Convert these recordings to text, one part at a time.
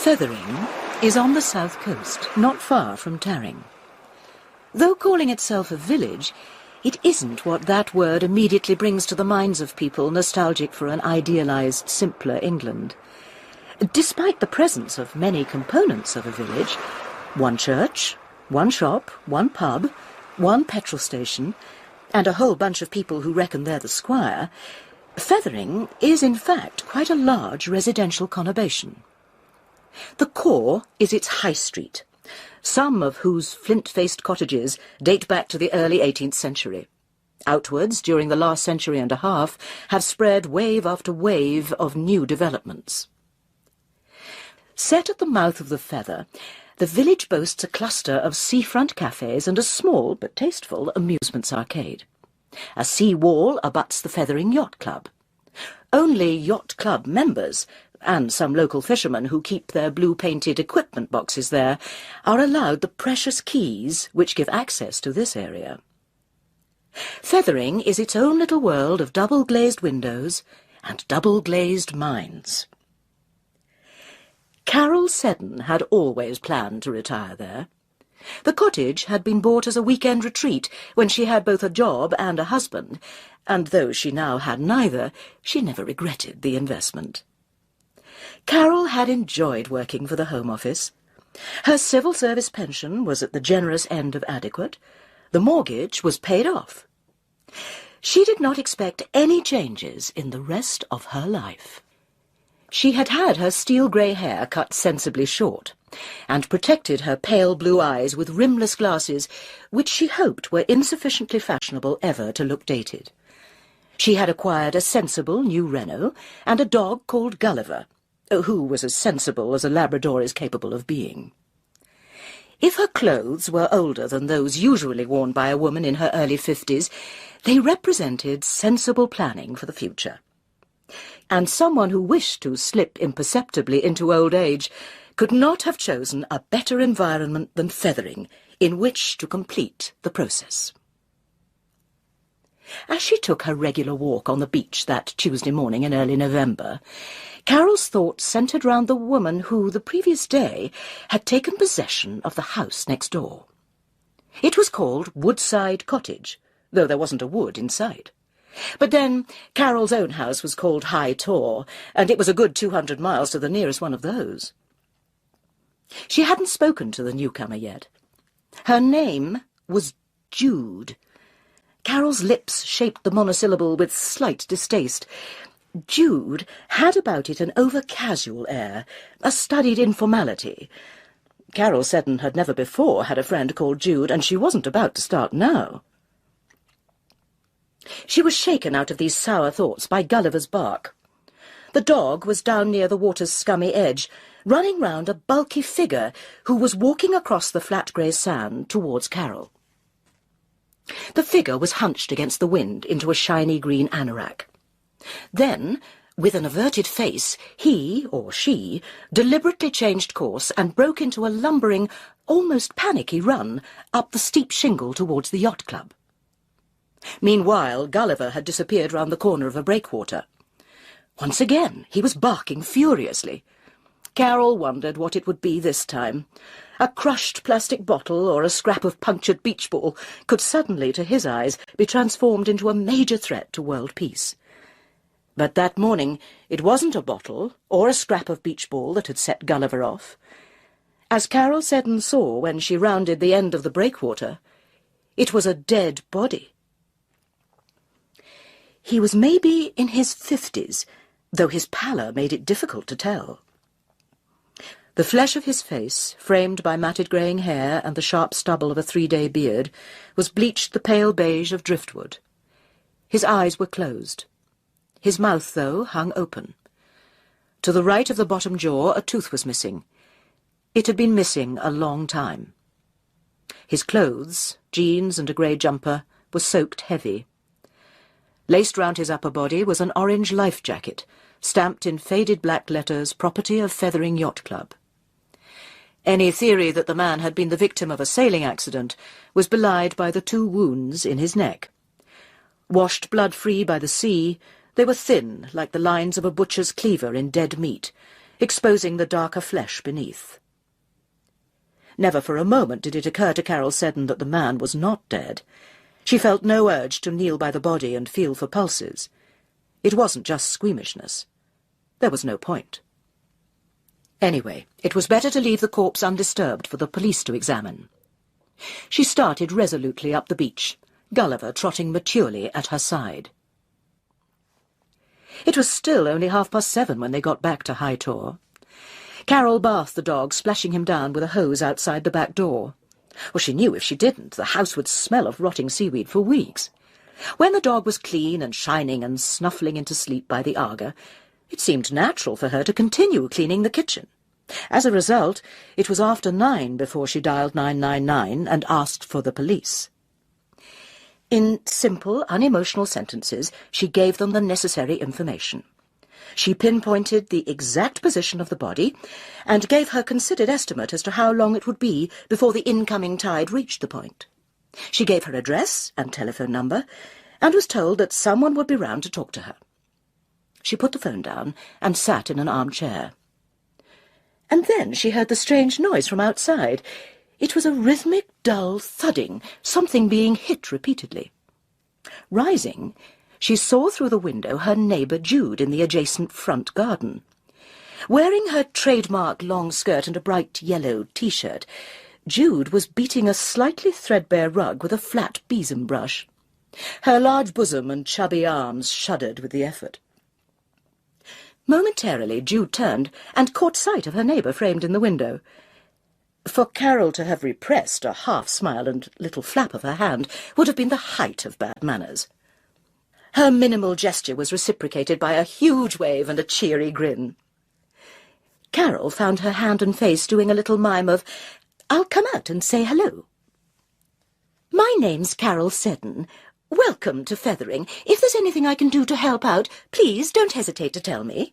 Feathering is on the south coast, not far from Tarring. Though calling itself a village, it isn't what that word immediately brings to the minds of people nostalgic for an idealised, simpler England. Despite the presence of many components of a village, one church, one shop, one pub, one petrol station, and a whole bunch of people who reckon they're the squire, Feathering is in fact quite a large residential conurbation. The core is its high street, some of whose flint-faced cottages date back to the early 18th century. Outwards, during the last century and a half, have spread wave after wave of new developments. Set at the mouth of the Feather, the village boasts a cluster of seafront cafes and a small but tasteful amusements arcade. A sea wall abuts the Feathering Yacht Club. Only yacht club members, and some local fishermen who keep their blue-painted equipment boxes there, are allowed the precious keys which give access to this area. Feathering is its own little world of double-glazed windows and double-glazed minds. Carole Seddon had always planned to retire there. The cottage had been bought as a weekend retreat when she had both a job and a husband, and though she now had neither, she never regretted the investment. Carole had enjoyed working for the Home Office. Her civil service pension was at the generous end of adequate. The mortgage was paid off. She did not expect any changes in the rest of her life. She had had her steel-grey hair cut sensibly short, and protected her pale blue eyes with rimless glasses, which she hoped were insufficiently fashionable ever to look dated. She had acquired a sensible new Renault and a dog called Gulliver, who was as sensible as a Labrador is capable of being. If her clothes were older than those usually worn by a woman in her early 50s, they represented sensible planning for the future. And someone who wished to slip imperceptibly into old age could not have chosen a better environment than Feathering in which to complete the process. As she took her regular walk on the beach that Tuesday morning in early November, Carole's thoughts centred round the woman who, the previous day, had taken possession of the house next door. It was called Woodside Cottage, though there wasn't a wood inside. But then, Carole's own house was called High Tor, and it was a good 200 miles to the nearest one of those. She hadn't spoken to the newcomer yet. Her name was Jude. Carole's lips shaped the monosyllable with slight distaste. Jude had about it an over-casual air, a studied informality. Carole Seddon had never before had a friend called Jude, and she wasn't about to start now. She was shaken out of these sour thoughts by Gulliver's bark. The dog was down near the water's scummy edge, running round a bulky figure who was walking across the flat grey sand towards Carole. The figure was hunched against the wind into a shiny green anorak. Then, with an averted face, he, or she, deliberately changed course and broke into a lumbering, almost panicky run up the steep shingle towards the yacht club. Meanwhile, Gulliver had disappeared round the corner of a breakwater. Once again, he was barking furiously. Carole wondered what it would be this time. A crushed plastic bottle or a scrap of punctured beach ball could suddenly, to his eyes, be transformed into a major threat to world peace. But that morning it wasn't a bottle or a scrap of beach ball that had set Gulliver off. As Carole Seddon saw when she rounded the end of the breakwater, it was a dead body. He was maybe in his 50s, though his pallor made it difficult to tell. The flesh of his face, framed by matted greying hair and the sharp stubble of a 3-day beard, was bleached the pale beige of driftwood. His eyes were closed. His mouth, though, hung open. To the right of the bottom jaw, a tooth was missing. It had been missing a long time. His clothes, jeans and a grey jumper, were soaked heavy. Laced round his upper body was an orange life jacket, stamped in faded black letters, property of Feathering Yacht Club. Any theory that the man had been the victim of a sailing accident was belied by the 2 wounds in his neck. Washed blood-free by the sea, they were thin, like the lines of a butcher's cleaver in dead meat, exposing the darker flesh beneath. Never for a moment did it occur to Carole Seddon that the man was not dead. She felt no urge to kneel by the body and feel for pulses. It wasn't just squeamishness. There was no point. Anyway, it was better to leave the corpse undisturbed for the police to examine. She started resolutely up the beach, Gulliver trotting maturely at her side. It was still only 7:30 when they got back to High Tor. Carole bathed the dog, splashing him down with a hose outside the back door. Well, she knew if she didn't, the house would smell of rotting seaweed for weeks. When the dog was clean and shining and snuffling into sleep by the Aga, it seemed natural for her to continue cleaning the kitchen. As a result, it was after 9 before she dialed 999 and asked for the police. In simple, unemotional sentences, she gave them the necessary information. She pinpointed the exact position of the body and gave her considered estimate as to how long it would be before the incoming tide reached the point. She gave her address and telephone number and was told that someone would be round to talk to her. She put the phone down and sat in an armchair. And then she heard the strange noise from outside. It was a rhythmic, dull thudding, something being hit repeatedly. Rising, she saw through the window her neighbour Jude in the adjacent front garden. Wearing her trademark long skirt and a bright yellow T-shirt, Jude was beating a slightly threadbare rug with a flat besom brush. Her large bosom and chubby arms shuddered with the effort. Momentarily, Jude turned and caught sight of her neighbour framed in the window. For Carole to have repressed a half-smile and little flap of her hand would have been the height of bad manners. Her minimal gesture was reciprocated by a huge wave and a cheery grin. Carole found her hand and face doing a little mime of, "I'll come out and say hello." "My name's Carole Seddon. Welcome to Feathering. If there's anything I can do to help out, please don't hesitate to tell me."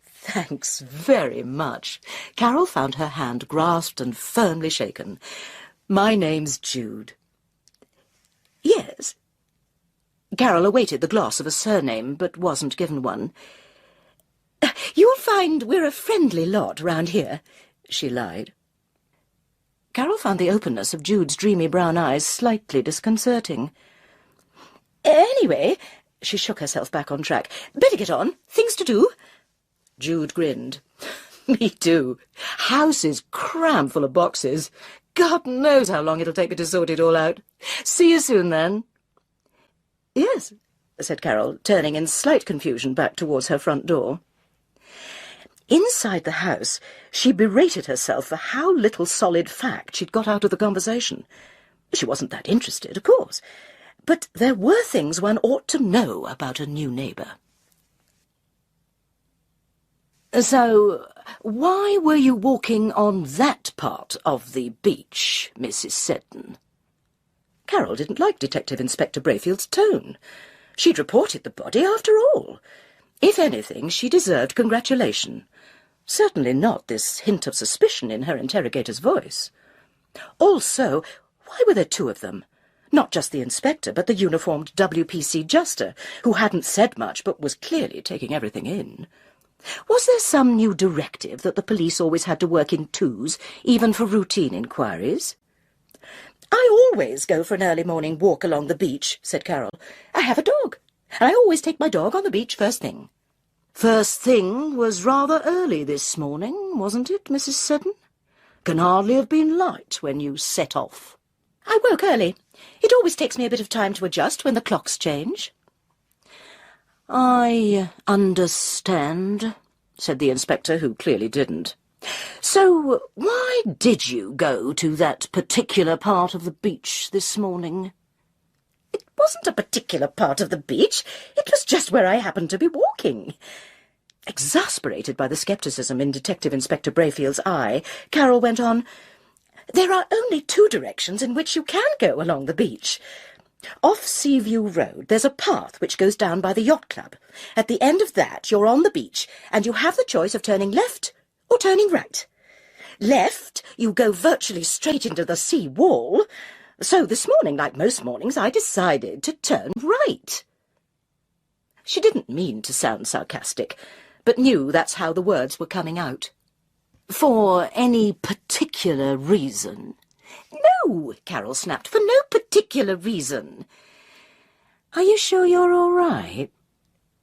"Thanks very much." Carole found her hand grasped and firmly shaken. "My name's Jude." "Yes." Carole awaited the gloss of a surname, but wasn't given one. "You'll find we're a friendly lot round here," she lied. Carole found the openness of Jude's dreamy brown eyes slightly disconcerting. "Anyway," she shook herself back on track, "better get on. Things to do." Jude grinned. "Me too. House is crammed full of boxes. God knows how long it'll take me to sort it all out. See you soon, then." "Yes," said Carole, turning in slight confusion back towards her front door. Inside the house, she berated herself for how little solid fact she'd got out of the conversation. She wasn't that interested, of course, but there were things one ought to know about a new neighbour. "So, why were you walking on that part of the beach, Mrs. Seddon?" Carole didn't like Detective Inspector Brayfield's tone. She'd reported the body after all. If anything, she deserved congratulation. Certainly not this hint of suspicion in her interrogator's voice. Also, why were there two of them? Not just the inspector, but the uniformed WPC juster, who hadn't said much but was clearly taking everything in. Was there some new directive that the police always had to work in twos, even for routine inquiries? "I always go for an early morning walk along the beach," said Carole. "I have a dog, and I always take my dog on the beach first thing." "First thing was rather early this morning, wasn't it, Mrs. Seddon? Can hardly have been light when you set off." "I woke early. It always takes me a bit of time to adjust when the clocks change." "I understand," said the inspector, who clearly didn't. "So why did you go to that particular part of the beach this morning?" "It wasn't a particular part of the beach. It was just where I happened to be walking." Exasperated by the scepticism in Detective Inspector Brayfield's eye, Carole went on, "There are only two directions in which you can go along the beach. Off Seaview Road, there's a path which goes down by the yacht club. At the end of that, you're on the beach, and you have the choice of turning left or turning right. Left, you go virtually straight into the sea wall. So this morning, like most mornings, I decided to turn right." She didn't mean to sound sarcastic, but knew that's how the words were coming out. "For any particular reason?" "No," Carole snapped, "for no particular reason." "Are you sure you're all right?"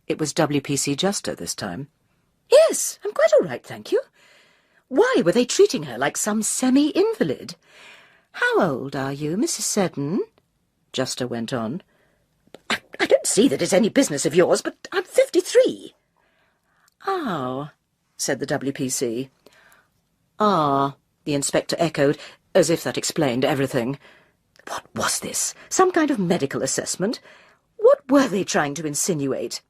It was WPC Juster this time. "Yes, I'm quite all right, thank you." Why were they treating her like some semi-invalid? "How old are you, Mrs. Seddon?" Juster went on. I don't see that it's any business of yours, but I'm 53. "Oh," said the WPC. "Ah," the inspector echoed, as if that explained everything. What was this? Some kind of medical assessment? What were they trying to insinuate?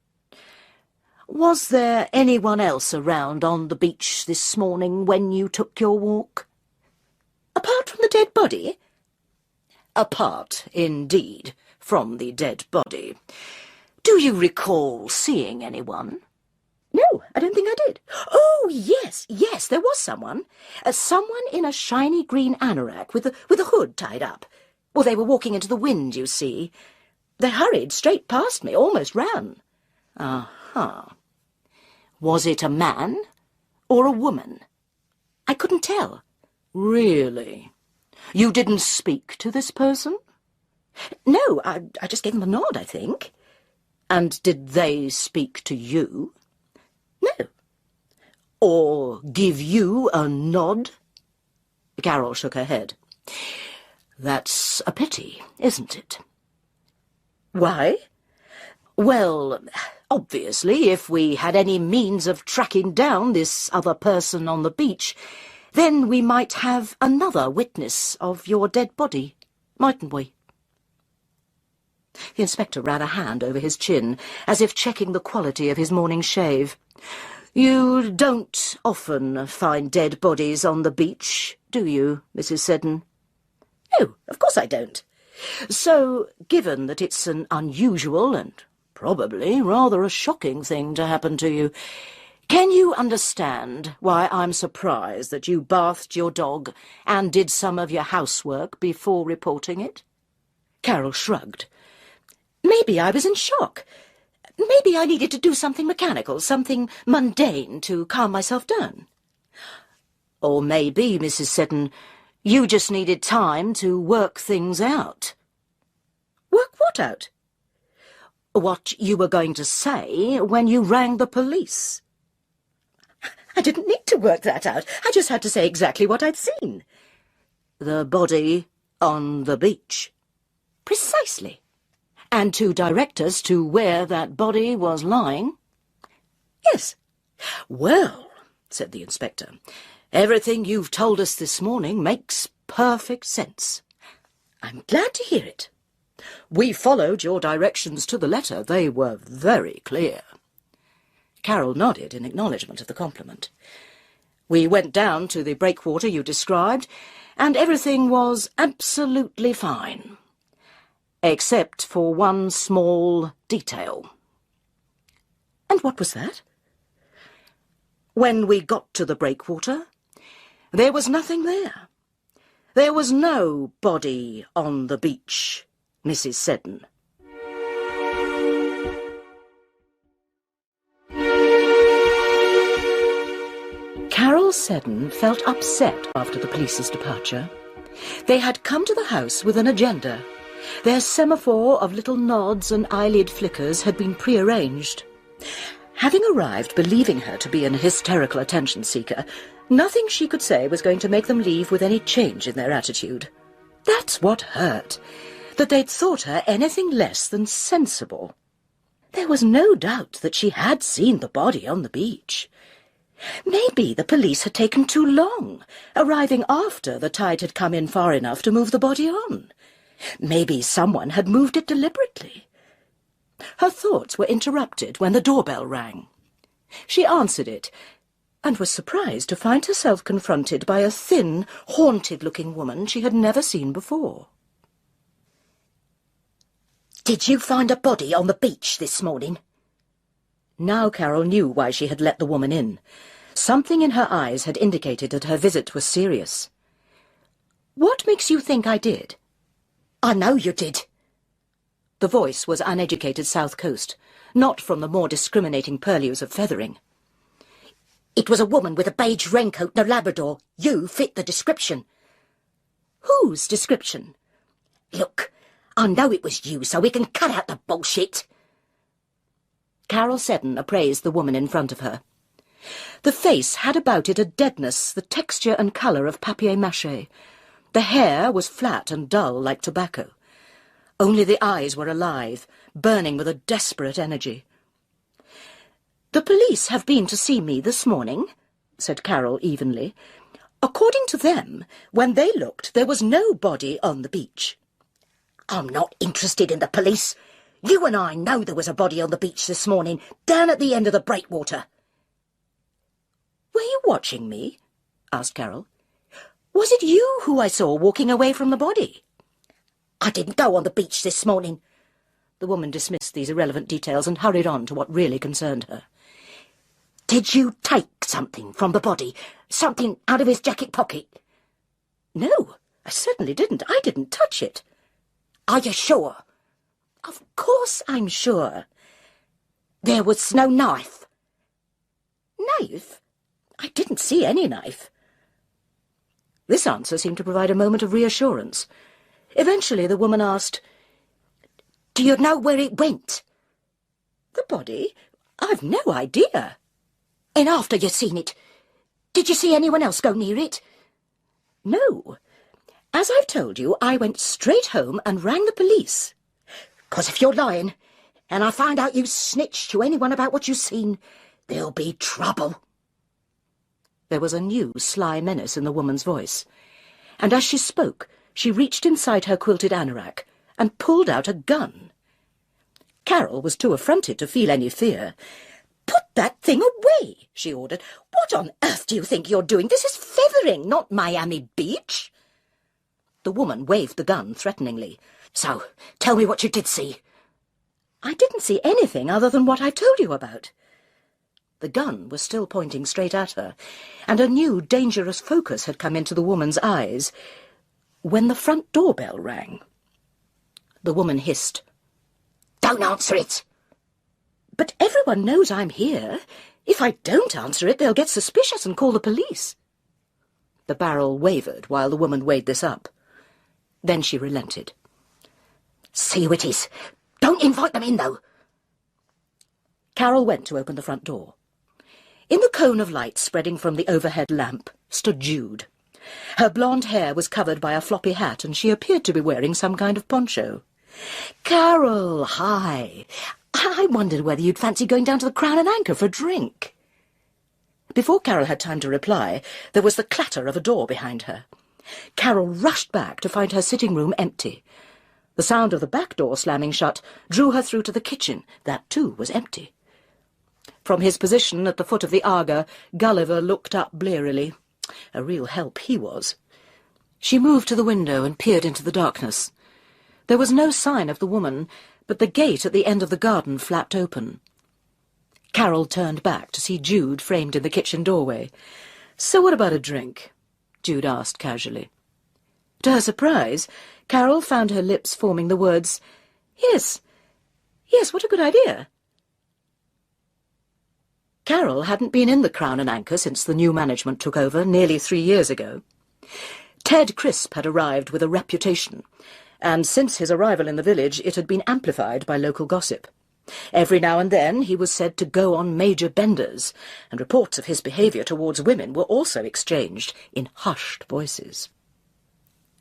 "Was there anyone else around on the beach this morning when you took your walk?" "Apart from the dead body?" "Apart, indeed, from the dead body. Do you recall seeing anyone?" "No, I don't think I did." "Oh, yes, there was someone. Someone in a shiny green anorak with a hood tied up. Well, they were walking into the wind, you see. They hurried straight past me, almost ran." "Uh-huh. Was it a man or a woman?" "I couldn't tell." "Really? You didn't speak to this person?" "No, I just gave them a nod, I think." "And did they speak to you?" "No." "Or give you a nod?" Carole shook her head. "That's a pity, isn't it?" "Why?" "Well, obviously, if we had any means of tracking down this other person on the beach, then we might have another witness of your dead body, mightn't we?" The inspector ran a hand over his chin, as if checking the quality of his morning shave. "You don't often find dead bodies on the beach, do you, Mrs. Seddon?" "No, of course I don't." "So, given that it's an unusual and probably rather a shocking thing to happen to you, can you understand why I'm surprised that you bathed your dog and did some of your housework before reporting it?" Carole shrugged. "Maybe I was in shock. Maybe I needed to do something mechanical, something mundane to calm myself down." "Or maybe, Mrs. Seddon, you just needed time to work things out." "Work what out?" "What you were going to say when you rang the police." "I didn't need to work that out. I just had to say exactly what I'd seen." "The body on the beach." "Precisely." "And to direct us to where that body was lying?" "Yes." "Well," said the inspector, "everything you've told us this morning makes perfect sense." "I'm glad to hear it." "We followed your directions to the letter. They were very clear." Carole nodded in acknowledgement of the compliment. "We went down to the breakwater you described, and everything was absolutely fine. Except for one small detail." "And what was that?" "When we got to the breakwater, there was nothing there. There was no body on the beach, Mrs. Seddon." Carole Seddon felt upset after the police's departure. They had come to the house with an agenda. Their semaphore of little nods and eyelid flickers had been prearranged. Having arrived believing her to be an hysterical attention-seeker, nothing she could say was going to make them leave with any change in their attitude. That's what hurt, that they'd thought her anything less than sensible. There was no doubt that she had seen the body on the beach. Maybe the police had taken too long, arriving after the tide had come in far enough to move the body on. Maybe someone had moved it deliberately. Her thoughts were interrupted when the doorbell rang. She answered it, and was surprised to find herself confronted by a thin, haunted-looking woman she had never seen before. "Did you find a body on the beach this morning?" Now Carole knew why she had let the woman in. Something in her eyes had indicated that her visit was serious. "What makes you think I did?" "I know you did." The voice was uneducated South Coast, not from the more discriminating purlieus of Feathering. It was a woman with a beige raincoat and a Labrador. You fit the description. Whose description? Look, I know it was you, so we can cut out the bullshit. Carole Seddon appraised the woman in front of her. The face had about it a deadness, the texture and colour of papier-mâché. The hair was flat and dull like tobacco. Only the eyes were alive, burning with a desperate energy. "The police have been to see me this morning," said Carole evenly. "According to them, when they looked, there was no body on the beach." "I'm not interested in the police. You and I know there was a body on the beach this morning, down at the end of the breakwater." "Were you watching me?" asked Carole. "Was it you who I saw walking away from the body?" "I didn't go on the beach this morning." The woman dismissed these irrelevant details and hurried on to what really concerned her. "Did you take something from the body? Something out of his jacket pocket?" "No, I certainly didn't. I didn't touch it." "Are you sure?" "Of course I'm sure." "There was no knife?" "Knife? I didn't see any knife." This answer seemed to provide a moment of reassurance. Eventually the woman asked, "Do you know where it went?" "The body? I've no idea." "And after you seen it, did you see anyone else go near it?" "No. As I've told you, I went straight home and rang the police." "'Cause if you're lying, and I find out you snitched to anyone about what you've seen, there'll be trouble." There was a new sly menace in the woman's voice, and as she spoke, she reached inside her quilted anorak and pulled out a gun. Carole was too affronted to feel any fear. "Put that thing away," she ordered. "What on earth do you think you're doing? This is feathering, not Miami Beach." The woman waved the gun threateningly. "So, tell me what you did see." "I didn't see anything other than what I've told you about." The gun was still pointing straight at her, and a new dangerous focus had come into the woman's eyes when the front doorbell rang. The woman hissed, "Don't answer it!" "But everyone knows I'm here. If I don't answer it, they'll get suspicious and call the police." The barrel wavered while the woman weighed this up. Then she relented. "See who it is. Don't invite them in, though." Carole went to open the front door. In the cone of light spreading from the overhead lamp stood Jude. Her blonde hair was covered by a floppy hat, and she appeared to be wearing some kind of poncho. "Carole, hi. I wondered whether you'd fancy going down to the Crown and Anchor for a drink." Before Carole had time to reply, there was the clatter of a door behind her. Carole rushed back to find her sitting room empty. The sound of the back door slamming shut drew her through to the kitchen. That, too, was empty. From his position at the foot of the Aga, Gulliver looked up blearily. A real help he was. She moved to the window and peered into the darkness. There was no sign of the woman, but the gate at the end of the garden flapped open. Carole turned back to see Jude framed in the kitchen doorway. "So what about a drink?" Jude asked casually. To her surprise, Carole found her lips forming the words, "Yes, yes, what a good idea." Carole hadn't been in the Crown and Anchor since the new management took over nearly 3 years ago. Ted Crisp had arrived with a reputation, and since his arrival in the village it had been amplified by local gossip. Every now and then he was said to go on major benders, and reports of his behaviour towards women were also exchanged in hushed voices.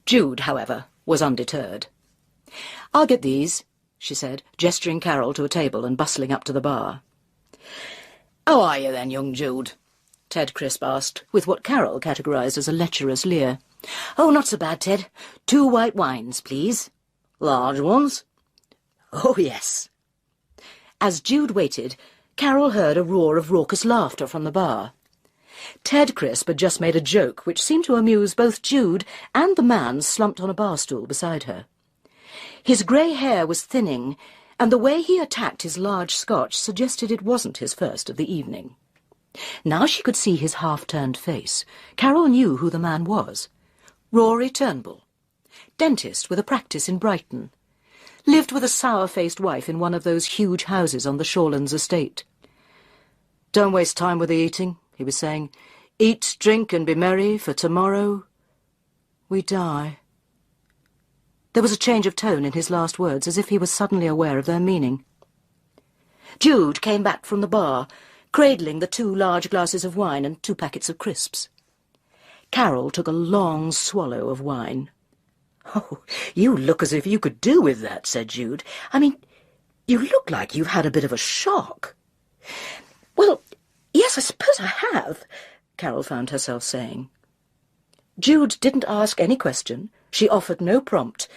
Jude, however, was undeterred. "I'll get these," she said, gesturing Carole to a table and bustling up to the bar. "How are you then, young Jude?" Ted Crisp asked, with what Carole categorised as a lecherous leer. "Oh, not so bad, Ted. 2 white wines, please." "Large ones?" "Oh, yes." As Jude waited, Carole heard a roar of raucous laughter from the bar. Ted Crisp had just made a joke which seemed to amuse both Jude and the man slumped on a bar stool beside her. His grey hair was thinning, and the way he attacked his large scotch suggested it wasn't his first of the evening. Now she could see his half-turned face. Carole knew who the man was. Rory Turnbull, dentist with a practice in Brighton. Lived with a sour-faced wife in one of those huge houses on the Shawlands estate. "Don't waste time with the eating," he was saying. "Eat, drink, and be merry, for tomorrow we die." There was a change of tone in his last words, as if he was suddenly aware of their meaning. Jude came back from the bar, cradling the 2 large glasses of wine and 2 packets of crisps. Carole took a long swallow of wine. "Oh, you look as if you could do with that," said Jude. "I mean, you look like you've had a bit of a shock." "Well, yes, I suppose I have," Carole found herself saying. Jude didn't ask any question, she offered no prompt,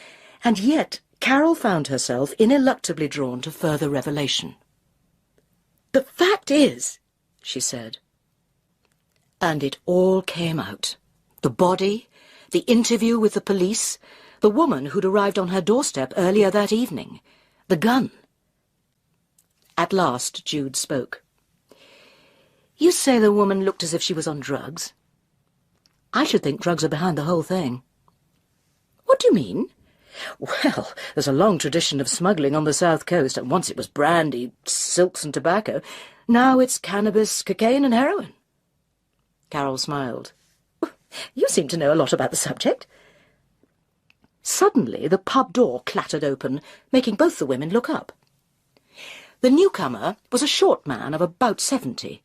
and yet Carole found herself ineluctably drawn to further revelation. "The fact is," she said. And it all came out. The body, the interview with the police, the woman who'd arrived on her doorstep earlier that evening, the gun. At last Jude spoke. "You say the woman looked as if she was on drugs? I should think drugs are behind the whole thing." "What do you mean?" "Well, there's a long tradition of smuggling on the south coast, and once it was brandy, silks and tobacco. Now it's cannabis, cocaine and heroin." Carole smiled. "You seem to know a lot about the subject." Suddenly the pub door clattered open, making both the women look up. The newcomer was a short man of about 70.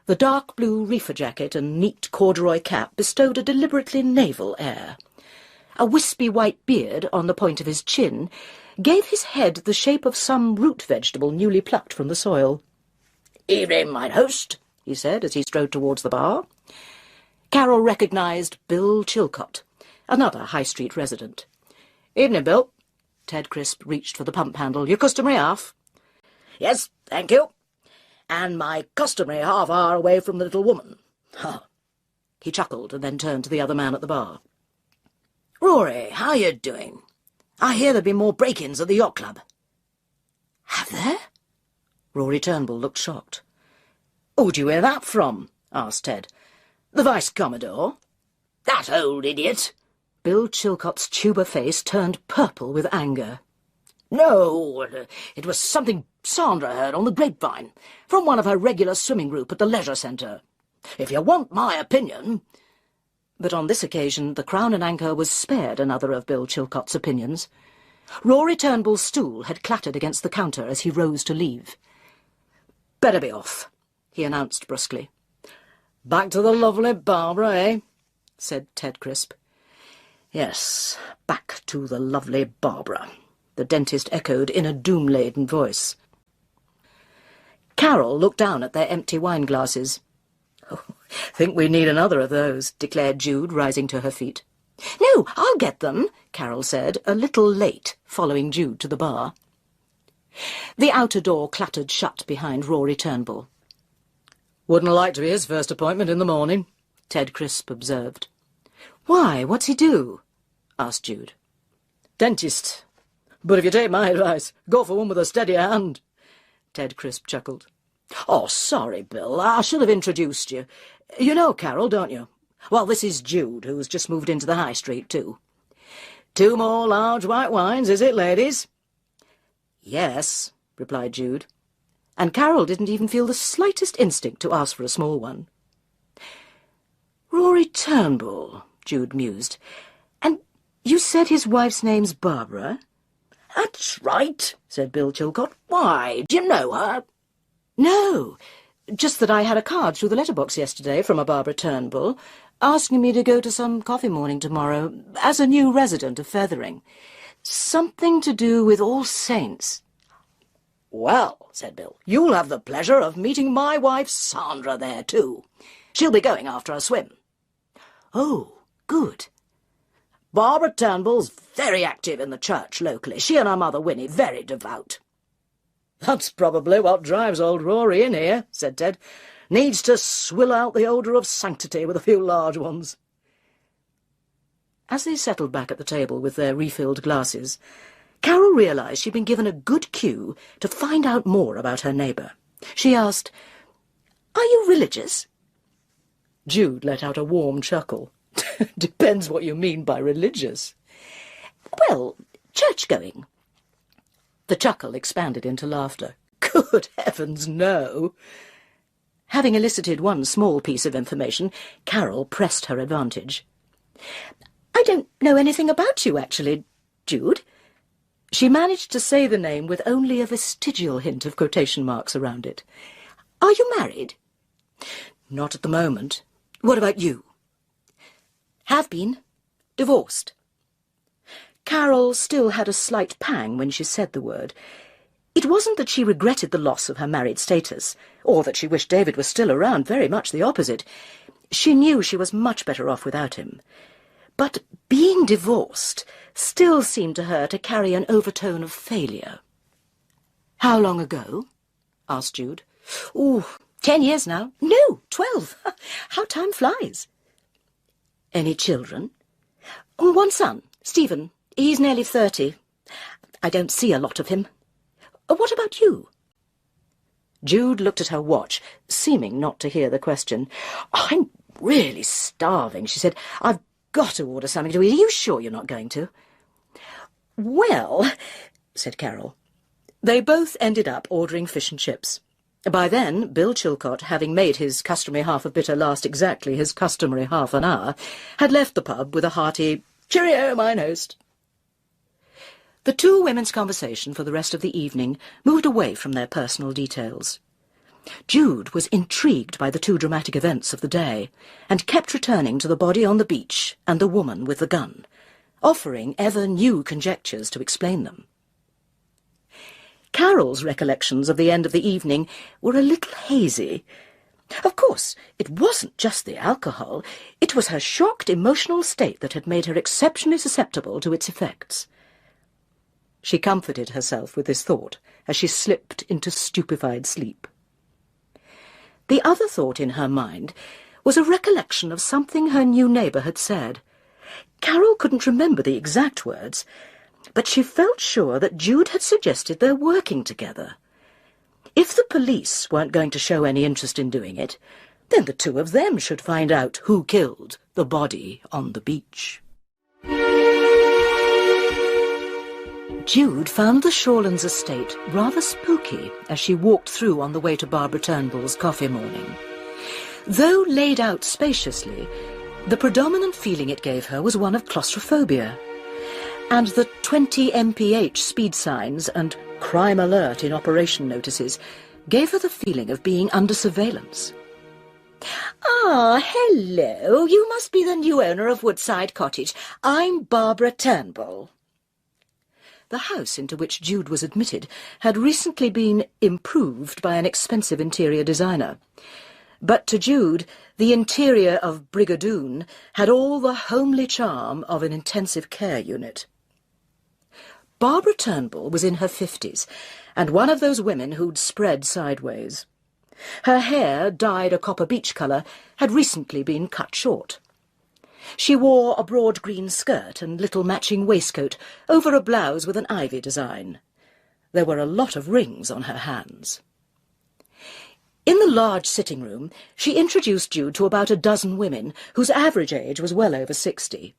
The dark blue reefer jacket and neat corduroy cap bestowed a deliberately naval air. A wispy white beard on the point of his chin gave his head the shape of some root vegetable newly plucked from the soil. "Evening, mine host," he said as he strode towards the bar. Carole recognised Bill Chilcott, another High Street resident. "Evening, Bill." Ted Crisp reached for the pump handle. "Your customary half?" "Yes, thank you. And my customary half-hour away from the little woman." Huh. He chuckled and then turned to the other man at the bar. "Rory, how you doing? I hear there've been more break-ins at the yacht club." "Have there?" Rory Turnbull looked shocked. "Who'd you hear that from?" asked Ted. "The Vice-Commodore." "That old idiot!" Bill Chilcott's tuber face turned purple with anger. "No, it was something Sandra heard on the grapevine, from one of her regular swimming group at the leisure centre. If you want my opinion—" But on this occasion the Crown and Anchor was spared another of Bill Chilcott's opinions. Rory Turnbull's stool had clattered against the counter as he rose to leave. "Better be off," he announced brusquely. "Back to the lovely Barbara, eh?" said Ted Crisp. "Yes, back to the lovely Barbara," the dentist echoed in a doom-laden voice. Carole looked down at their empty wine-glasses. "Oh, think we need another of those," declared Jude, rising to her feet. "No, I'll get them," Carole said, a little late, following Jude to the bar. The outer door clattered shut behind Rory Turnbull. "Wouldn't like to be his first appointment in the morning," Ted Crisp observed. "Why, what's he do?" asked Jude. "Dentist. But if you take my advice, go for one with a steadier hand." Ted Crisp chuckled. "Oh, sorry, Bill, I should have introduced you. You know Carole, don't you? Well, this is Jude, who's just moved into the High Street, too. 2 more large white wines, is it, ladies?" "Yes," replied Jude, and Carole didn't even feel the slightest instinct to ask for a small one. "Rory Turnbull," Jude mused, "and you said his wife's name's Barbara?" "That's right," said Bill Chilcott. "Why, do you know her?" "No, just that I had a card through the letterbox yesterday from a Barbara Turnbull, asking me to go to some coffee morning tomorrow, as a new resident of Feathering. Something to do with All Saints." "Well," said Bill, "you'll have the pleasure of meeting my wife Sandra there, too. She'll be going after a swim." "Oh, good." "Barbara Turnbull's very active in the church locally. She and her mother Winnie very devout." "That's probably what drives old Rory in here," said Ted. "Needs to swill out the odour of sanctity with a few large ones." As they settled back at the table with their refilled glasses, Carole realised she'd been given a good cue to find out more about her neighbour. She asked, "Are you religious?" Jude let out a warm chuckle. "Depends what you mean by religious." "Well, church-going." The chuckle expanded into laughter. "Good heavens, no." Having elicited one small piece of information, Carole pressed her advantage. "I don't know anything about you, actually, Jude." She managed to say the name with only a vestigial hint of quotation marks around it. "Are you married?" "Not at the moment. What about you?" "Have been. Divorced." Carole still had a slight pang when she said the word. It wasn't that she regretted the loss of her married status, or that she wished David was still around, very much the opposite. She knew she was much better off without him. But being divorced still seemed to her to carry an overtone of failure. "How long ago?" asked Jude. "Oh, 10 years now. No, 12. How time flies." "Any children?" "One son, Stephen. He's nearly 30. I don't see a lot of him. What about you?" Jude looked at her watch, seeming not to hear the question. "I'm really starving," she said. "I've got to order something to eat. Are you sure you're not going to?" "Well," said Carole. They both ended up ordering fish and chips. By then, Bill Chilcott, having made his customary half of bitter last exactly his customary half an hour, had left the pub with a hearty, "Cheerio, mine host." The two women's conversation for the rest of the evening moved away from their personal details. Jude was intrigued by the two dramatic events of the day, and kept returning to the body on the beach and the woman with the gun, offering ever new conjectures to explain them. Carole's recollections of the end of the evening were a little hazy. Of course, it wasn't just the alcohol. It was her shocked emotional state that had made her exceptionally susceptible to its effects. She comforted herself with this thought as she slipped into stupefied sleep. The other thought in her mind was a recollection of something her new neighbour had said. Carole couldn't remember the exact words, but she felt sure that Jude had suggested their working together. If the police weren't going to show any interest in doing it, then the two of them should find out who killed the body on the beach. Jude found the Shorlands estate rather spooky as she walked through on the way to Barbara Turnbull's coffee morning. Though laid out spaciously, the predominant feeling it gave her was one of claustrophobia, and the 20 mph speed signs and crime alert in operation notices gave her the feeling of being under surveillance. "Ah, hello. You must be the new owner of Woodside Cottage. I'm Barbara Turnbull." The house into which Jude was admitted had recently been improved by an expensive interior designer. But to Jude, the interior of Brigadoon had all the homely charm of an intensive care unit. Barbara Turnbull was in her 50s, and one of those women who'd spread sideways. Her hair, dyed a copper beech colour, had recently been cut short. She wore a broad green skirt and little matching waistcoat over a blouse with an ivy design. There were a lot of rings on her hands. In the large sitting room, she introduced Jude to about a dozen women, whose average age was well over 60.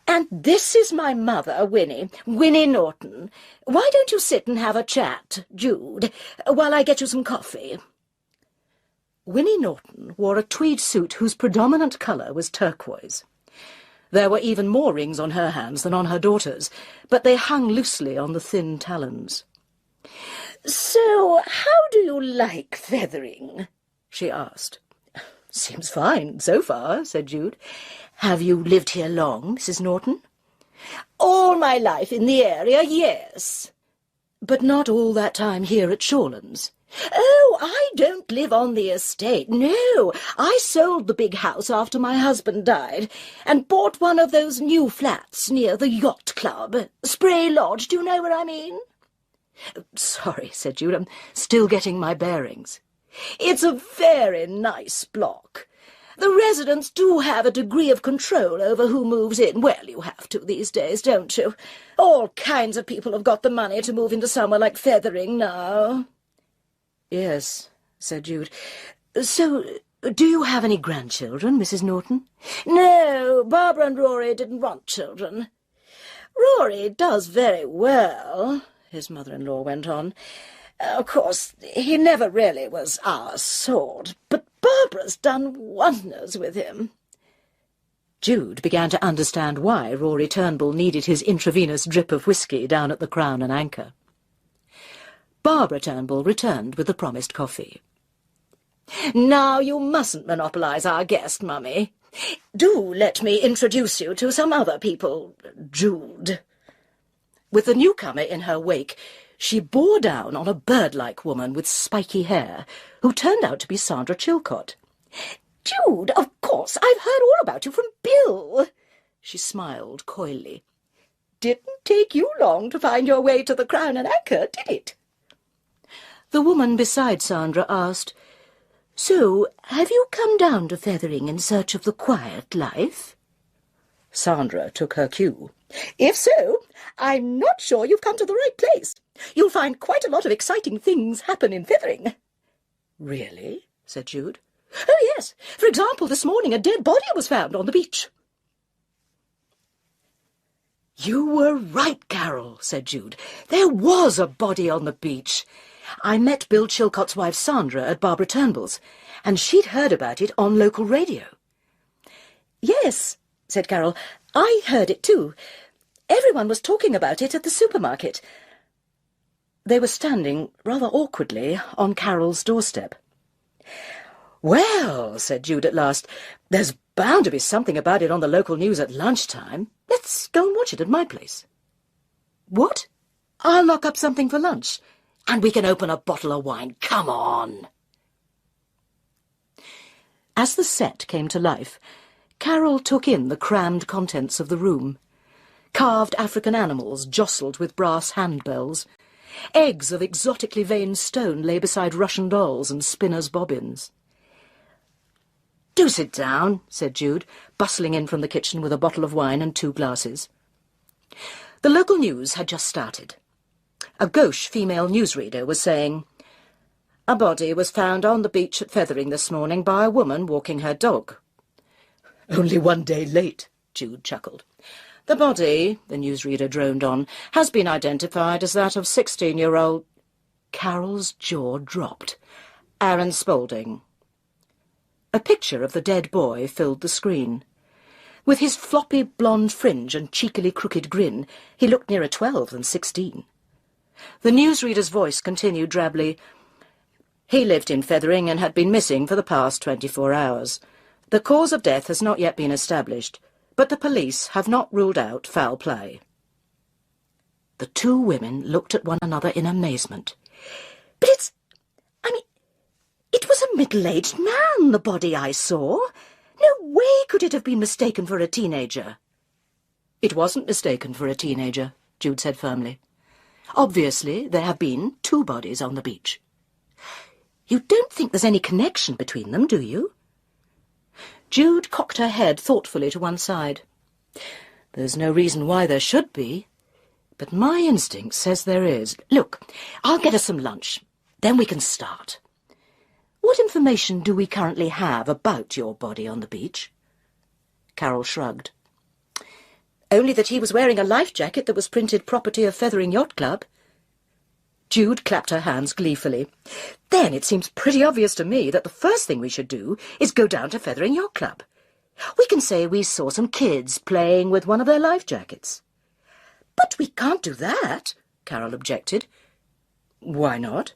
"And this is my mother, Winnie Norton. Why don't you sit and have a chat, Jude, while I get you some coffee?" Winnie Norton wore a tweed suit whose predominant colour was turquoise. There were even more rings on her hands than on her daughter's, but they hung loosely on the thin talons. "So, how do you like feathering?" she asked. "Seems fine, so far," said Jude. "Have you lived here long, Mrs. Norton?" "All my life in the area, yes." "But not all that time here at Shorlands?" "Oh, I don't live on the estate, no. I sold the big house after my husband died, and bought one of those new flats near the Yacht Club. Spray Lodge, do you know what I mean?" "Sorry," said Jude, "I'm still getting my bearings." "It's a very nice block. The residents do have a degree of control over who moves in. Well, you have to these days, don't you? All kinds of people have got the money to move into somewhere like Feathering now." "Yes," said Jude. "So, do you have any grandchildren, Mrs. Norton?" "No, Barbara and Rory didn't want children. Rory does very well," his mother-in-law went on. Of course, he never really was our sort, but Barbara's done wonders with him. Jude began to understand why Rory Turnbull needed his intravenous drip of whisky down at the Crown and Anchor. Barbara Turnbull returned with the promised coffee. "Now you mustn't monopolise our guest, Mummy. Do let me introduce you to some other people, Jude." With the newcomer in her wake, she bore down on a bird-like woman with spiky hair, who turned out to be Sandra Chilcott. "Jude, of course, I've heard all about you from Bill." She smiled coyly. "Didn't take you long to find your way to the Crown and Anchor, did it?" The woman beside Sandra asked, "So, have you come down to Feathering in search of the quiet life?" Sandra took her cue. "If so, I'm not sure you've come to the right place. You'll find quite a lot of exciting things happen in Feathering." "Really?" said Jude. "Oh, yes. For example, this morning a dead body was found on the beach." "You were right, Carole," said Jude. "There was a body on the beach. I met Bill Chilcott's wife Sandra at Barbara Turnbull's, and she'd heard about it on local radio." "Yes," said Carole. "I heard it too. Everyone was talking about it at the supermarket." They were standing, rather awkwardly, on Carole's doorstep. "Well," said Jude at last, "there's bound to be something about it on the local news at lunchtime. Let's go and watch it at my place." "What? I'll knock up something for lunch, and we can open a bottle of wine. Come on." As the set came to life, Carole took in the crammed contents of the room. Carved African animals jostled with brass handbells. Eggs of exotically veined stone lay beside Russian dolls and spinners' bobbins. "Do sit down," said Jude, bustling in from the kitchen with a bottle of wine and 2 glasses. The local news had just started. A gauche female newsreader was saying, "A body was found on the beach at Feathering this morning by a woman walking her dog." "Only 1 day late," Jude chuckled. "The body," the newsreader droned on, "has been identified as that of 16-year-old—" Carole's jaw dropped. "Aaron Spaulding." A picture of the dead boy filled the screen. With his floppy blonde fringe and cheekily crooked grin, he looked nearer 12 than 16. The newsreader's voice continued drably, "He lived in Feathering and had been missing for the past 24 hours. The cause of death has not yet been established, but the police have not ruled out foul play." The 2 women looked at one another in amazement. "But it was a middle-aged man, the body I saw. No way could it have been mistaken for a teenager." "It wasn't mistaken for a teenager," Jude said firmly. "Obviously, there have been 2 bodies on the beach." "You don't think there's any connection between them, do you?" Jude cocked her head thoughtfully to one side. "There's no reason why there should be, but my instinct says there is. Look, I'll get us some lunch, then we can start. What information do we currently have about your body on the beach?" Carole shrugged. "Only that he was wearing a life jacket that was printed property of Feathering Yacht Club." Jude clapped her hands gleefully. "Then it seems pretty obvious to me that the first thing we should do is go down to Feathering Yacht Club. We can say we saw some kids playing with one of their life jackets." "But we can't do that," Carole objected. "Why not?"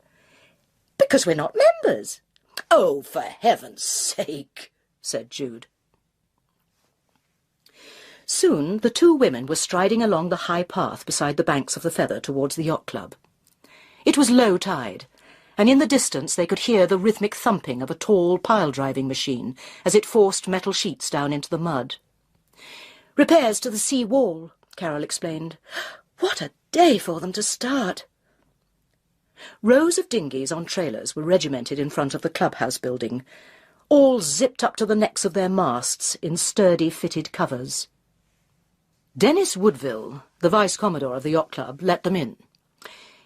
"Because we're not members." "Oh, for heaven's sake," said Jude. Soon the 2 women were striding along the high path beside the banks of the Feather towards the yacht club. It was low tide, and in the distance they could hear the rhythmic thumping of a tall pile-driving machine as it forced metal sheets down into the mud. "Repairs to the sea wall," Carole explained. "What a day for them to start." Rows of dinghies on trailers were regimented in front of the clubhouse building, all zipped up to the necks of their masts in sturdy fitted covers. Dennis Woodville, the vice-commodore of the yacht club, let them in.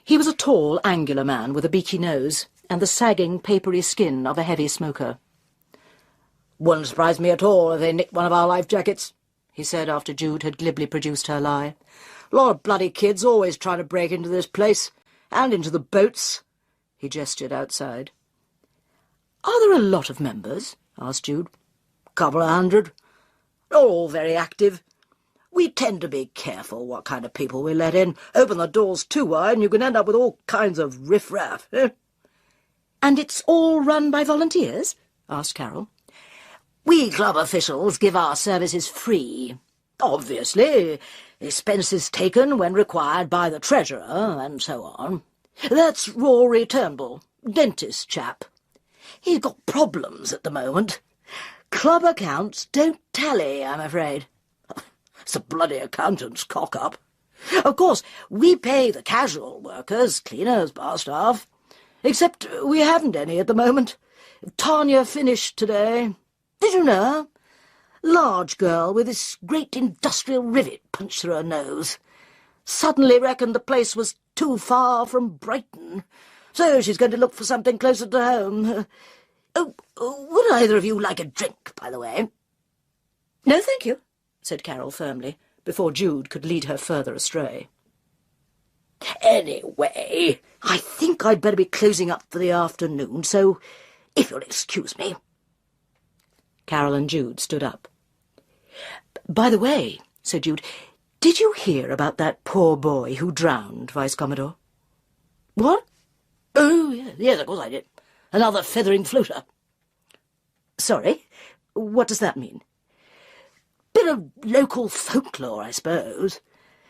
He was a tall, angular man with a beaky nose and the sagging, papery skin of a heavy smoker. "Wouldn't surprise me at all if they nicked one of our life jackets," he said after Jude had glibly produced her lie. "A lot of bloody kids always trying to break into this place, and into the boats. He gestured outside. "Are there a lot of members?" asked Jude. "Couple of 100. Not all very active. We tend to be careful what kind of people we let in. Open the doors too wide and you can end up with all kinds of riff-raff." "And it's all run by volunteers?" asked Carole. "We club officials give our services free. Obviously, expenses taken when required by the treasurer, and so on. That's Rory Turnbull, dentist chap. He's got problems at the moment. Club accounts don't tally, I'm afraid. It's a bloody accountant's cock-up. Of course, we pay the casual workers, cleaners, bar staff. Except we haven't any at the moment. Tanya finished today. Did you know her? Large girl with this great industrial rivet punched through her nose. Suddenly reckoned the place was too far from Brighton, so she's going to look for something closer to home. Would either of you like a drink, by the way?" "No, thank you," said Carole firmly, before Jude could lead her further astray. "Anyway, I think I'd better be closing up for the afternoon, so if you'll excuse me." Carole and Jude stood up. "By the way," said Jude, "did you hear about that poor boy who drowned, Vice-Commodore?" "What? Oh, yes, of course I did. Another feathering floater." "Sorry? What does that mean?" "Bit of local folklore, I suppose.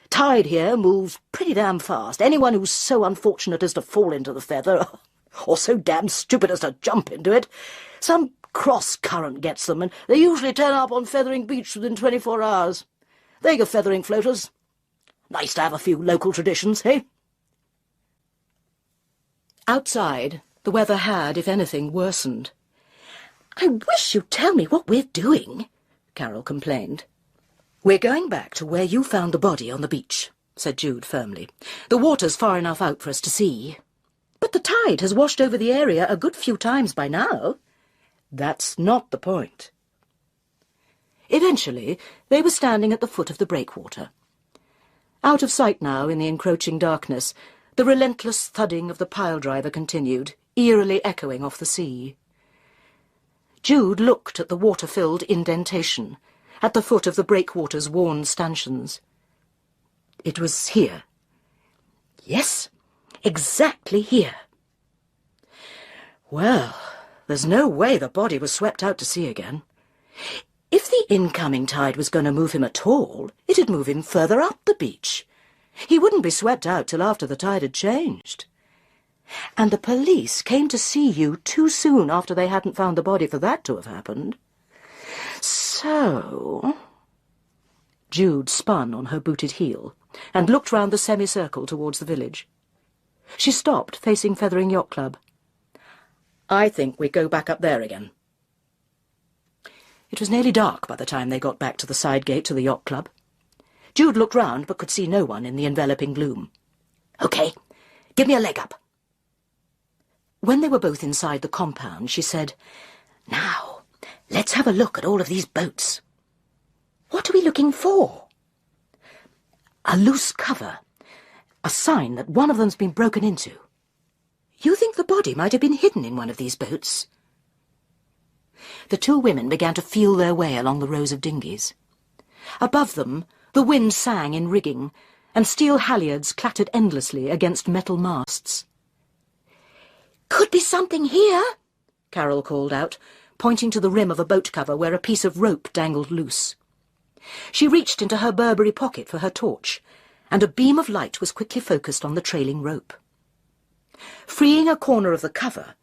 Tide here moves pretty damn fast. Anyone who's so unfortunate as to fall into the feather, or so damn stupid as to jump into it, some cross-current gets them, and they usually turn up on Feathering Beach within 24 hours. They go feathering floaters. Nice to have a few local traditions, eh?" Outside, the weather had, if anything, worsened. "I wish you'd tell me what we're doing," Carole complained. "We're going back to where you found the body on the beach," said Jude firmly. "The water's far enough out for us to see." "But the tide has washed over the area a good few times by now." "That's not the point." Eventually, they were standing at the foot of the breakwater. Out of sight now in the encroaching darkness, the relentless thudding of the pile-driver continued, eerily echoing off the sea. Jude looked at the water-filled indentation, at the foot of the breakwater's worn stanchions. "It was here." "Yes, exactly here." "Well, there's no way the body was swept out to sea again. If the incoming tide was going to move him at all, it'd move him further up the beach. He wouldn't be swept out till after the tide had changed. And the police came to see you too soon after they hadn't found the body for that to have happened. So—" Jude spun on her booted heel and looked round the semicircle towards the village. She stopped, facing Feathering Yacht Club. "I think we go back up there again." It was nearly dark by the time they got back to the side gate to the yacht club. Jude looked round but could see no one in the enveloping gloom. "OK, give me a leg up." When they were both inside the compound, she said, "Now, let's have a look at all of these boats." "What are we looking for?" "A loose cover. A sign that one of them's been broken into." "You think the body might have been hidden in one of these boats?" The two women began to feel their way along the rows of dinghies. Above them, the wind sang in rigging, and steel halyards clattered endlessly against metal masts. "Could be something here," Carole called out, pointing to the rim of a boat cover where a piece of rope dangled loose. She reached into her Burberry pocket for her torch, and a beam of light was quickly focused on the trailing rope. Freeing a corner of the cover,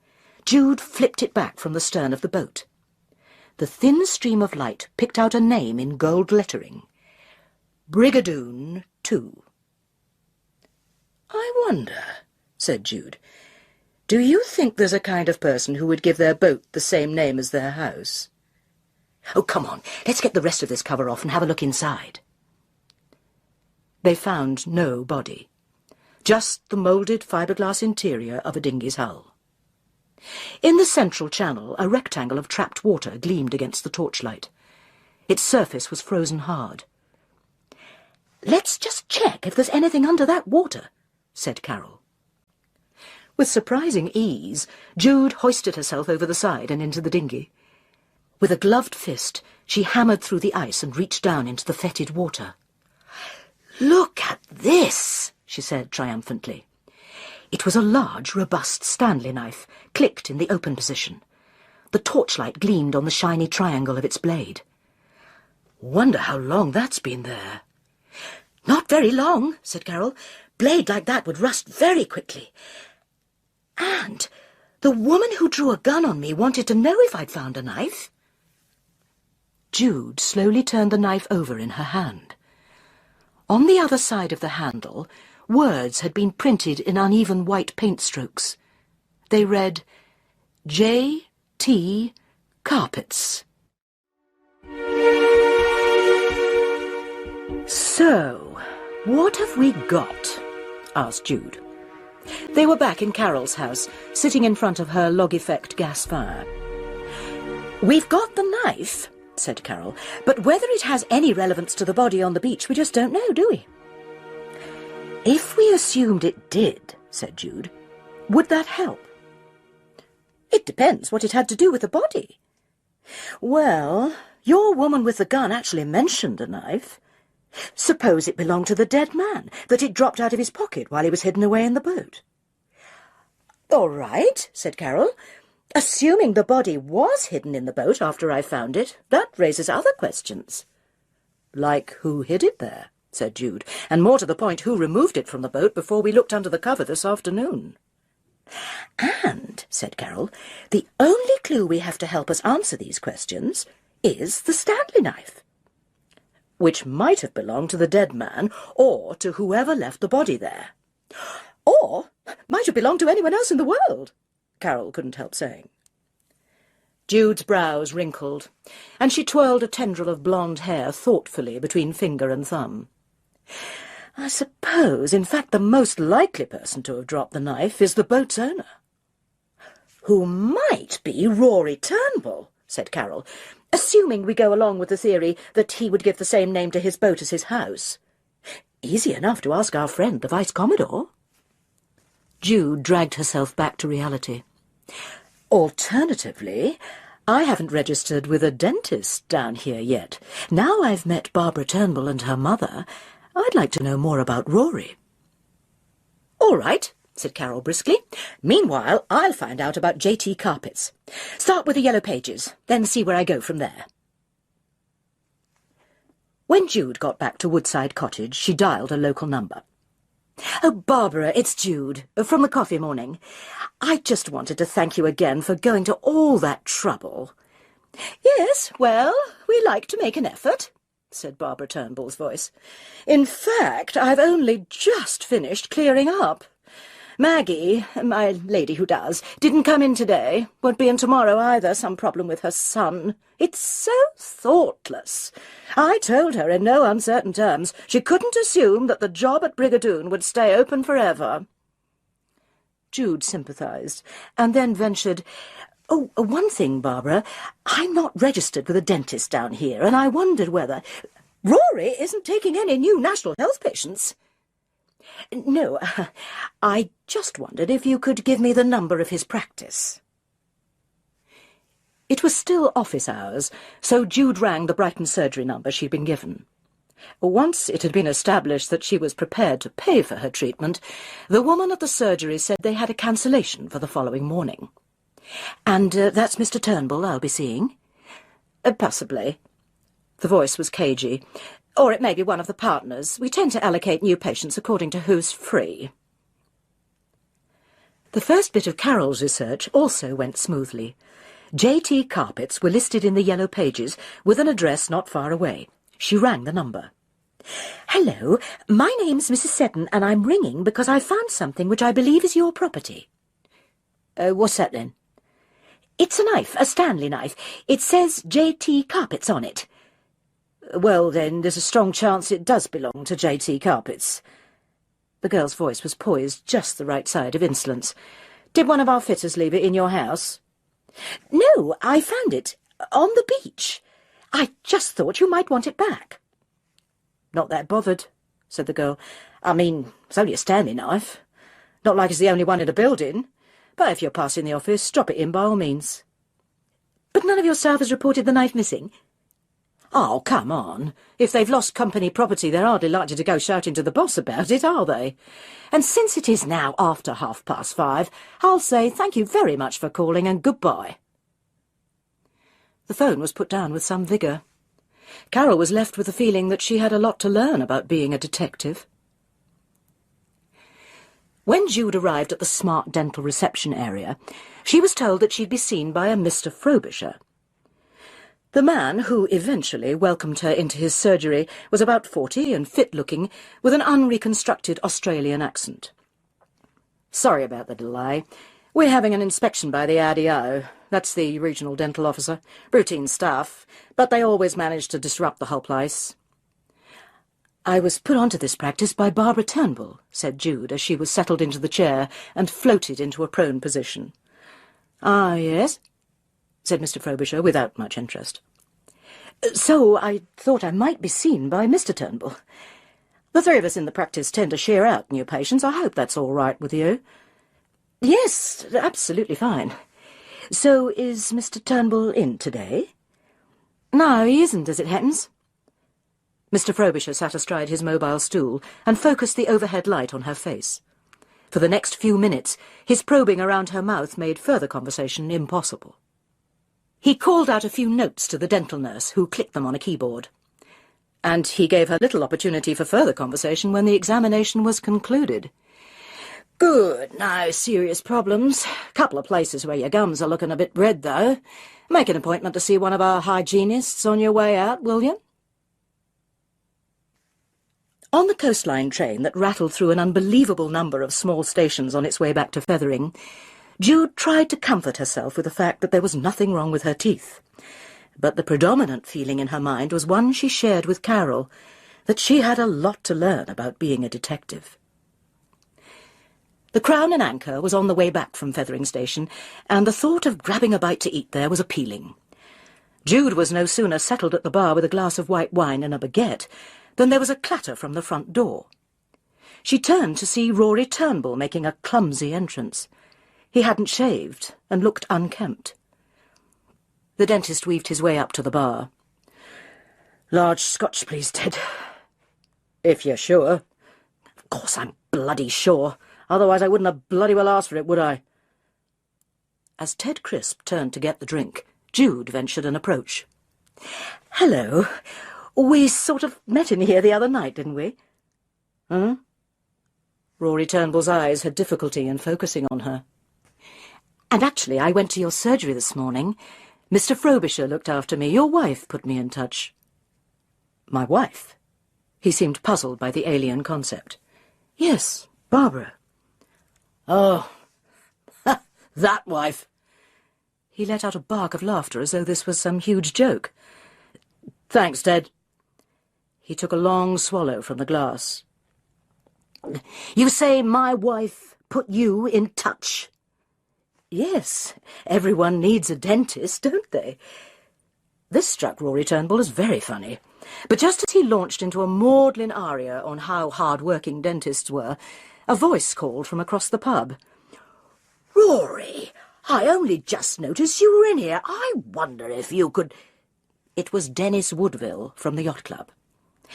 Jude flipped it back from the stern of the boat. The thin stream of light picked out a name in gold lettering. Brigadoon 2. "I wonder," said Jude, "do you think there's a kind of person who would give their boat the same name as their house?" "Oh, come on, let's get the rest of this cover off and have a look inside." They found no body, just the moulded fiberglass interior of a dinghy's hull. In the central channel, a rectangle of trapped water gleamed against the torchlight. Its surface was frozen hard. "Let's just check if there's anything under that water," said Carole. With surprising ease, Jude hoisted herself over the side and into the dinghy. With a gloved fist, she hammered through the ice and reached down into the fetid water. "Look at this," she said triumphantly. It was a large, robust Stanley knife, clicked in the open position. The torchlight gleamed on the shiny triangle of its blade. "Wonder how long that's been there." "Not very long," said Carole. "Blade like that would rust very quickly. And the woman who drew a gun on me wanted to know if I'd found a knife." Jude slowly turned the knife over in her hand. On the other side of the handle, words had been printed in uneven white paint strokes. They read, J.T. Carpets. "So, what have we got?" asked Jude. They were back in Carole's house, sitting in front of her log-effect gas fire. "We've got the knife," said Carole, "but whether it has any relevance to the body on the beach, we just don't know, do we?" "If we assumed it did," said Jude, "would that help?" "It depends what it had to do with the body." "Well, your woman with the gun actually mentioned a knife. Suppose it belonged to the dead man, that it dropped out of his pocket while he was hidden away in the boat." "All right," said Carole. "Assuming the body was hidden in the boat after I found it, that raises other questions." "Like who hid it there?" said Jude, "and more to the point, who removed it from the boat before we looked under the cover this afternoon?" "And," said Carole, "the only clue we have to help us answer these questions is the Stanley knife." "Which might have belonged to the dead man, or to whoever left the body there." "Or might have belonged to anyone else in the world," Carole couldn't help saying. Jude's brows wrinkled, and she twirled a tendril of blonde hair thoughtfully between finger and thumb. "I suppose, in fact, the most likely person to have dropped the knife is the boat's owner." "Who might be Rory Turnbull," said Carole, "assuming we go along with the theory that he would give the same name to his boat as his house. Easy enough to ask our friend, the Vice-Commodore." Jude dragged herself back to reality. "Alternatively, I haven't registered with a dentist down here yet. Now I've met Barbara Turnbull and her mother, I'd like to know more about Rory." "All right," said Carole briskly. "Meanwhile, I'll find out about J.T. Carpets. Start with the Yellow Pages, then see where I go from there." When Jude got back to Woodside Cottage, she dialed a local number. "Oh, Barbara, it's Jude, from the Coffee Morning. I just wanted to thank you again for going to all that trouble." "Yes, well, we like to make an effort," said Barbara Turnbull's voice. "In fact, I've only just finished clearing up. Maggie, my lady who does, didn't come in today, won't be in tomorrow either, some problem with her son. It's so thoughtless. I told her in no uncertain terms she couldn't assume that the job at Brigadoon would stay open forever." Jude sympathised, and then ventured, "Oh, one thing, Barbara. I'm not registered with a dentist down here, and I wondered whether—" "Rory isn't taking any new National Health patients." "No, I just wondered if you could give me the number of his practice." It was still office hours, so Jude rang the Brighton surgery number she'd been given. Once it had been established that she was prepared to pay for her treatment, the woman at the surgery said they had a cancellation for the following morning. "And that's Mr. Turnbull I'll be seeing?" "Possibly." The voice was cagey. "Or it may be one of the partners. We tend to allocate new patients according to who's free." The first bit of Carole's research also went smoothly. J.T. Carpets were listed in the Yellow Pages with an address not far away. She rang the number. "Hello, my name's Mrs. Seddon, and I'm ringing because I found something which I believe is your property." "What's that, then?" "It's a knife, a Stanley knife. It says J.T. Carpets on it." "Well, then, there's a strong chance it does belong to J.T. Carpets." The girl's voice was poised just the right side of insolence. "Did one of our fitters leave it in your house?" "No, I found it on the beach. I just thought you might want it back." "Not that bothered," said the girl. "I mean, it's only a Stanley knife. Not like it's the only one in the building. But if you're passing the office, drop it in by all means. But none of your staff has reported the knife missing? Oh, come on. If they've lost company property, they're hardly likely to go shouting to the boss about it, are they? And since it is now after 5:30, I'll say thank you very much for calling and goodbye. The phone was put down with some vigour. Carole was left with the feeling that she had a lot to learn about being a detective. When Jude arrived at the smart dental reception area, she was told that she'd be seen by a Mr. Frobisher. The man, who eventually welcomed her into his surgery, was about 40 and fit-looking, with an unreconstructed Australian accent. "Sorry about the delay. We're having an inspection by the RDO. That's the regional dental officer. Routine stuff, but they always manage to disrupt the whole place." "I was put onto this practice by Barbara Turnbull," said Jude, as she was settled into the chair and floated into a prone position. "Ah, yes?" said Mr. Frobisher, without much interest. "So I thought I might be seen by Mr. Turnbull. The three of us in the practice tend to share out new patients. I hope that's all right with you." "Yes, absolutely fine. So is Mr. Turnbull in today?" "No, he isn't, as it happens." Mr. Frobisher sat astride his mobile stool and focused the overhead light on her face. For the next few minutes, his probing around her mouth made further conversation impossible. He called out a few notes to the dental nurse, who clicked them on a keyboard. And he gave her little opportunity for further conversation when the examination was concluded. "Good, no serious problems. Couple of places where your gums are looking a bit red, though. Make an appointment to see one of our hygienists on your way out, will you?" On the coastline train that rattled through an unbelievable number of small stations on its way back to Feathering, Jude tried to comfort herself with the fact that there was nothing wrong with her teeth. But the predominant feeling in her mind was one she shared with Carole, that she had a lot to learn about being a detective. The Crown and Anchor was on the way back from Feathering Station, and the thought of grabbing a bite to eat there was appealing. Jude was no sooner settled at the bar with a glass of white wine and a baguette than there was a clatter from the front door. She turned to see Rory Turnbull making a clumsy entrance. He hadn't shaved and looked unkempt. The dentist weaved his way up to the bar. "Large Scotch, please, Ted." "If you're sure." "Of course I'm bloody sure. Otherwise I wouldn't have bloody well asked for it, would I?" As Ted Crisp turned to get the drink, Jude ventured an approach. "Hello. We sort of met in here the other night, didn't we?" "Huh?" Rory Turnbull's eyes had difficulty in focusing on her. "And actually, I went to your surgery this morning. Mr. Frobisher looked after me. Your wife put me in touch." "My wife?" He seemed puzzled by the alien concept. "Yes, Barbara." "Oh, that wife." He let out a bark of laughter as though this was some huge joke. "Thanks, Ted." He took a long swallow from the glass. "You say my wife put you in touch?" "Yes, everyone needs a dentist, don't they?" This struck Rory Turnbull as very funny, but just as he launched into a maudlin aria on how hard-working dentists were, a voice called from across the pub. "Rory, I only just noticed you were in here. I wonder if you could—" It was Dennis Woodville from the Yacht Club.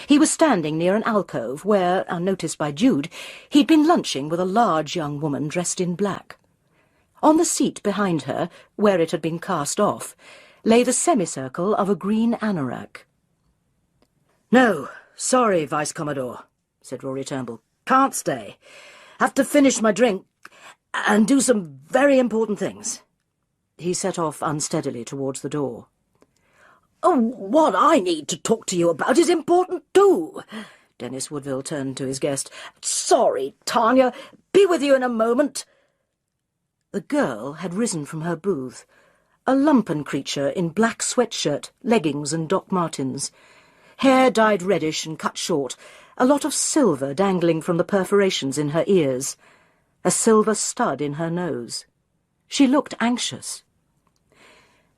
He was standing near an alcove where, unnoticed by Jude, he'd been lunching with a large young woman dressed in black. On the seat behind her, where it had been cast off, lay the semicircle of a green anorak. "No, sorry, Vice Commodore," said Rory Turnbull. "Can't stay. Have to finish my drink and do some very important things." He set off unsteadily towards the door. "Oh, what I need to talk to you about is important too." Dennis Woodville turned to his guest. "Sorry, Tanya. Be with you in a moment." The girl had risen from her booth, a lumpen creature in black sweatshirt, leggings and Doc Martens. Hair dyed reddish and cut short, a lot of silver dangling from the perforations in her ears, a silver stud in her nose. She looked anxious.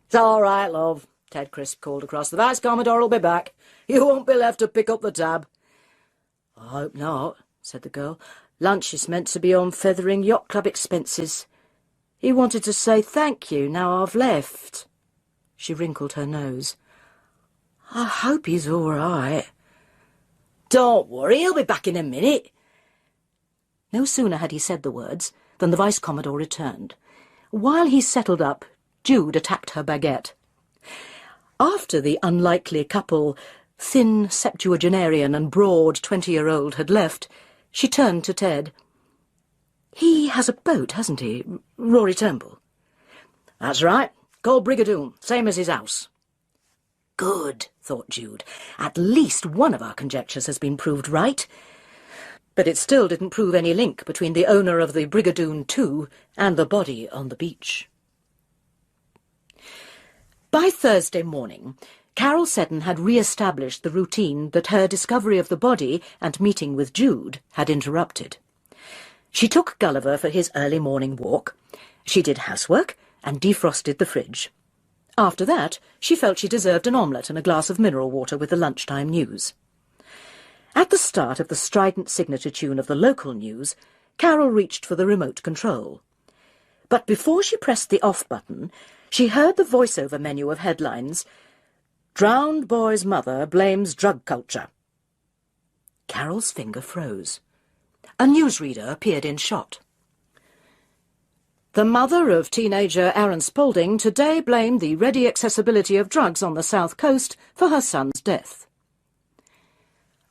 "It's all right, love," Ted Crisp called across. "The Vice Commodore will be back. You won't be left to pick up the tab." "I hope not," said the girl. Lunch is meant to be on Feathering Yacht Club expenses. He wanted to say thank you now I've left. She wrinkled her nose. I hope he's all right. Don't worry, he'll be back in a minute. No sooner had he said the words than the Vice-Commodore returned. While he settled up, Jude attacked her baguette. After the unlikely couple, thin septuagenarian and broad 20-year-old, had left, she turned to Ted. He has a boat, hasn't he, Rory Turnbull? That's right, called Brigadoon, same as his house. Good, thought Jude. At least one of our conjectures has been proved right. But it still didn't prove any link between the owner of the Brigadoon 2 and the body on the beach. By Thursday morning, Carole Seddon had re-established the routine that her discovery of the body and meeting with Jude had interrupted. She took Gulliver for his early morning walk. She did housework and defrosted the fridge. After that, she felt she deserved an omelette and a glass of mineral water with the lunchtime news. At the start of the strident signature tune of the local news, Carole reached for the remote control. But before she pressed the off button, she heard the voiceover menu of headlines, "Drowned boy's mother blames drug culture." Carole's finger froze. A newsreader appeared in shot. The mother of teenager Aaron Spaulding today blamed the ready accessibility of drugs on the South Coast for her son's death.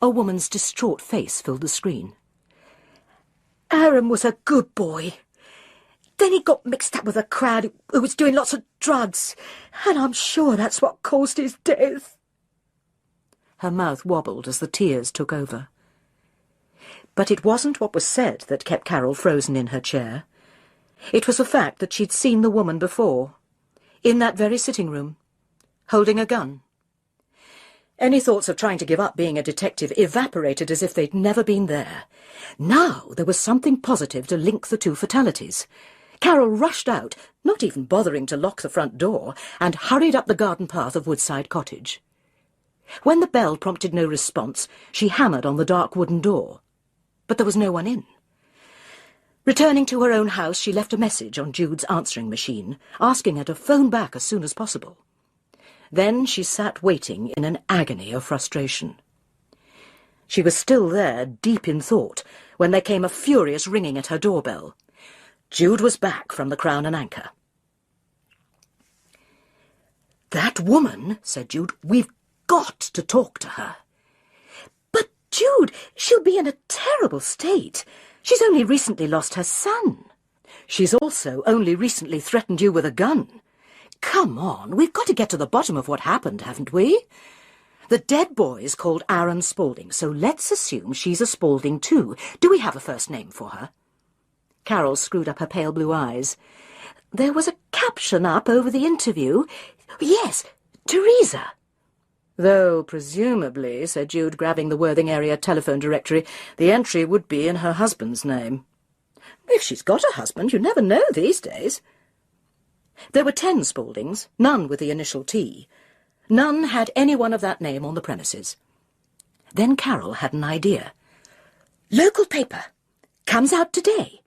A woman's distraught face filled the screen. Aaron was a good boy. Then he got mixed up with a crowd who was doing lots of drugs, and I'm sure that's what caused his death. Her mouth wobbled as the tears took over. But it wasn't what was said that kept Carole frozen in her chair. It was the fact that she'd seen the woman before, in that very sitting room, holding a gun. Any thoughts of trying to give up being a detective evaporated as if they'd never been there. Now there was something positive to link the two fatalities. Carole rushed out, not even bothering to lock the front door, and hurried up the garden path of Woodside Cottage. When the bell prompted no response, she hammered on the dark wooden door. But there was no one in. Returning to her own house, she left a message on Jude's answering machine, asking her to phone back as soon as possible. Then she sat waiting in an agony of frustration. She was still there, deep in thought, when there came a furious ringing at her doorbell. Jude was back from the Crown and Anchor. "That woman," said Jude, "we've got to talk to her." "But, Jude, she'll be in a terrible state. She's only recently lost her son. She's also only recently threatened you with a gun. Come on, we've got to get to the bottom of what happened, haven't we? The dead boy is called Aaron Spaulding, so let's assume she's a Spaulding too. Do we have a first name for her?" Carole screwed up her pale blue eyes. "There was a caption up over the interview. Yes, Teresa." "Though, presumably," said Jude, grabbing the Worthing area telephone directory, "the entry would be in her husband's name." "If she's got a husband, you never know these days." There were 10 Spauldings, none with the initial T. None had anyone of that name on the premises. Then Carole had an idea. "Local paper. Comes out today."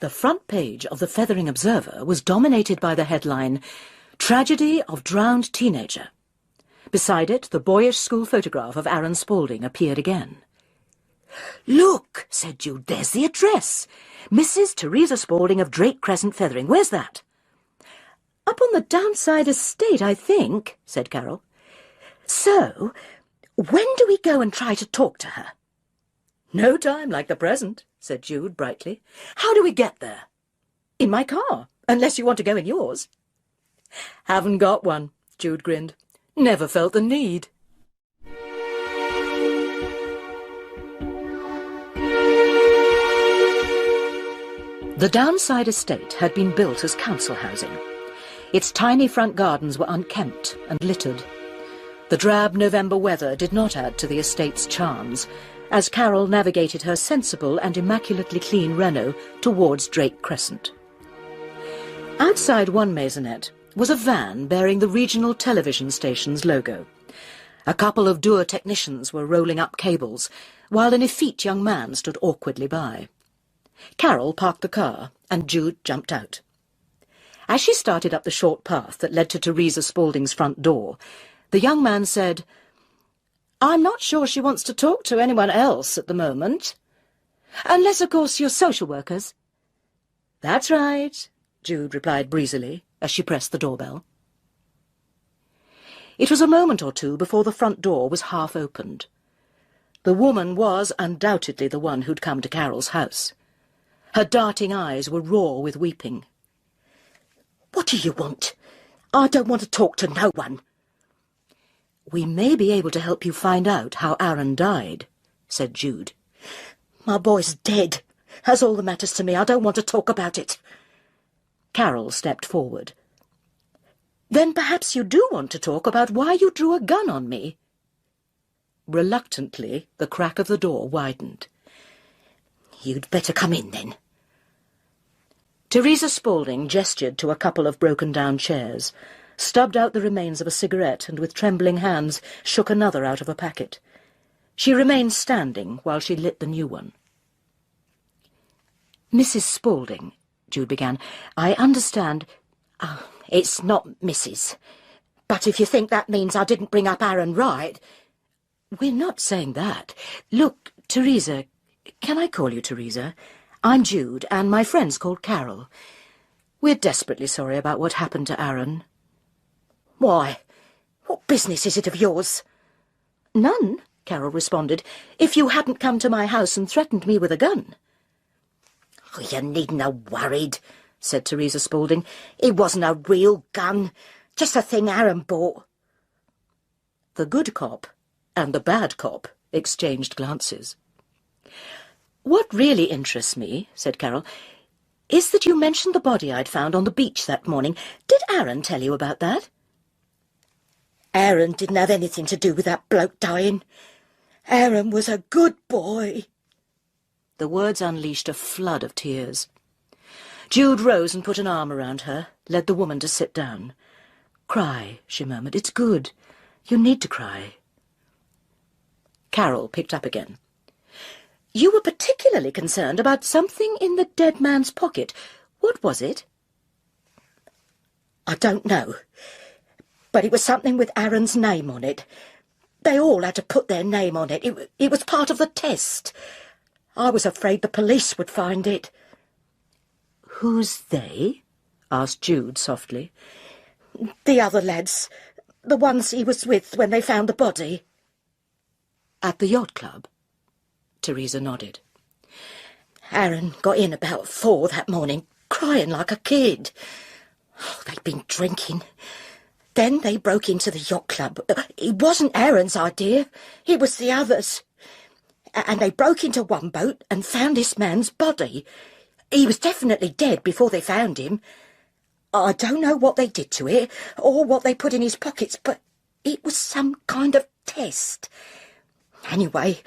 The front page of the Feathering Observer was dominated by the headline, "Tragedy of Drowned Teenager." Beside it, the boyish school photograph of Aaron Spaulding appeared again. "Look," said Jude, "there's the address. Mrs. Teresa Spaulding of Drake Crescent, Feathering. Where's that?" "Up on the Downside Estate, I think," said Carole. "So, when do we go and try to talk to her?" "No time like the present," said Jude brightly. "How do we get there?" "In my car, unless you want to go in yours." "Haven't got one," Jude grinned. "Never felt the need." The Downside Estate had been built as council housing. Its tiny front gardens were unkempt and littered. The drab November weather did not add to the estate's charms, as Carole navigated her sensible and immaculately clean Renault towards Drake Crescent. Outside one maisonette was a van bearing the regional television station's logo. A couple of dour technicians were rolling up cables, while an effete young man stood awkwardly by. Carole parked the car, and Jude jumped out. As she started up the short path that led to Teresa Spaulding's front door, the young man said, "I'm not sure she wants to talk to anyone else at the moment. Unless, of course, you're social workers." "That's right," Jude replied breezily as she pressed the doorbell. It was a moment or two before the front door was half opened. The woman was undoubtedly the one who'd come to Carole's house. Her darting eyes were raw with weeping. "What do you want? I don't want to talk to no one." "We may be able to help you find out how Aaron died," said Jude. "My boy's dead. That's all that matters to me. I don't want to talk about it." Carole stepped forward. "Then perhaps you do want to talk about why you drew a gun on me." Reluctantly, the crack of the door widened. "You'd better come in, then." Teresa Spaulding gestured to a couple of broken-down chairs, stubbed out the remains of a cigarette, and with trembling hands shook another out of a packet. She remained standing while she lit the new one. "Mrs. Spaulding," Jude began, "I understand—" It's not Mrs. But if you think that means I didn't bring up Aaron right—" "We're not saying that. Look, Teresa, can I call you Teresa? I'm Jude, and my friend's called Carole. We're desperately sorry about what happened to Aaron." "Why? What business is it of yours?" "None," Carole responded, "if you hadn't come to my house and threatened me with a gun." "Oh, you needn't have worried," said Teresa Spaulding. "It wasn't a real gun, just a thing Aaron bought." The good cop and the bad cop exchanged glances. "What really interests me," said Carole, "is that you mentioned the body I'd found on the beach that morning. Did Aaron tell you about that?" "Aaron didn't have anything to do with that bloke dying. Aaron was a good boy." The words unleashed a flood of tears. Jude rose and put an arm around her, led the woman to sit down. "Cry," she murmured. "It's good. You need to cry." Carole picked up again. "You were particularly concerned about something in the dead man's pocket. What was it?" "I don't know, but it was something with Aaron's name on it. They all had to put their name on it. It was part of the test. I was afraid the police would find it." "Who's they?" asked Jude softly. "The other lads, the ones he was with when they found the body." "At the yacht club?" Teresa nodded. "Aaron got in about 4 that morning, crying like a kid. Oh, they'd been drinking. Then they broke into the yacht club. It wasn't Aaron's idea. It was the others. And they broke into one boat and found this man's body. He was definitely dead before they found him. I don't know what they did to it, or what they put in his pockets, but it was some kind of test. Anyway,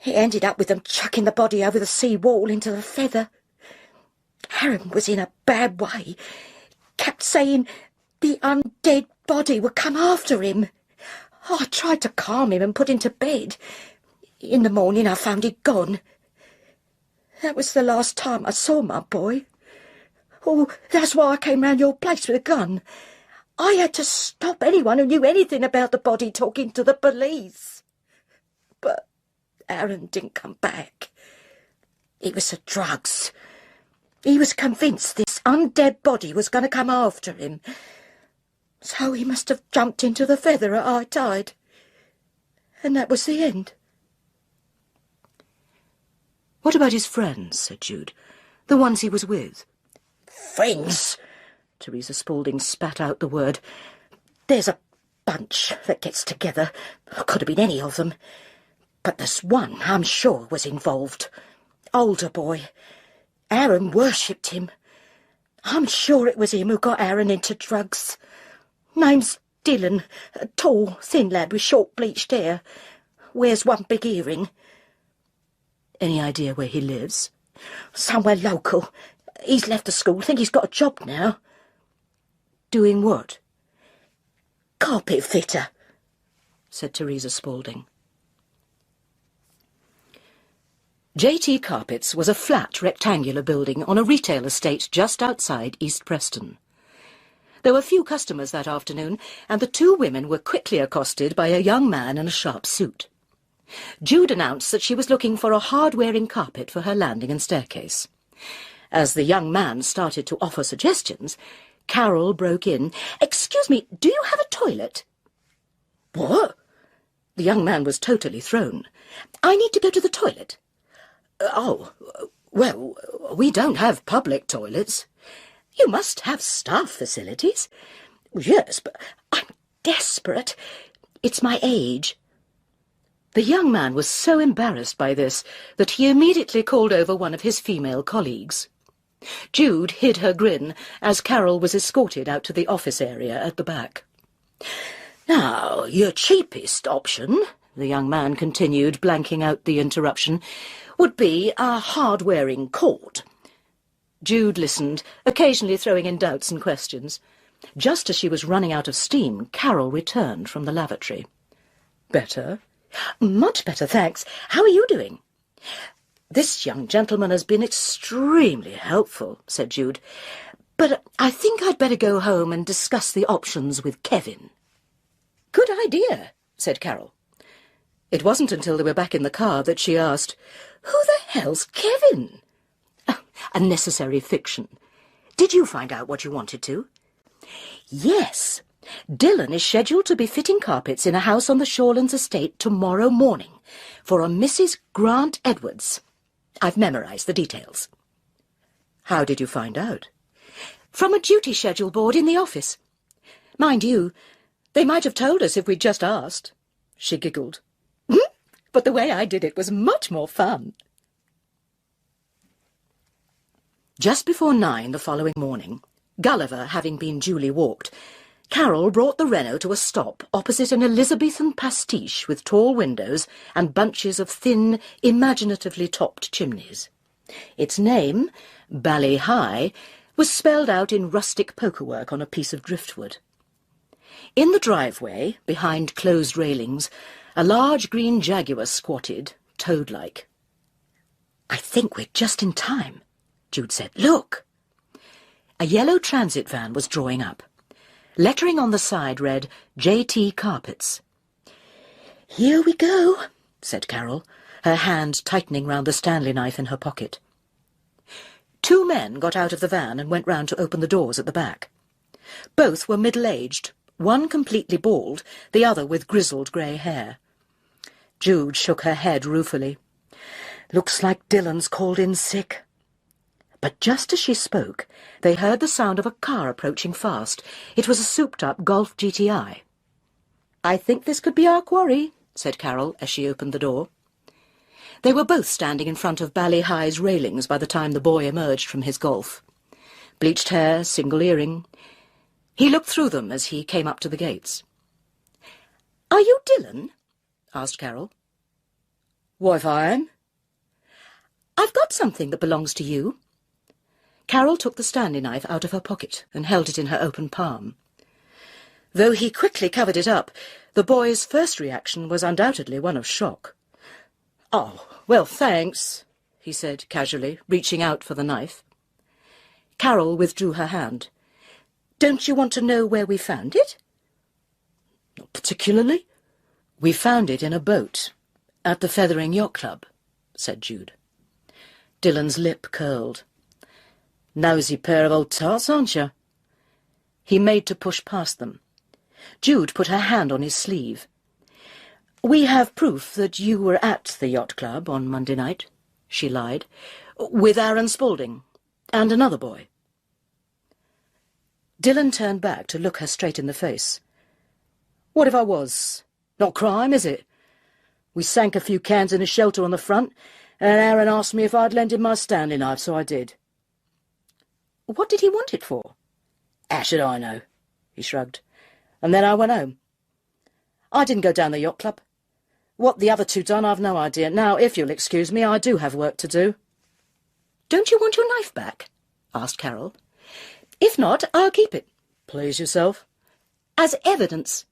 it ended up with them chucking the body over the sea wall into the feather. Aaron was in a bad way. Kept saying the undead body would come after him. I tried to calm him and put him to bed. In the morning I found he'd gone. That was the last time I saw my boy. Oh, that's why I came round your place with a gun. I had to stop anyone who knew anything about the body talking to the police. But Aaron didn't come back. It was the drugs. He was convinced this undead body was going to come after him. So he must have jumped into the feather at high tide. And that was the end." "What about his friends?" said Jude. "The ones he was with?" "Friends?" Teresa Spaulding spat out the word. "There's a bunch that gets together. Could have been any of them. But there's one I'm sure was involved. Older boy. Aaron worshipped him. I'm sure it was him who got Aaron into drugs. Name's Dylan, a tall, thin lad with short bleached hair. Wears one big earring." "Any idea where he lives?" "Somewhere local. He's left the school. Think he's got a job now." "Doing what?" "Carpet fitter." said Teresa Spaulding. J.T. Carpets was a flat, rectangular building on a retail estate just outside East Preston. There were few customers that afternoon, and the two women were quickly accosted by a young man in a sharp suit. Jude announced that she was looking for a hard-wearing carpet for her landing and staircase. As the young man started to offer suggestions, Carole broke in. "Excuse me, do you have a toilet?" "What?" The young man was totally thrown. "I need to go to the toilet." "Oh, well, we don't have public toilets." "You must have staff facilities." "Yes, but I'm desperate. It's my age." The young man was so embarrassed by this that he immediately called over one of his female colleagues. Jude hid her grin as Carole was escorted out to the office area at the back. "Now, your cheapest option," the young man continued, blanking out the interruption, "would be a hard-wearing cord." Jude listened, occasionally throwing in doubts and questions. Just as she was running out of steam, Carole returned from the lavatory. "Better?" "Much better, thanks. How are you doing?" "This young gentleman has been extremely helpful," said Jude. "But I think I'd better go home and discuss the options with Kevin." "Good idea," said Carole. It wasn't until they were back in the car that she asked, "Who the hell's Kevin?" "A necessary fiction. Did you find out what you wanted to?" "Yes. Dylan is scheduled to be fitting carpets in a house on the Shorelands estate tomorrow morning for a Mrs. Grant Edwards. I've memorised the details." "How did you find out?" "From a duty schedule board in the office. Mind you, they might have told us if we'd just asked." She giggled. "But the way I did it was much more fun." Just before 9 the following morning, Gulliver having been duly walked, Carole brought the Renault to a stop opposite an Elizabethan pastiche with tall windows and bunches of thin, imaginatively topped chimneys. Its name, Bally High, was spelled out in rustic pokerwork on a piece of driftwood. In the driveway, behind closed railings, a large green Jaguar squatted, toad-like. "I think we're just in time," Jude said. "Look!" A yellow transit van was drawing up. Lettering on the side read, J.T. Carpets. "Here we go," said Carole, her hand tightening round the Stanley knife in her pocket. Two men got out of the van and went round to open the doors at the back. Both were middle-aged, one completely bald, the other with grizzled grey hair. Jude shook her head ruefully. "Looks like Dylan's called in sick." But just as she spoke, they heard the sound of a car approaching fast. It was a souped-up Golf GTI. "I think this could be our quarry," said Carole as she opened the door. They were both standing in front of Bally High's railings by the time the boy emerged from his Golf. Bleached hair, single earring. He looked through them as he came up to the gates. "Are you Dylan?" asked Carole. "What if I am?" "I've got something that belongs to you." Carole took the Stanley knife out of her pocket and held it in her open palm. Though he quickly covered it up, the boy's first reaction was undoubtedly one of shock. "Oh, well, thanks," he said casually, reaching out for the knife. Carole withdrew her hand. "Don't you want to know where we found it?" "Not particularly." "We found it in a boat at the Feathering Yacht Club," said Jude. Dylan's lip curled. "Nosy pair of old tarts, aren't you?" He made to push past them. Jude put her hand on his sleeve. "We have proof that you were at the yacht club on Monday night," she lied, "with Aaron Spaulding and another boy." Dylan turned back to look her straight in the face. "What if I was? Not crime, is it? We sank a few cans in a shelter on the front, and Aaron asked me if I'd lend him my Stanley knife, so I did." "What did he want it for?" "How should I know?" he shrugged. "And then I went home. I didn't go down the yacht club. What the other two done, I've no idea. Now, if you'll excuse me, I do have work to do." "Don't you want your knife back?" asked Carole. "If not, I'll keep it." "Please yourself." "As evidence."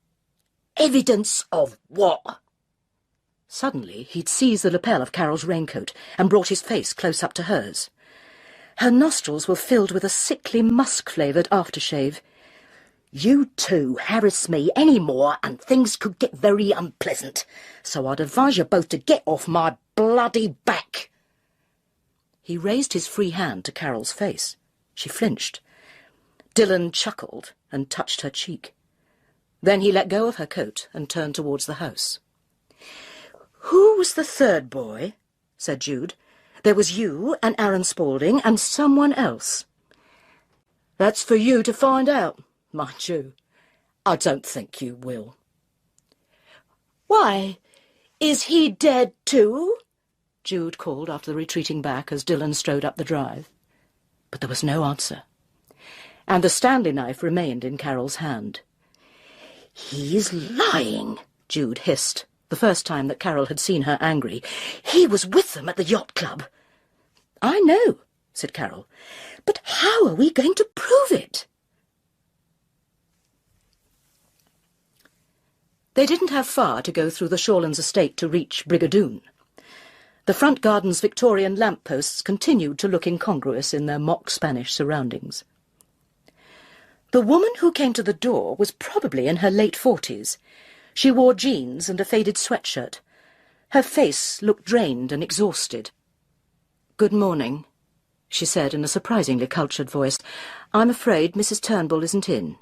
Evidence of what? Suddenly, he'd seized the lapel of Carole's raincoat and brought his face close up to hers. Her nostrils were filled with a sickly musk-flavoured aftershave. You two harass me any more and things could get very unpleasant, so I'd advise you both to get off my bloody back. He raised his free hand to Carole's face. She flinched. Dillon chuckled and touched her cheek. Then he let go of her coat and turned towards the house. "Who was the third boy?" said Jude. "There was you and Aaron Spaulding and someone else." "That's for you to find out, mind you. I don't think you will." "Why, is he dead too?" Jude called after the retreating back as Dillon strode up the drive. But there was no answer, and the Stanley knife remained in Carole's hand. "He's lying," Jude hissed, the first time that Carole had seen her angry. "He was with them at the yacht club." "I know," said Carole. "But how are we going to prove it?" They didn't have far to go through the Shawlands estate to reach Brigadoon. The front garden's Victorian lampposts continued to look incongruous in their mock Spanish surroundings. The woman who came to the door was probably in her late 40s. She wore jeans and a faded sweatshirt. Her face looked drained and exhausted. "Good morning," she said in a surprisingly cultured voice. "I'm afraid Mrs. Turnbull isn't in."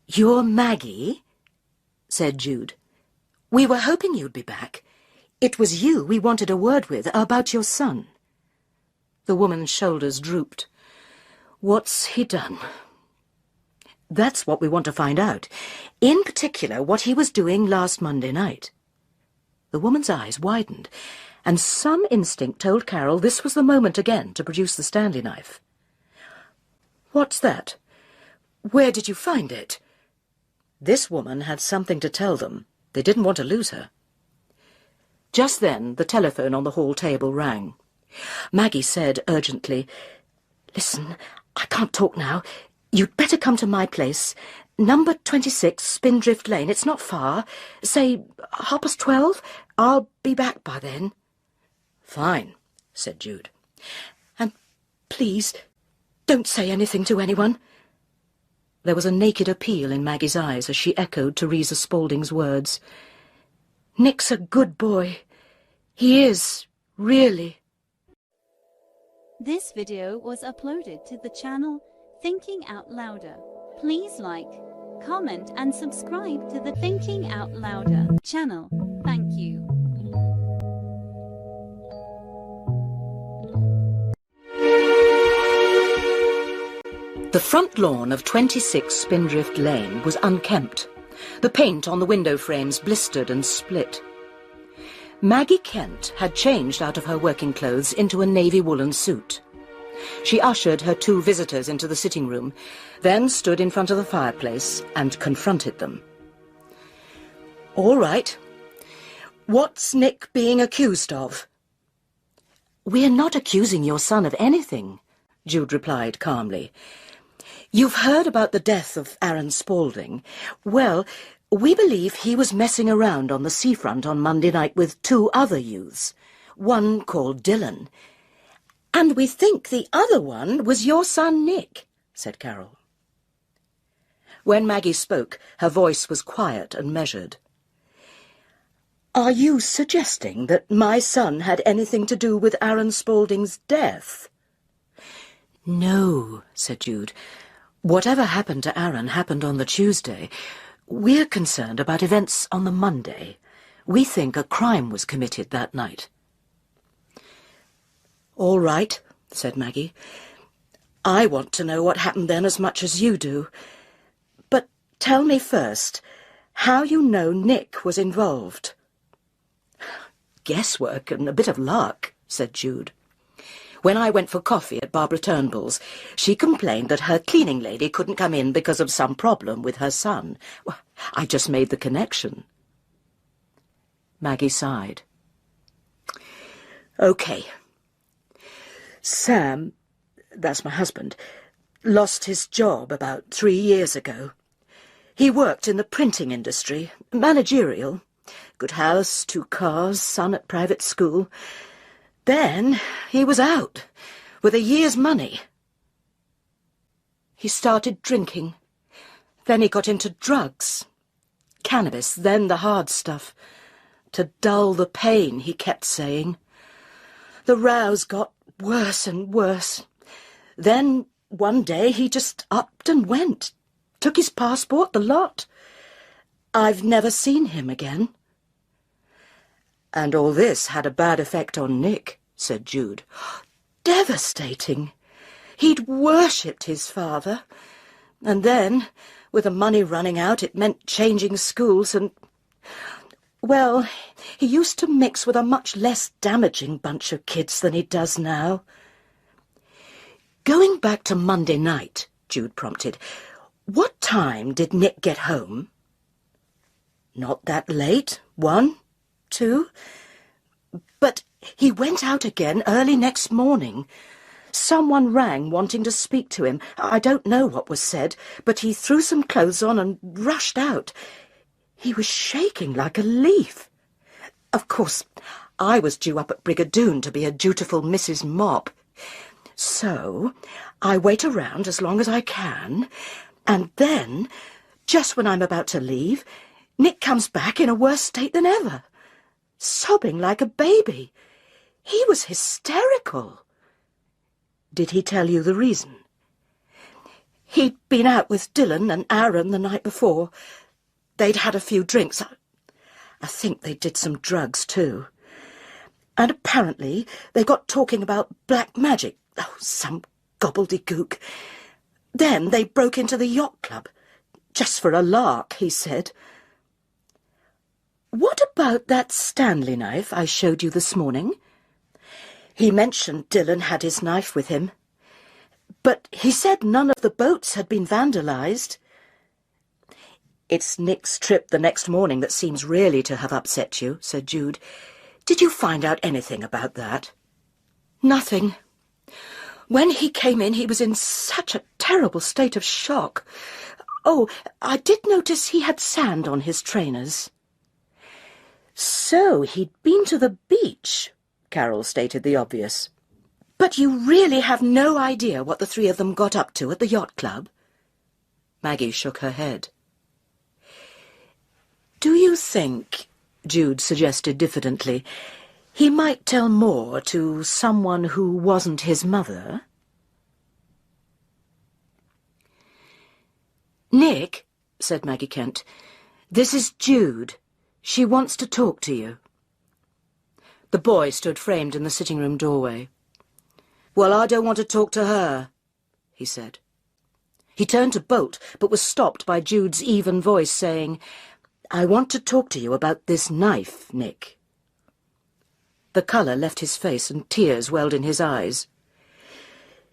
"You're Maggie?" said Jude. "We were hoping you'd be back. It was you we wanted a word with about your son." The woman's shoulders drooped. "What's he done?" "That's what we want to find out. In particular, what he was doing last Monday night." The woman's eyes widened, and some instinct told Carole this was the moment again to produce the Stanley knife. "What's that? Where did you find it?" This woman had something to tell them. They didn't want to lose her. Just then, the telephone on the hall table rang. Maggie said urgently, "Listen, I can't talk now. You'd better come to my place. Number 26, Spindrift Lane. It's not far. Say 12:30. I'll be back by then." "Fine," said Jude. "And please, don't say anything to anyone." There was a naked appeal in Maggie's eyes as she echoed Teresa Spaulding's words. "Nick's a good boy. He is, really." This video was uploaded to the channel Thinking Out Louder. Please like, comment and subscribe to the Thinking Out Louder channel. Thank you. The front lawn of 26 Spindrift Lane was unkempt. The paint on the window frames blistered and split. Maggie Kent had changed out of her working clothes into a navy woolen suit. She ushered her two visitors into the sitting room, then stood in front of the fireplace and confronted them. "All right. What's Nick being accused of?" "We're not accusing your son of anything," Jude replied calmly. "You've heard about the death of Aaron Spaulding. Well, we believe he was messing around on the seafront on Monday night with two other youths, one called Dillon. And we think the other one was your son Nick," said Carole. When Maggie spoke, her voice was quiet and measured. "Are you suggesting that my son had anything to do with Aaron Spaulding's death?" "No," said Jude. "Whatever happened to Aaron happened on the Tuesday. We're concerned about events on the Monday. We think a crime was committed that night." "All right," said Maggie. "I want to know what happened then as much as you do. But tell me first, how you know Nick was involved." "Guesswork and a bit of luck," said Jude. "When I went for coffee at Barbara Turnbull's, she complained that her cleaning lady couldn't come in because of some problem with her son. Well, I just made the connection." Maggie sighed. "Okay. Sam, that's my husband, lost his job about 3 years ago. He worked in the printing industry, managerial. Good house, 2 cars, son at private school. Then he was out, with a year's money. He started drinking. Then he got into drugs. Cannabis, then the hard stuff. To dull the pain, he kept saying. The rows got worse and worse. Then, one day, he just upped and went. Took his passport, the lot. I've never seen him again. And all this had a bad effect on Nick, said Jude. Devastating. He'd worshipped his father. And then, with the money running out, it meant changing schools and... Well, he used to mix with a much less damaging bunch of kids than he does now. Going back to Monday night, Jude prompted, what time did Nick get home? Not that late. 1, 2. But he went out again early next morning. Someone rang wanting to speak to him. I don't know what was said, but he threw some clothes on and rushed out. He was shaking like a leaf. Of course, I was due up at Brigadoon to be a dutiful Mrs. Mop. So I wait around as long as I can, and then, just when I'm about to leave, Nick comes back in a worse state than ever, sobbing like a baby. He was hysterical. Did he tell you the reason? He'd been out with Dylan and Aaron the night before. They'd had a few drinks. I think they did some drugs, too. And apparently they got talking about black magic. Oh, some gobbledygook. Then they broke into the yacht club. Just for a lark, he said. What about that Stanley knife I showed you this morning? He mentioned Dylan had his knife with him. But he said none of the boats had been vandalised. It's Nick's trip the next morning that seems really to have upset you, said Jude. Did you find out anything about that? Nothing. When he came in, he was in such a terrible state of shock. Oh, I did notice he had sand on his trainers. So he'd been to the beach, Carole stated the obvious. But you really have no idea what the 3 of them got up to at the yacht club? Maggie shook her head. Do you think, Jude suggested diffidently, he might tell more to someone who wasn't his mother? Nick, said Maggie Kent, this is Jude. She wants to talk to you. The boy stood framed in the sitting-room doorway. Well, I don't want to talk to her, he said. He turned to bolt, but was stopped by Jude's even voice saying, I want to talk to you about this knife, Nick. The colour left his face and tears welled in his eyes.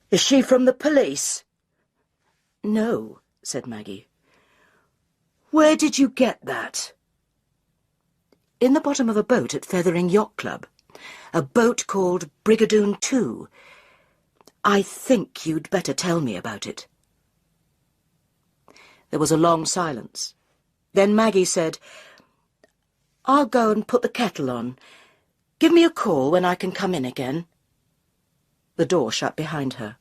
Is she from the police? No, said Maggie. Where did you get that? In the bottom of a boat at Feathering Yacht Club. A boat called Brigadoon 2. I think you'd better tell me about it. There was a long silence. Then Maggie said, I'll go and put the kettle on. Give me a call when I can come in again. The door shut behind her.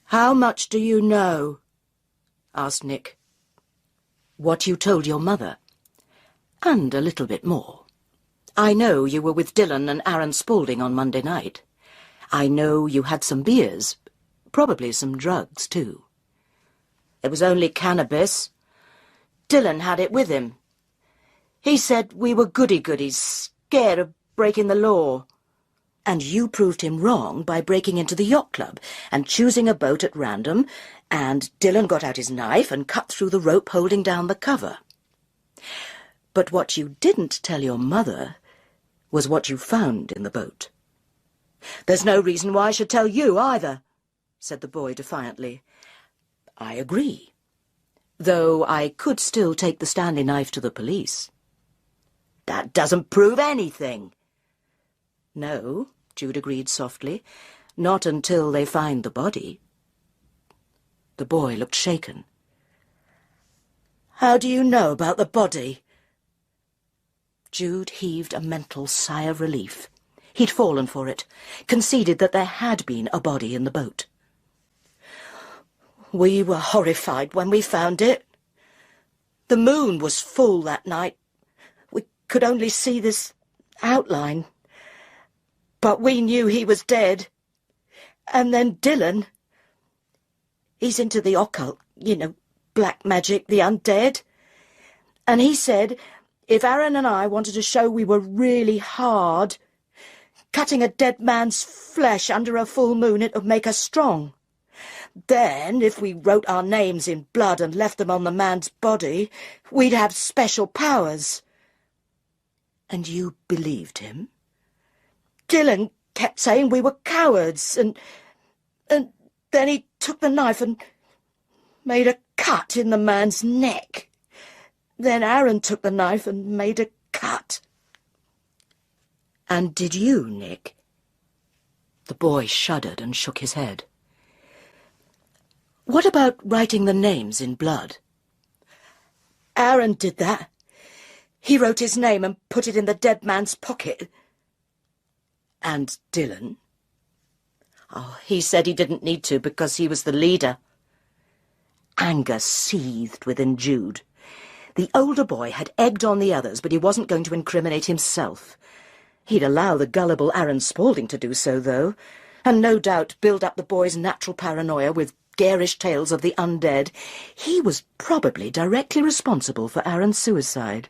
How much do you know? Asked Nick. What you told your mother. And a little bit more. I know you were with Dylan and Aaron Spaulding on Monday night. I know you had some beers, probably some drugs, too. It was only cannabis. Dylan had it with him. He said we were goody-goodies, scared of breaking the law. And you proved him wrong by breaking into the yacht club and choosing a boat at random, and Dylan got out his knife and cut through the rope holding down the cover. But what you didn't tell your mother was what you found in the boat. There's no reason why I should tell you either, said the boy defiantly. I agree, though I could still take the Stanley knife to the police. That doesn't prove anything. No, Jude agreed softly, not until they find the body. The boy looked shaken. How do you know about the body? Jude heaved a mental sigh of relief. He'd fallen for it, conceded that there had been a body in the boat. We were horrified when we found it. The moon was full that night. We could only see this outline. But we knew he was dead. And then Dylan. He's into the occult, you know, black magic, the undead. And he said if Aaron and I wanted to show we were really hard, cutting a dead man's flesh under a full moon, it would make us strong. Then, if we wrote our names in blood and left them on the man's body, we'd have special powers. And you believed him? Dylan kept saying we were cowards, and then he took the knife and made a cut in the man's neck. Then Aaron took the knife and made a cut. And did you, Nick? The boy shuddered and shook his head. What about writing the names in blood? Aaron did that. He wrote his name and put it in the dead man's pocket. And Dylan? Oh, he said he didn't need to because he was the leader. Anger seethed within Jude. The older boy had egged on the others, but he wasn't going to incriminate himself. He'd allow the gullible Aaron Spaulding to do so, though, and no doubt build up the boy's natural paranoia with garish tales of the undead. He was probably directly responsible for Aaron's suicide.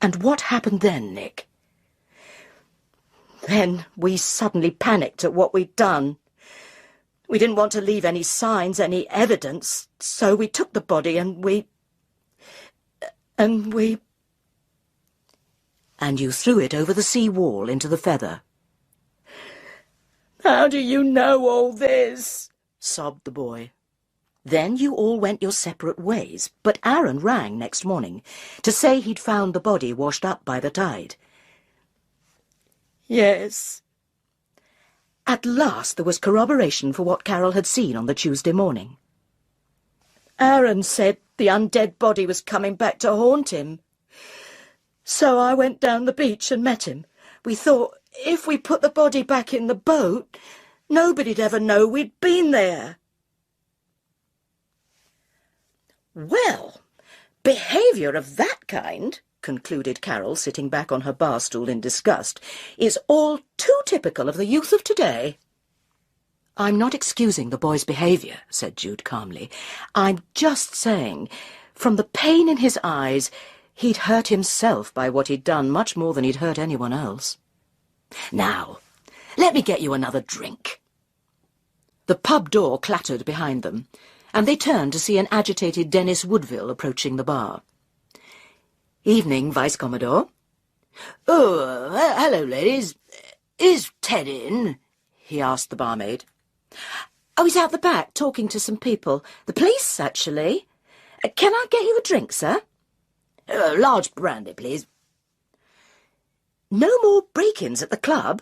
And what happened then, Nick? Then we suddenly panicked at what we'd done. We didn't want to leave any signs, any evidence, so we took the body and we... And you threw it over the sea wall into the Feather. How do you know all this? Sobbed the boy. Then you all went your separate ways, but Aaron rang next morning to say he'd found the body washed up by the tide. Yes. At last there was corroboration for what Carole had seen on the Tuesday morning. Aaron said the undead body was coming back to haunt him. So I went down the beach and met him. We thought if we put the body back in the boat, nobody'd ever know we'd been there. Well, behaviour of that kind, concluded Carole, sitting back on her bar stool in disgust, is all too typical of the youth of today. I'm not excusing the boy's behaviour, said Jude calmly. I'm just saying, from the pain in his eyes, he'd hurt himself by what he'd done much more than he'd hurt anyone else. Now, let me get you another drink. The pub door clattered behind them, and they turned to see an agitated Dennis Woodville approaching the bar. Evening, Vice-Commodore. Oh, hello, ladies. Is Ted in? He asked the barmaid. Oh, he's out the back talking to some people. The police, actually. Can I get you a drink, sir? Large brandy, please. No more break-ins at the club?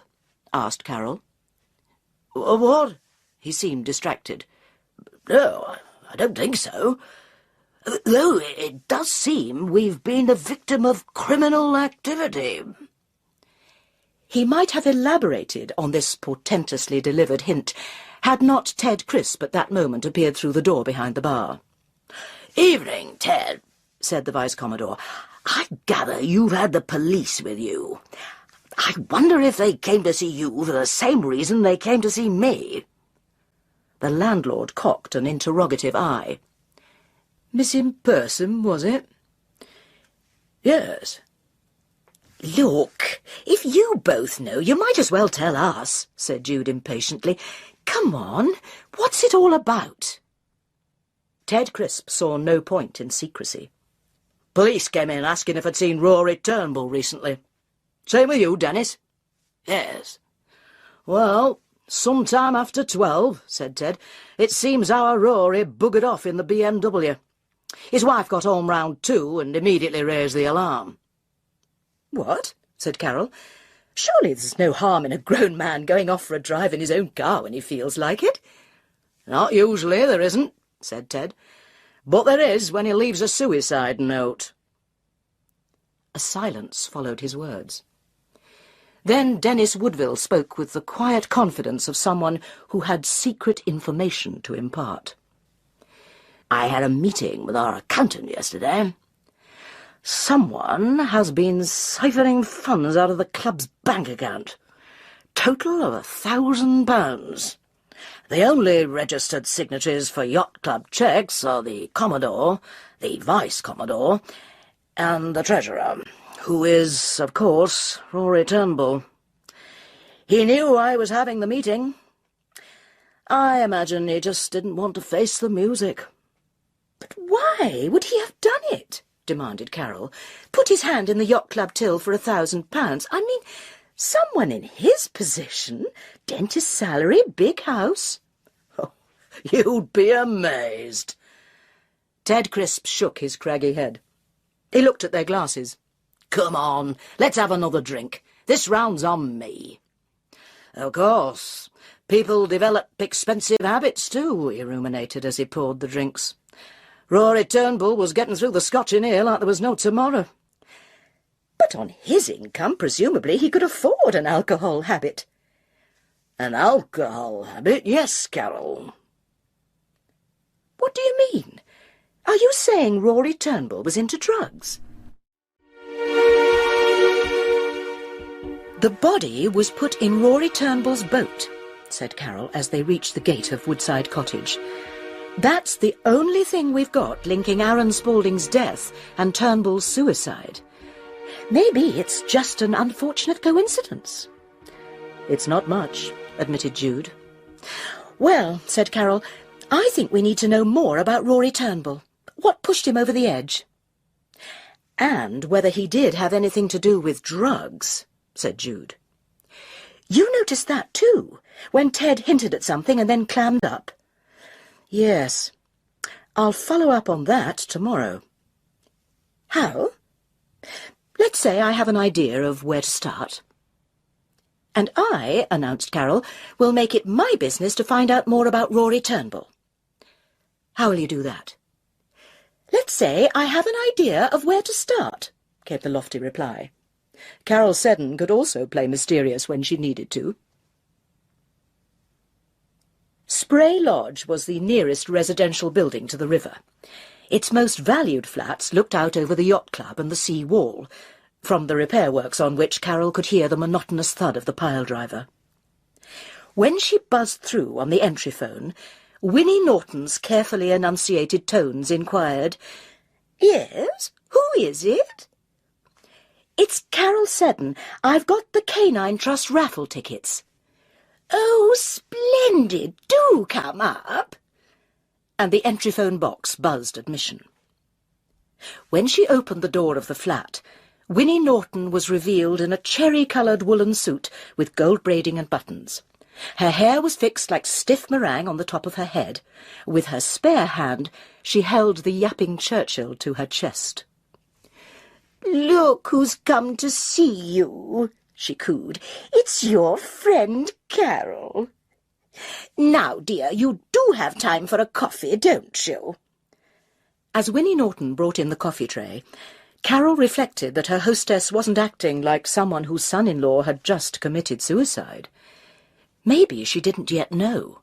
Asked Carole. What? He seemed distracted. No, I don't think so. Though it does seem we've been the victim of criminal activity. He might have elaborated on this portentously delivered hint had not Ted Crisp at that moment appeared through the door behind the bar. Evening, Ted, said the Vice-Commodore. I gather you've had the police with you. I wonder if they came to see you for the same reason they came to see me. The landlord cocked an interrogative eye. Missing person, was it? Yes. Look, if you both know, you might as well tell us, said Jude impatiently. Come on, what's it all about? Ted Crisp saw no point in secrecy. Police came in asking if I'd seen Rory Turnbull recently. Same with you, Dennis? Yes. Well, sometime after 12, said Ted, it seems our Rory buggered off in the BMW. His wife got home round 2 and immediately raised the alarm. What? Said Carole. Surely there's no harm in a grown man going off for a drive in his own car when he feels like it. Not usually, there isn't, said Ted. But there is when he leaves a suicide note. A silence followed his words. Then Dennis Woodville spoke with the quiet confidence of someone who had secret information to impart. I had a meeting with our accountant yesterday. Someone has been siphoning funds out of the club's bank account. Total of £1,000. The only registered signatories for yacht club cheques are the Commodore, the Vice-Commodore, and the Treasurer, who is, of course, Rory Turnbull. He knew I was having the meeting. I imagine he just didn't want to face the music. But why would he have done it? Demanded Carole. Put his hand in the yacht club till for £1,000. I mean, someone in his position, dentist salary, big house. Oh, you'd be amazed. Ted Crisp shook his craggy head. He looked at their glasses. Come on, let's have another drink. This round's on me. Of course, people develop expensive habits too, he ruminated as he poured the drinks. Rory Turnbull was getting through the Scotch in here like there was no tomorrow. But on his income, presumably, he could afford an alcohol habit. An alcohol habit, yes, Carole. What do you mean? Are you saying Rory Turnbull was into drugs? The body was put in Rory Turnbull's boat, said Carole as they reached the gate of Woodside Cottage. That's the only thing we've got linking Aaron Spaulding's death and Turnbull's suicide. Maybe it's just an unfortunate coincidence. It's not much, admitted Jude. Well, said Carole, I think we need to know more about Rory Turnbull. What pushed him over the edge? And whether he did have anything to do with drugs, said Jude. You noticed that too, when Ted hinted at something and then clammed up? Yes. I'll follow up on that tomorrow. How? Let's say I have an idea of where to start. And I, announced Carole, will make it my business to find out more about Rory Turnbull. How will you do that? Let's say I have an idea of where to start, came the lofty reply. Carole Seddon could also play mysterious when she needed to. Spray Lodge was the nearest residential building to the river. Its most valued flats looked out over the yacht club and the sea wall, from the repair works on which Carole could hear the monotonous thud of the pile driver. When she buzzed through on the entry phone, Winnie Norton's carefully enunciated tones inquired, "Yes? Who is it?" "It's Carole Seddon. I've got the Canine Trust raffle tickets." "Oh, splendid! Do come up!" And the entry phone box buzzed admission. When she opened the door of the flat, Winnie Norton was revealed in a cherry-coloured woolen suit with gold braiding and buttons. Her hair was fixed like stiff meringue on the top of her head. With her spare hand, she held the yapping Churchill to her chest. "Look who's come to see you," she cooed. "It's your friend Carole. Now, dear, you do have time for a coffee, don't you?" As Winnie Norton brought in the coffee tray, Carole reflected that her hostess wasn't acting like someone whose son-in-law had just committed suicide. Maybe she didn't yet know.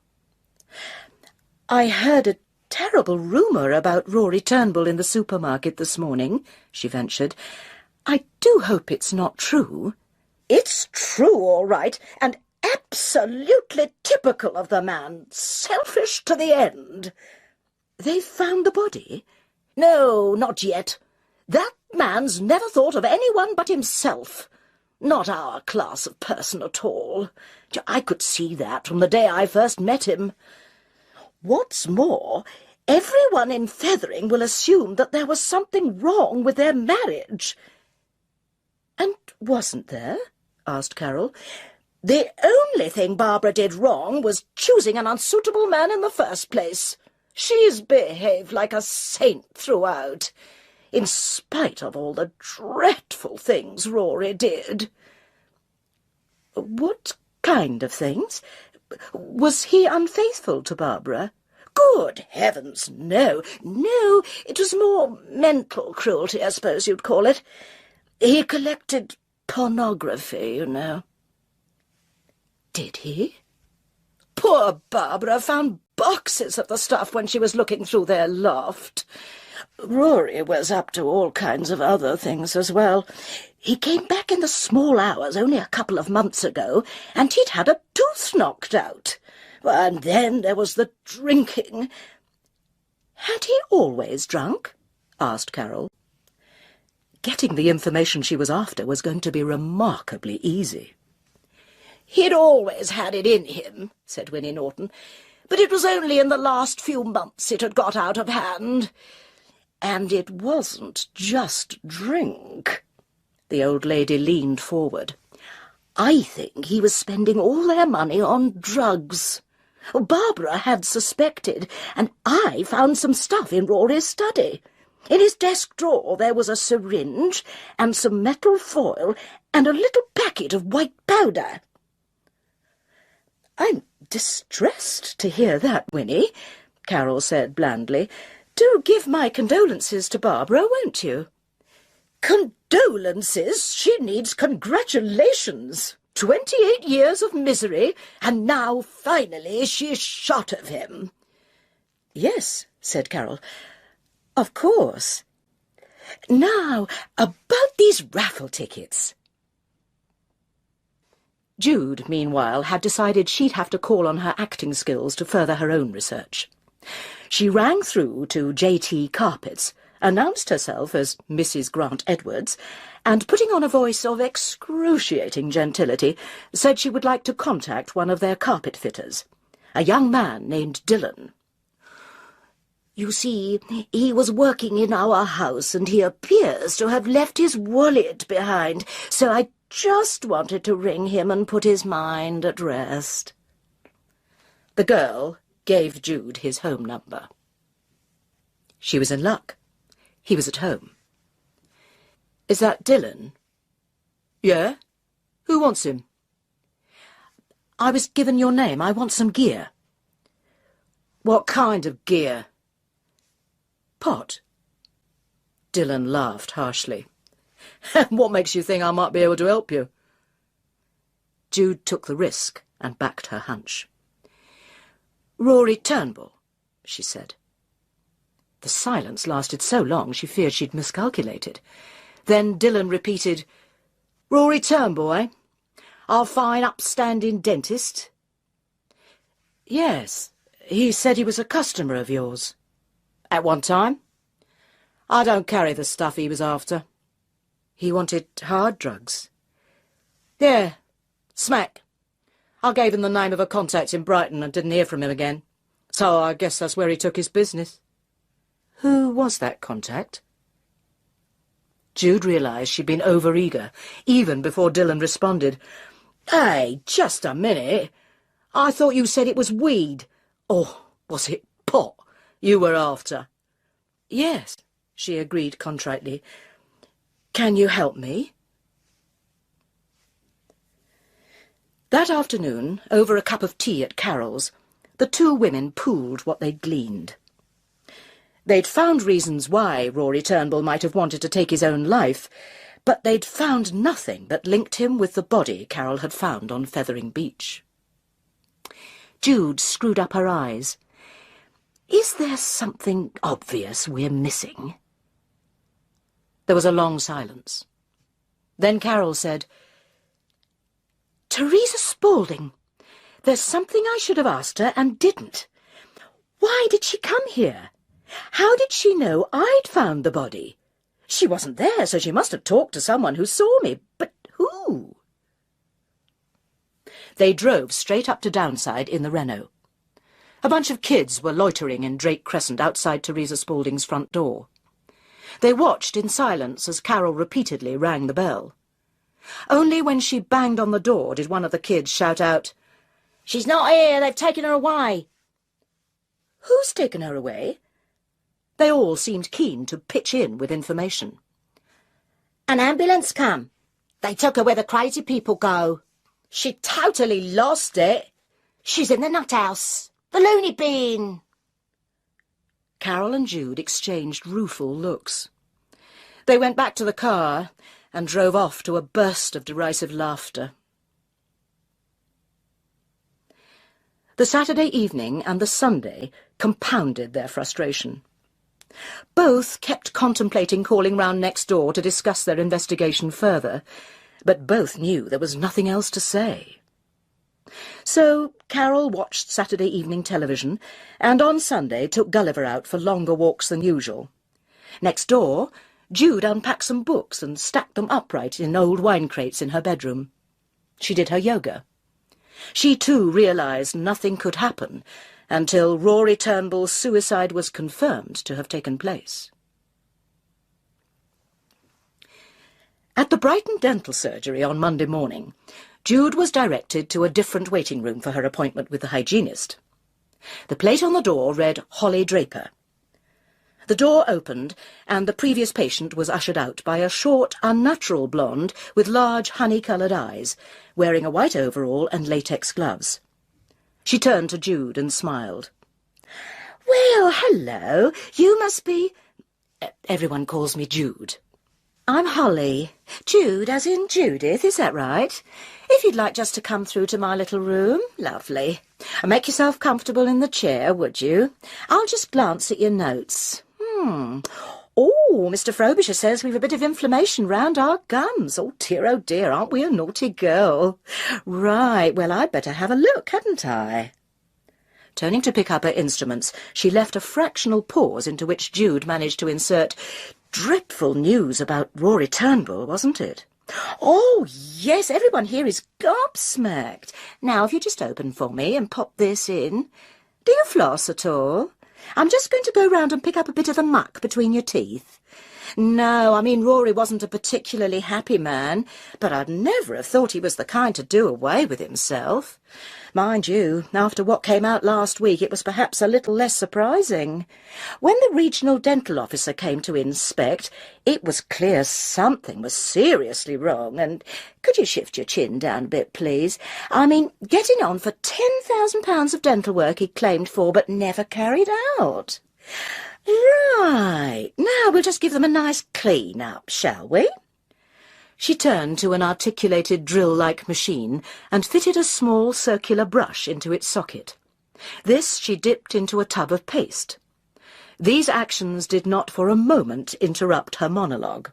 "I heard a terrible rumour about Rory Turnbull in the supermarket this morning," she ventured. "I do hope it's not true." "It's true, all right, and absolutely typical of the man. Selfish to the end." "They've found the body?" "No, not yet. That man's never thought of anyone but himself. Not our class of person at all. I could see that from the day I first met him. What's more, everyone in Feathering will assume that there was something wrong with their marriage." "And wasn't there?" asked Carole. "The only thing Barbara did wrong was choosing an unsuitable man in the first place. She's behaved like a saint throughout, in spite of all the dreadful things Rory did." "What kind of things? Was he unfaithful to Barbara?" Good heavens, no. No, it was more mental cruelty, I suppose you'd call it. He collected pornography, you know. Did he? Poor Barbara found boxes of the stuff when she was looking through their loft. Rory was up to all kinds of other things as well. He came back in the small hours only a couple of months ago, and he'd had a tooth knocked out. And then there was the drinking. Had he always drunk? Asked Carole. Getting the information she was after was going to be remarkably easy. He'd always had it in him, said Winnie Norton, but it was only in the last few months it had got out of hand. And it wasn't just drink. The old lady leaned forward. I think he was spending all their money on drugs. Barbara had suspected, and I found some stuff in Rory's study. In his desk drawer there was a syringe and some metal foil and a little packet of white powder. I'm distressed to hear that, Winnie, Carole said blandly. Do give my condolences to Barbara, won't you? Condolences? She needs congratulations. 28 years of misery, and now, finally, she's shot of him. Yes, said Carole. Of course. Now, about these raffle tickets. Jude, meanwhile, had decided she'd have to call on her acting skills to further her own research. She rang through to J.T. Carpets, announced herself as Mrs. Grant Edwards, and, putting on a voice of excruciating gentility, said she would like to contact one of their carpet fitters, a young man named Dillon. You see, he was working in our house, and he appears to have left his wallet behind, so I just wanted to ring him and put his mind at rest. The girl gave Jude his home number. She was in luck. He was at home. Is that Dillon? Yeah? Who wants him? I was given your name. I want some gear. What kind of gear? Pot. Dillon laughed harshly. What makes you think I might be able to help you? Jude took the risk and backed her hunch. Rory Turnbull, she said. The silence lasted so long she feared she'd miscalculated. Then Dillon repeated, Rory Turnbull, eh? Our fine, upstanding dentist? Yes, he said he was a customer of yours. At one time? I don't carry the stuff he was after. He wanted hard drugs. Yeah, smack. I gave him the name of a contact in Brighton and didn't hear from him again. So I guess that's where he took his business. Who was that contact? Jude realised she'd been over-eager, even before Dillon responded. Hey, just a minute. I thought you said it was weed. Or was it pot you were after? Yes, she agreed contritely. Can you help me? That afternoon, over a cup of tea at Carole's, the two women pooled what they'd gleaned. They'd found reasons why Rory Turnbull might have wanted to take his own life, but they'd found nothing that linked him with the body Carole had found on Feathering Beach. Jude screwed up her eyes. Is there something obvious we're missing? There was a long silence. Then Carole said, Teresa Spaulding. There's something I should have asked her and didn't. Why did she come here? How did she know I'd found the body? She wasn't there, so she must have talked to someone who saw me. But who? They drove straight up to Downside in the Renault. A bunch of kids were loitering in Drake Crescent outside Teresa Spaulding's front door. They watched in silence as Carole repeatedly rang the bell. Only when she banged on the door did one of the kids shout out, She's not here, they've taken her away. Who's taken her away? They all seemed keen to pitch in with information. An ambulance come. They took her where the crazy people go. She totally lost it. She's in the nut house, the loony bin. Carole and Jude exchanged rueful looks. They went back to the car and drove off to a burst of derisive laughter. The Saturday evening and the Sunday compounded their frustration. Both kept contemplating calling round next door to discuss their investigation further, but both knew there was nothing else to say. So Carole watched Saturday evening television, and on Sunday took Gulliver out for longer walks than usual. Next door, Jude unpacked some books and stacked them upright in old wine crates in her bedroom. She did her yoga. She too realised nothing could happen until Rory Turnbull's suicide was confirmed to have taken place. At the Brighton dental surgery on Monday morning, Jude was directed to a different waiting room for her appointment with the hygienist. The plate on the door read Holly Draper. The door opened, and the previous patient was ushered out by a short, unnatural blonde with large, honey-coloured eyes, wearing a white overall and latex gloves. She turned to Jude and smiled. "Well, hello. You must be—" Everyone calls me Jude. "I'm Holly. Jude, as in Judith, is that right? If you'd like just to come through to my little room, lovely. Make yourself comfortable in the chair, would you? I'll just glance at your notes. Oh, Mr. Frobisher says we've a bit of inflammation round our gums. Oh dear, aren't we a naughty girl? Right, well, I'd better have a look, hadn't I?" Turning to pick up her instruments, she left a fractional pause into which Jude managed to insert, "Dreadful news about Rory Turnbull, wasn't it?" "Oh, yes, everyone here is gobsmacked. Now, if you just open for me and pop this in. Do you floss at all? I'm just going to go round and pick up a bit of the muck between your teeth. No, I mean, Rory wasn't a particularly happy man, but I'd never have thought he was the kind to do away with himself. Mind you, after what came out last week, it was perhaps a little less surprising. When the regional dental officer came to inspect, it was clear something was seriously wrong, and could you shift your chin down a bit, please? I mean, getting on for £10,000 of dental work he claimed for, but never carried out. Right, now we'll just give them a nice clean-up, shall we?" She turned to an articulated drill-like machine and fitted a small circular brush into its socket. This she dipped into a tub of paste. These actions did not for a moment interrupt her monologue.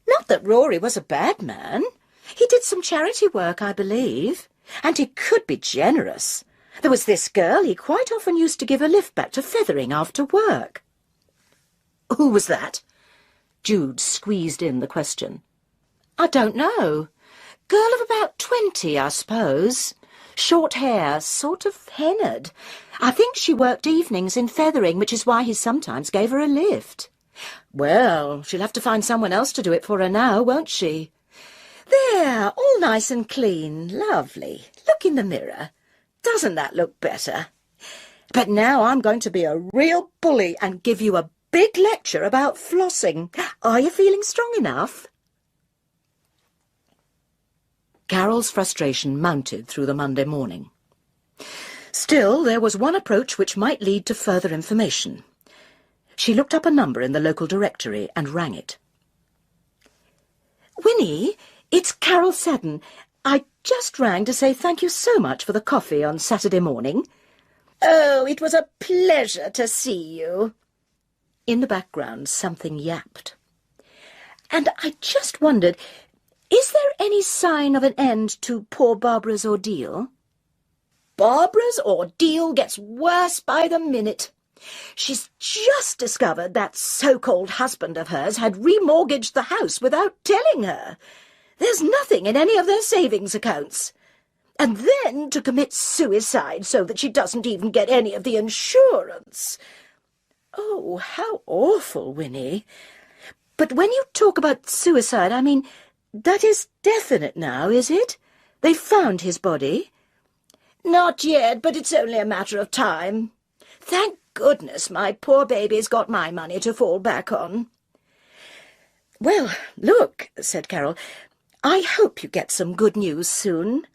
"Not that Rory was a bad man. He did some charity work, I believe, and he could be generous. There was this girl he quite often used to give a lift back to Feathering after work." "Who was that?" Jude squeezed in the question. "I don't know. Girl of about 20, I suppose. Short hair, sort of hennaed. I think she worked evenings in Feathering, which is why he sometimes gave her a lift." "Well, she'll have to find someone else to do it for her now, won't she?" "There, all nice and clean. Lovely. Look in the mirror. Doesn't that look better? But now I'm going to be a real bully and give you a big lecture about flossing. Are you feeling strong enough?" Carole's frustration mounted through the Monday morning. Still, there was one approach which might lead to further information. She looked up a number in the local directory and rang it. "Winnie, it's Carole Seddon. I just rang to say thank you so much for the coffee on Saturday morning." "Oh, it was a pleasure to see you." In the background, something yapped. "And I just wondered, is there any sign of an end to poor Barbara's ordeal?" "Barbara's ordeal gets worse by the minute. She's just discovered that so-called husband of hers had remortgaged the house without telling her. There's nothing in any of their savings accounts. And then to commit suicide so that she doesn't even get any of the insurance. Oh, how awful, Winnie. But when you talk about suicide, I mean, that is definite now, is it? They found his body?" "Not yet, but it's only a matter of time. Thank goodness my poor baby's got my money to fall back on." "Well, look," said Carole, "I hope you get some good news soon."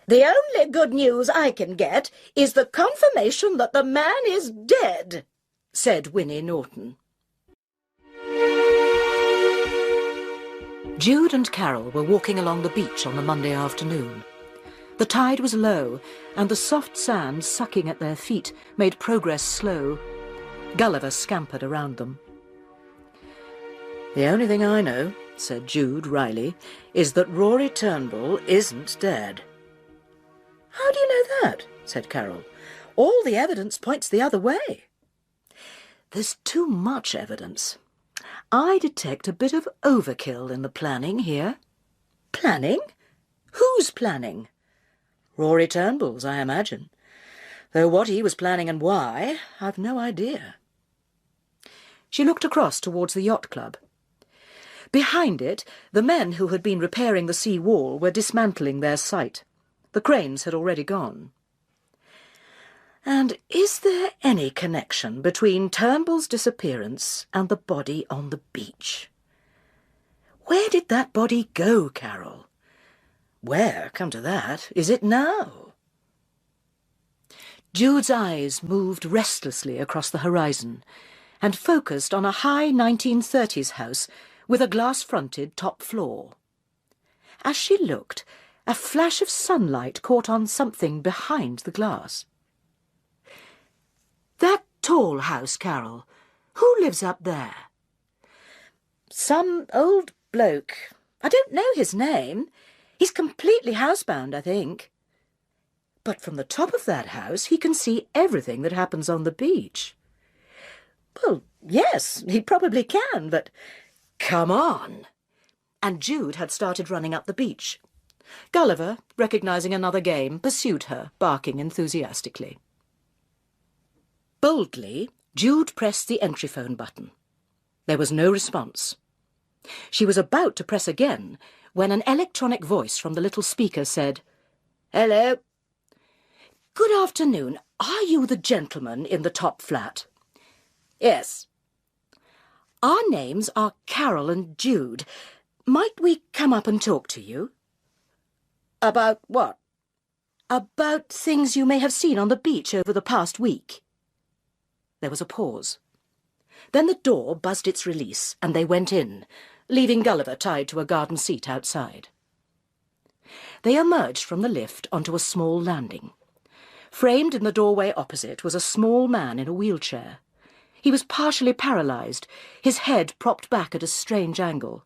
The only good news I can get is the confirmation that the man is dead, said Winnie Norton. Jude and Carole were walking along the beach on the Monday afternoon. The tide was low, and the soft sand sucking at their feet made progress slow. Gulliver scampered around them. The only thing I know, said Jude wryly, is that Rory Turnbull isn't dead. How do you know that? Said Carole. All the evidence points the other way. There's too much evidence. I detect a bit of overkill in the planning here. Planning? Whose planning? Rory Turnbull's, I imagine. Though what he was planning and why, I've no idea. She looked across towards the yacht club. Behind it, the men who had been repairing the sea wall were dismantling their site. The cranes had already gone. And is there any connection between Turnbull's disappearance and the body on the beach? Where did that body go, Carole? Where, come to that, is it now? Jude's eyes moved restlessly across the horizon and focused on a high 1930s house with a glass-fronted top floor. As she looked, a flash of sunlight caught on something behind the glass. That tall house, Carole. Who lives up there? Some old bloke. I don't know his name. He's completely housebound, I think. But from the top of that house he can see everything that happens on the beach. Well, yes, he probably can, but... Come on! And Jude had started running up the beach. Gulliver, recognising another game, pursued her, barking enthusiastically. Boldly, Jude pressed the entry phone button. There was no response. She was about to press again when an electronic voice from the little speaker said, "Hello." "Good afternoon. Are you the gentleman in the top flat?" "Yes." "Our names are Carole and Jude. Might we come up and talk to you?" "About what?" "About things you may have seen on the beach over the past week." There was a pause. Then the door buzzed its release, and they went in, leaving Gulliver tied to a garden seat outside. They emerged from the lift onto a small landing. Framed in the doorway opposite was a small man in a wheelchair. He was partially paralysed, his head propped back at a strange angle.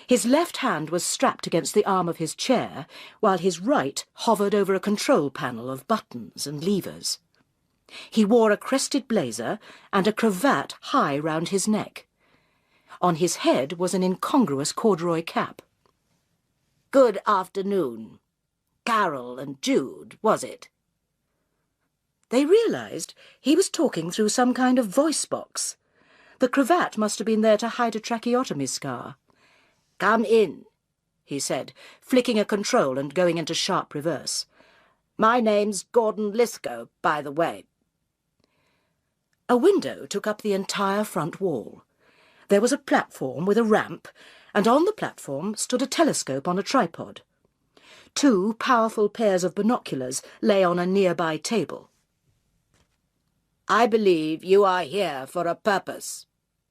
His left hand was strapped against the arm of his chair, while his right hovered over a control panel of buttons and levers. He wore a crested blazer and a cravat high round his neck. On his head was an incongruous corduroy cap. "Good afternoon. Carole and Jude, was it?" They realised he was talking through some kind of voice box. The cravat must have been there to hide a tracheotomy scar. "Come in," he said, flicking a control and going into sharp reverse. "My name's Gordon Lithgow, by the way." A window took up the entire front wall. There was a platform with a ramp, and on the platform stood a telescope on a tripod. 2 powerful pairs of binoculars lay on a nearby table. "I believe you are here for a purpose,"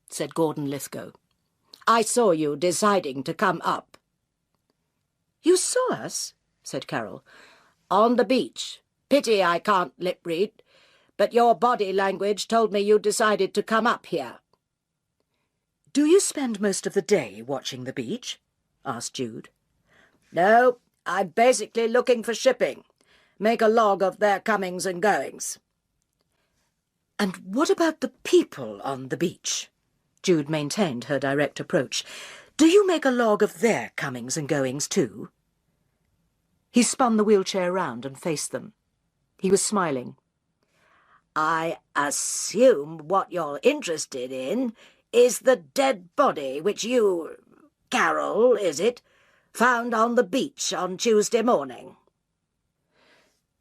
said Gordon Lithgow. "I saw you deciding to come up." "You saw us?" said Carole. "On the beach. Pity I can't lip read. But your body language told me you decided to come up here." "Do you spend most of the day watching the beach?" asked Jude. "No, I'm basically looking for shipping. Make a log of their comings and goings." "And what about the people on the beach?" Jude maintained her direct approach. "Do you make a log of their comings and goings too?" He spun the wheelchair round and faced them. He was smiling. "I assume what you're interested in is the dead body which you, Carole, is it, found on the beach on Tuesday morning?"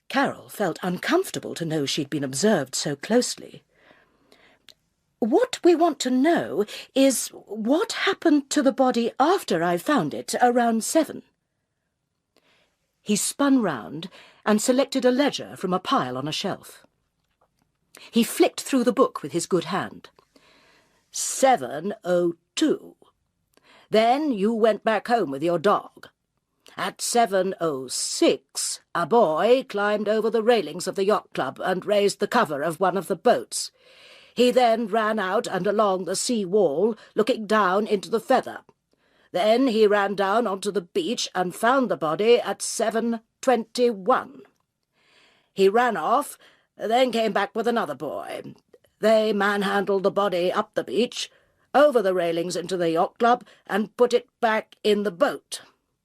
Carole felt uncomfortable to know she'd been observed so closely. "What we want to know is what happened to the body after I found it around 7. He spun round and selected a ledger from a pile on a shelf. He flicked through the book with his good hand. 7:02. Then you went back home with your dog. At 7:06, a boy climbed over the railings of the yacht club and raised the cover of one of the boats. He then ran out and along the sea wall, looking down into the Feather. Then he ran down onto the beach and found the body at 7:21. He ran off, then came back with another boy. They manhandled the body up the beach, over the railings into the yacht club, and put it back in the boat,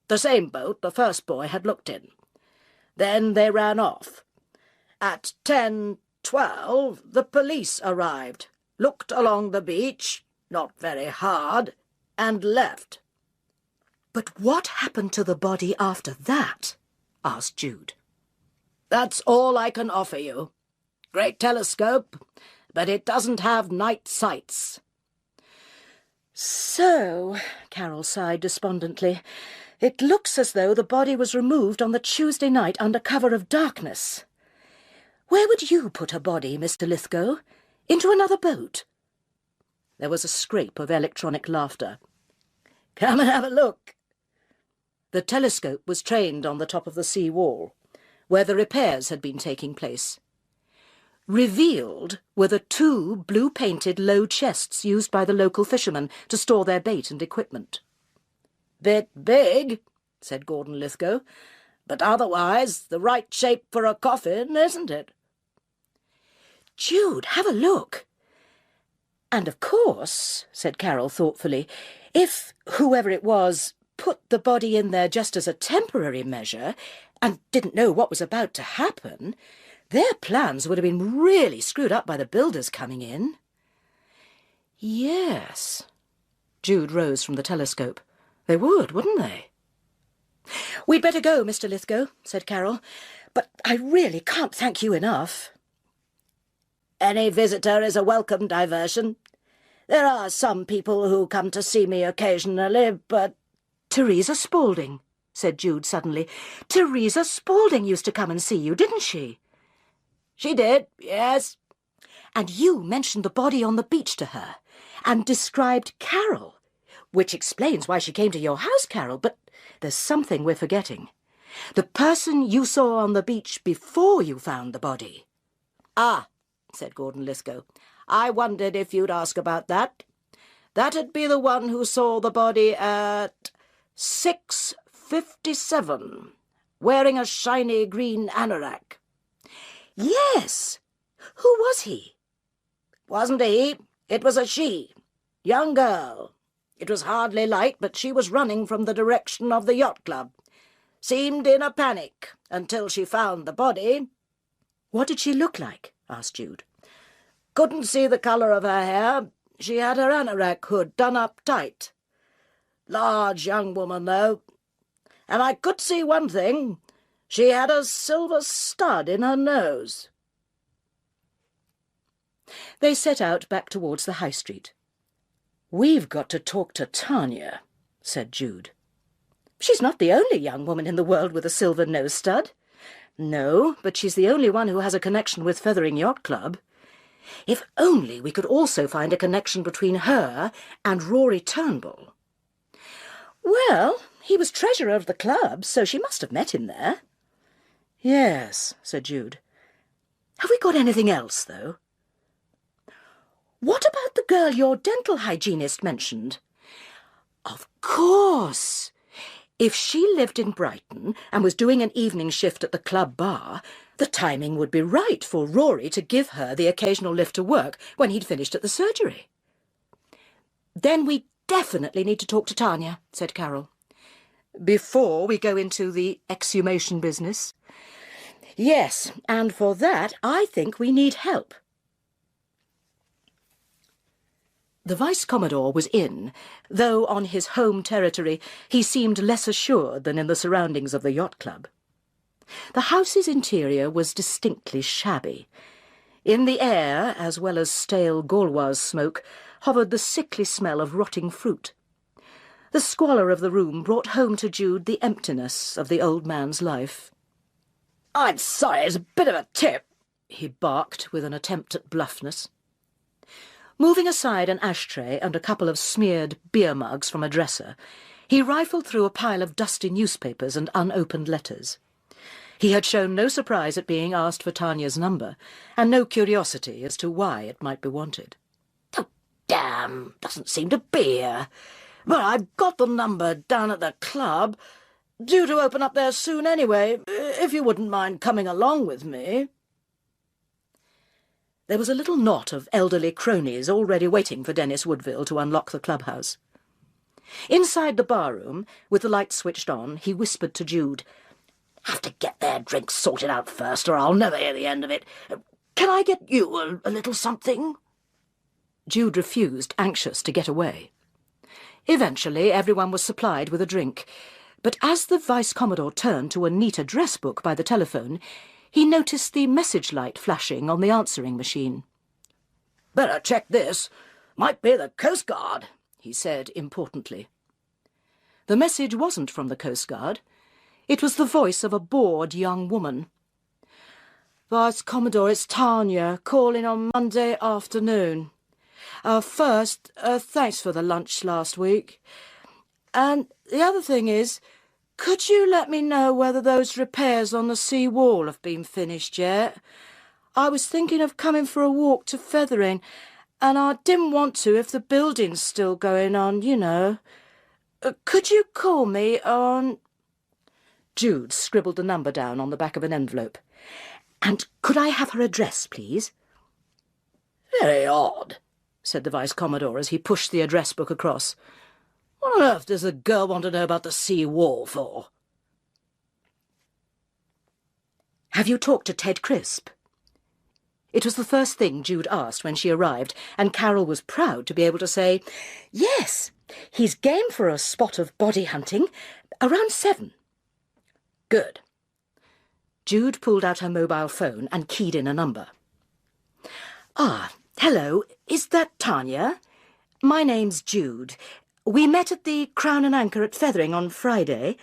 the same boat the first boy had looked in. Then they ran off. At 10:12, the police arrived, looked along the beach, not very hard, and left. "But what happened to the body after that?" asked Jude. "That's all I can offer you. Great telescope, but it doesn't have night sights." "So," Carole sighed despondently, "it looks as though the body was removed on the Tuesday night under cover of darkness. Where would you put a body, Mr. Lithgow? Into another boat?" There was a scrape of electronic laughter. "Come and have a look." The telescope was trained on the top of the sea wall, where the repairs had been taking place. Revealed were the 2 blue-painted low chests used by the local fishermen to store their bait and equipment. "Bit big," said Gordon Lithgow, "but otherwise the right shape for a coffin, isn't it?" "Jude, have a look." "And of course," said Carole thoughtfully, "if whoever it was put the body in there just as a temporary measure and didn't know what was about to happen, their plans would have been really screwed up by the builders coming in." "Yes." Jude rose from the telescope. "They would, wouldn't they?" "We'd better go, Mr. Lithgow," said Carole, "but I really can't thank you enough." "Any visitor is a welcome diversion. There are some people who come to see me occasionally, but—" "Teresa Spaulding," said Jude suddenly. "Teresa Spaulding used to come and see you, didn't she?" "She did, yes." "And you mentioned the body on the beach to her, and described Carole, which explains why she came to your house, Carole, but there's something we're forgetting. The person you saw on the beach before you found the body." "Ah," said Gordon Lithgow, "I wondered if you'd ask about that. That'd be the one who saw the body at 6:57, wearing a shiny green anorak." "Yes. Who was he?" "Wasn't he. It was a she. Young girl. It was hardly light, but she was running from the direction of the yacht club. Seemed in a panic until she found the body." "What did she look like?" asked Jude. "Couldn't see the colour of her hair. She had her anorak hood done up tight. Large young woman, though. And I could see one thing. She had a silver stud in her nose." They set out back towards the high street. "We've got to talk to Tanya," said Jude. "She's not the only young woman in the world with a silver nose stud." "No, but she's the only one who has a connection with Feathering Yacht Club. If only we could also find a connection between her and Rory Turnbull." "Well, he was treasurer of the club, so she must have met him there." "Yes," said Jude. "Have we got anything else, though?" "What about the girl your dental hygienist mentioned?" "Of course! If she lived in Brighton and was doing an evening shift at the club bar, the timing would be right for Rory to give her the occasional lift to work when he'd finished at the surgery." "Then we definitely need to talk to Tanya," said Carole. "Before we go into the exhumation business?" "Yes, and for that I think we need help." The Vice-Commodore was in, though on his home territory he seemed less assured than in the surroundings of the yacht club. The house's interior was distinctly shabby. In the air, as well as stale Gauloise smoke, hovered the sickly smell of rotting fruit. The squalor of the room brought home to Jude the emptiness of the old man's life. "I'm sorry, it's a bit of a tip," he barked with an attempt at bluffness. Moving aside an ashtray and a couple of smeared beer mugs from a dresser, he rifled through a pile of dusty newspapers and unopened letters. He had shown no surprise at being asked for Tanya's number, and no curiosity as to why it might be wanted. "Oh, damn, doesn't seem to be here. But I've got the number down at the club. Due to open up there soon anyway, if you wouldn't mind coming along with me." There was a little knot of elderly cronies already waiting for Dennis Woodville to unlock the clubhouse. Inside the barroom, with the lights switched on, he whispered to Jude, "Have to get their drinks sorted out first, or I'll never hear the end of it. Can I get you a little something?" Jude refused, anxious to get away. Eventually everyone was supplied with a drink, but as the Vice-Commodore turned to a neat address book by the telephone, he noticed the message light flashing on the answering machine. "Better check this. Might be the Coast Guard," he said importantly. The message wasn't from the Coast Guard. It was the voice of a bored young woman. "Vice-Commodore, it's Tanya, calling on Monday afternoon. First, thanks for the lunch last week. And the other thing is, could you let me know whether those repairs on the sea wall have been finished yet? I was thinking of coming for a walk to Feathering, and I didn't want to if the building's still going on, you know. Could you call me on—" Jude scribbled the number down on the back of an envelope. "And could I have her address, please?" "Very odd," said the Vice-Commodore as he pushed the address book across. "What on earth does the girl want to know about the sea wall for?" "Have you talked to Ted Crisp?" It was the first thing Jude asked when she arrived, and Carole was proud to be able to say, "Yes, he's game for a spot of body hunting, around 7. "Good." Jude pulled out her mobile phone and keyed in a number. "Ah, hello, is that Tanya? My name's Jude. We met at the Crown and Anchor at Feathering on Friday.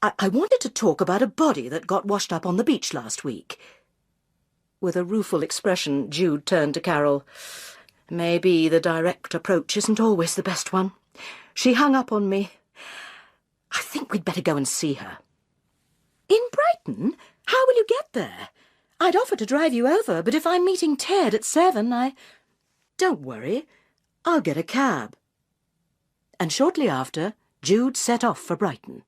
I wanted to talk about a body that got washed up on the beach last week." With a rueful expression, Jude turned to Carole. "Maybe the direct approach isn't always the best one. She hung up on me. I think we'd better go and see her." "In Brighton? How will you get there? I'd offer to drive you over, but if I'm meeting Ted at 7, Don't worry, I'll get a cab." And shortly after, Jude set off for Brighton.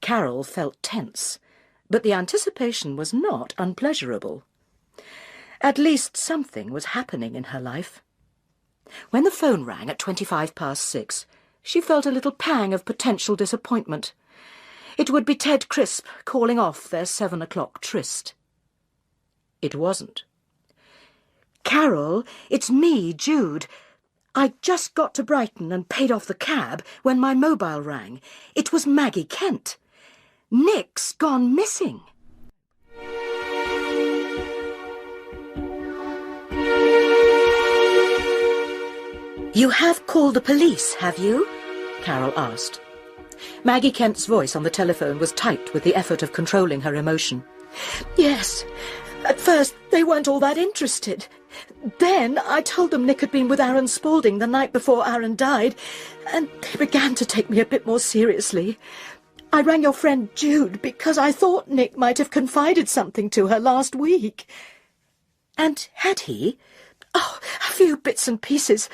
Carole felt tense, but the anticipation was not unpleasurable. At least something was happening in her life. When the phone rang at 6:25, she felt a little pang of potential disappointment. It would be Ted Crisp calling off their 7 o'clock tryst. It wasn't. "Carole, it's me, Jude. I just got to Brighton and paid off the cab when my mobile rang. It was Maggie Kent. Nick's gone missing." "You have called the police, have you?" Carole asked. Maggie Kent's voice on the telephone was tight with the effort of controlling her emotion. "Yes. At first, they weren't all that interested. Then I told them Nick had been with Aaron Spaulding the night before Aaron died, and they began to take me a bit more seriously. I rang your friend Jude because I thought Nick might have confided something to her last week." "And had he?" "Oh, a few bits and pieces.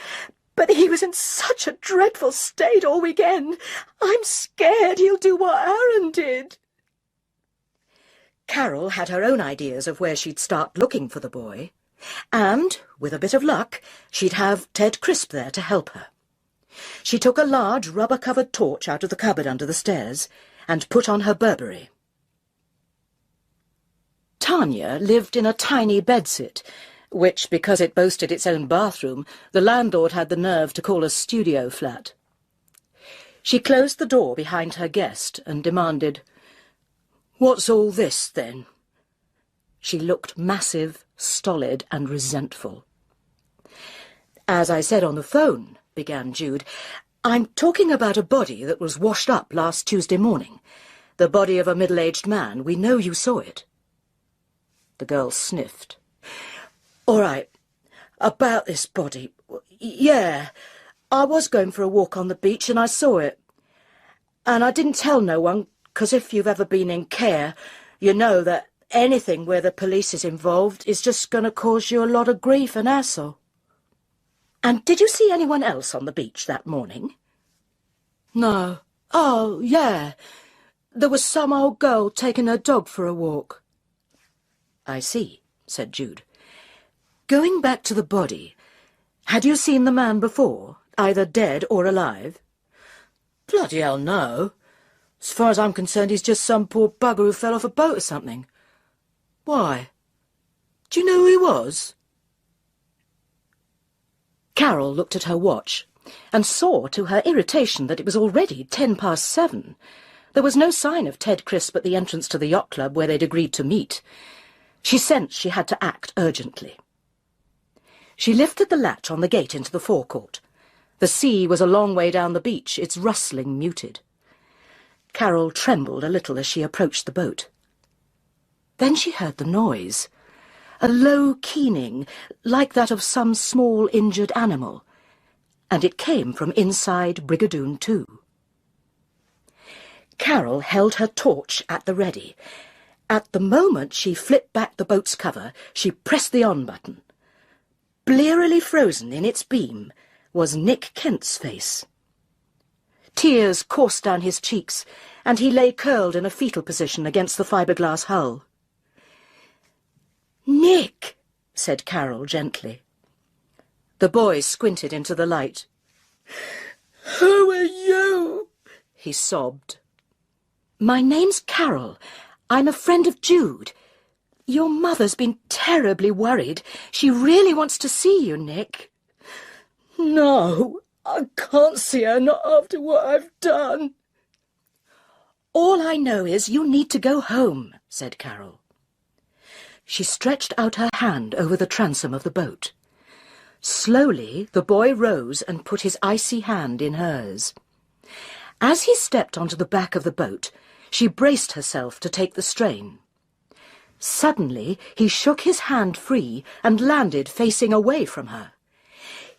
But he was in such a dreadful state all weekend. I'm scared he'll do what Aaron did." Carole had her own ideas of where she'd start looking for the boy, and, with a bit of luck, she'd have Ted Crisp there to help her. She took a large rubber-covered torch out of the cupboard under the stairs and put on her Burberry. Tanya lived in a tiny bedsit, which, because it boasted its own bathroom, the landlord had the nerve to call a studio flat. She closed the door behind her guest and demanded, "What's all this, then?" She looked massive, stolid, and resentful. "As I said on the phone," began Jude. "I'm talking about a body that was washed up last Tuesday morning. The body of a middle-aged man. We know you saw it." The girl sniffed. "All right. About this body. Yeah. I was going for a walk on the beach and I saw it. And I didn't tell no one, 'cause if you've ever been in care, you know that anything where the police is involved is just going to cause you a lot of grief and hassle." "And did you see anyone else on the beach that morning?" "No. Oh, yeah. There was some old girl taking her dog for a walk." "I see," said Jude. "Going back to the body, had you seen the man before, either dead or alive?" "Bloody hell, no. As far as I'm concerned, he's just some poor bugger who fell off a boat or something. Why? Do you know who he was?" Carole looked at her watch and saw to her irritation that it was already 7:10. There was no sign of Ted Crisp at the entrance to the yacht club where they'd agreed to meet. She sensed she had to act urgently. She lifted the latch on the gate into the forecourt. The sea was a long way down the beach, its rustling muted. Carole trembled a little as she approached the boat. Then she heard the noise, a low keening, like that of some small injured animal, and it came from inside Brigadoon 2. Carole held her torch at the ready. At the moment she flipped back the boat's cover, she pressed the on button. Blearily frozen in its beam was Nick Kent's face. Tears coursed down his cheeks, and he lay curled in a fetal position against the fiberglass hull. "Nick," said Carole gently. The boy squinted into the light. "Who are you?" he sobbed. "My name's Carole. I'm a friend of Jude. Your mother's been terribly worried. She really wants to see you, Nick." "No, I can't see her, not after what I've done." "All I know is you need to go home," said Carole. She stretched out her hand over the transom of the boat. Slowly the boy rose and put his icy hand in hers. As he stepped onto the back of the boat, she braced herself to take the strain. Suddenly he shook his hand free and landed facing away from her.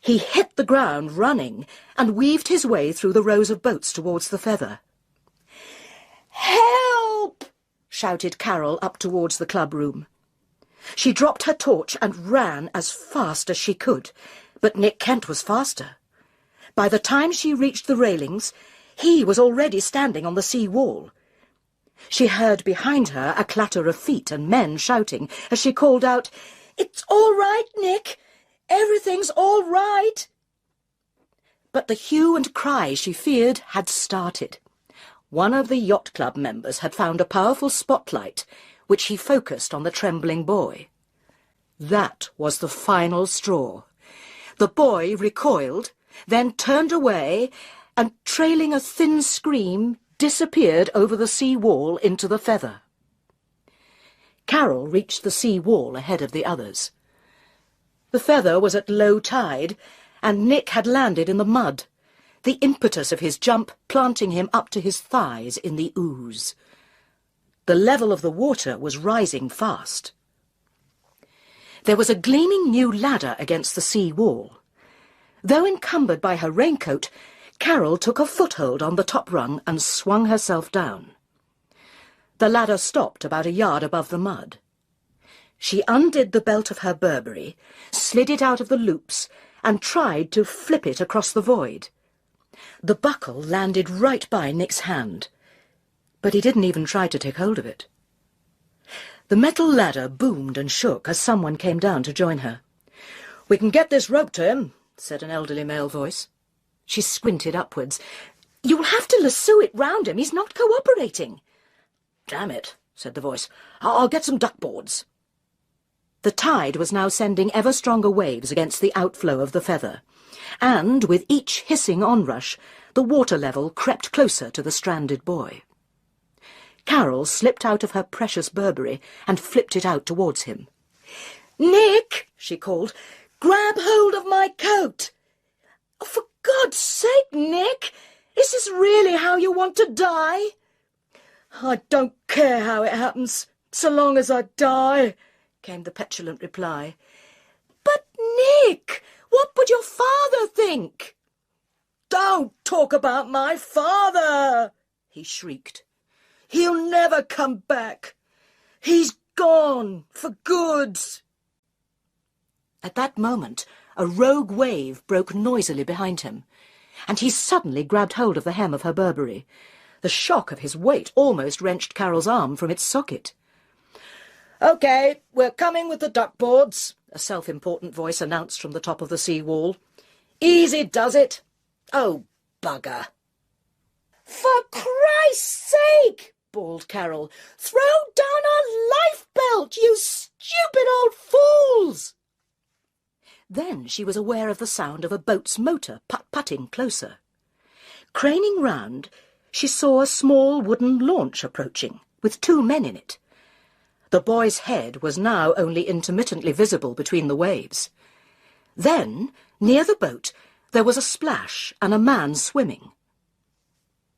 He hit the ground running and weaved his way through the rows of boats towards the Feather. "Help!" shouted Carole up towards the club room. She dropped her torch and ran as fast as she could, but Nick Kent was faster. By the time she reached the railings, he was already standing on the sea wall. She heard behind her a clatter of feet and men shouting as she called out, "It's all right, Nick! Everything's all right!" But the hue and cry she feared had started. One of the yacht club members had found a powerful spotlight, which he focused on the trembling boy. That was the final straw. The boy recoiled, then turned away, and, trailing a thin scream, disappeared over the sea wall into the Feather. Carole reached the sea wall ahead of the others. The Feather was at low tide, and Nick had landed in the mud, the impetus of his jump planting him up to his thighs in the ooze. The level of the water was rising fast. There was a gleaming new ladder against the sea wall. Though encumbered by her raincoat, Carole took a foothold on the top rung and swung herself down. The ladder stopped about a yard above the mud. She undid the belt of her Burberry, slid it out of the loops, and tried to flip it across the void. The buckle landed right by Nick's hand, but he didn't even try to take hold of it. The metal ladder boomed and shook as someone came down to join her. "We can get this rope to him," said an elderly male voice. She squinted upwards. "You'll have to lasso it round him. He's not cooperating." "Damn it," said the voice. I'll get some duckboards." The tide was now sending ever stronger waves against the outflow of the Feather, and, with each hissing onrush, the water level crept closer to the stranded boy. Carole slipped out of her precious Burberry and flipped it out towards him. "Nick," she called, "grab hold of my coat." Oh, for God's sake, Nick! Is this really how you want to die? I don't care how it happens, so long as I die, came the petulant reply. But, Nick, what would your father think? Don't talk about my father, he shrieked. He'll never come back. He's gone for good. At that moment, a rogue wave broke noisily behind him, and he suddenly grabbed hold of the hem of her Burberry. The shock of his weight almost wrenched Carole's arm from its socket. "OK, we're coming with the duckboards," a self-important voice announced from the top of the sea wall. "Easy does it. Oh, bugger." For Christ's sake, bawled Carole, throw down our lifebelt, you stupid old fools! Then she was aware of the sound of a boat's motor put-putting closer. Craning round, she saw a small wooden launch approaching, with 2 men in it. The boy's head was now only intermittently visible between the waves. Then, near the boat, there was a splash and a man swimming.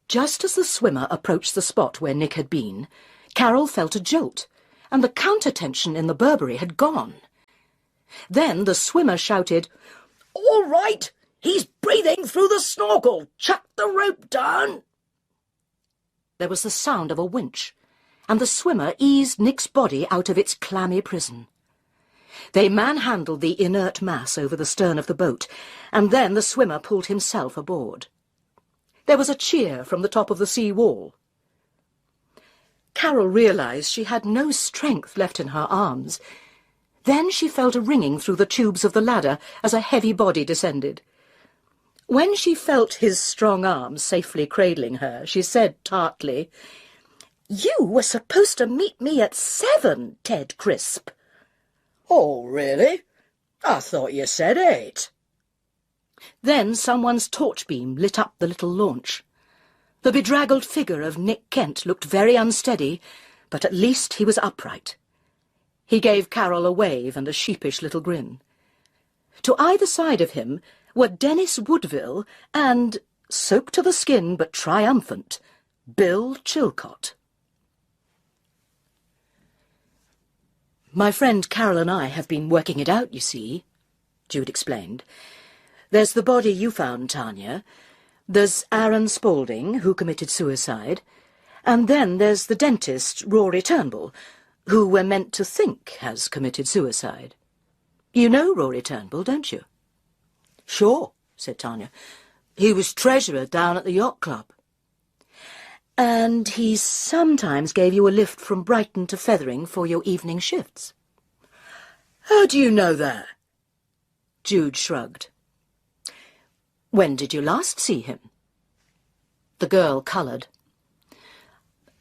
Just as the swimmer approached the spot where Nick had been, Carole felt a jolt, and the counter-tension in the Burberry had gone. Then the swimmer shouted, "All right, he's breathing through the snorkel. Chuck the rope down." There was the sound of a winch, and the swimmer eased Nick's body out of its clammy prison. They manhandled the inert mass over the stern of the boat, and then the swimmer pulled himself aboard. There was a cheer from the top of the sea wall. Carole realised she had no strength left in her arms. Then she felt a ringing through the tubes of the ladder as a heavy body descended. When she felt his strong arms safely cradling her, she said tartly, "You were supposed to meet me at 7, Ted Crisp." "Oh, really? I thought you said 8. Then someone's torch beam lit up the little launch. The bedraggled figure of Nick Kent looked very unsteady, but at least he was upright. He gave Carole a wave and a sheepish little grin. To either side of him were Dennis Woodville and, soaked to the skin but triumphant, Bill Chilcott. "My friend Carole and I have been working it out, you see," Jude explained. "There's the body you found, Tanya. There's Aaron Spaulding, who committed suicide. And then there's the dentist, Rory Turnbull, who we're meant to think has committed suicide. You know Rory Turnbull, don't you?" "Sure," said Tanya. "He was treasurer down at the yacht club." "And he sometimes gave you a lift from Brighton to Feathering for your evening shifts." "How do you know that?" Jude shrugged. "When did you last see him?" The girl coloured.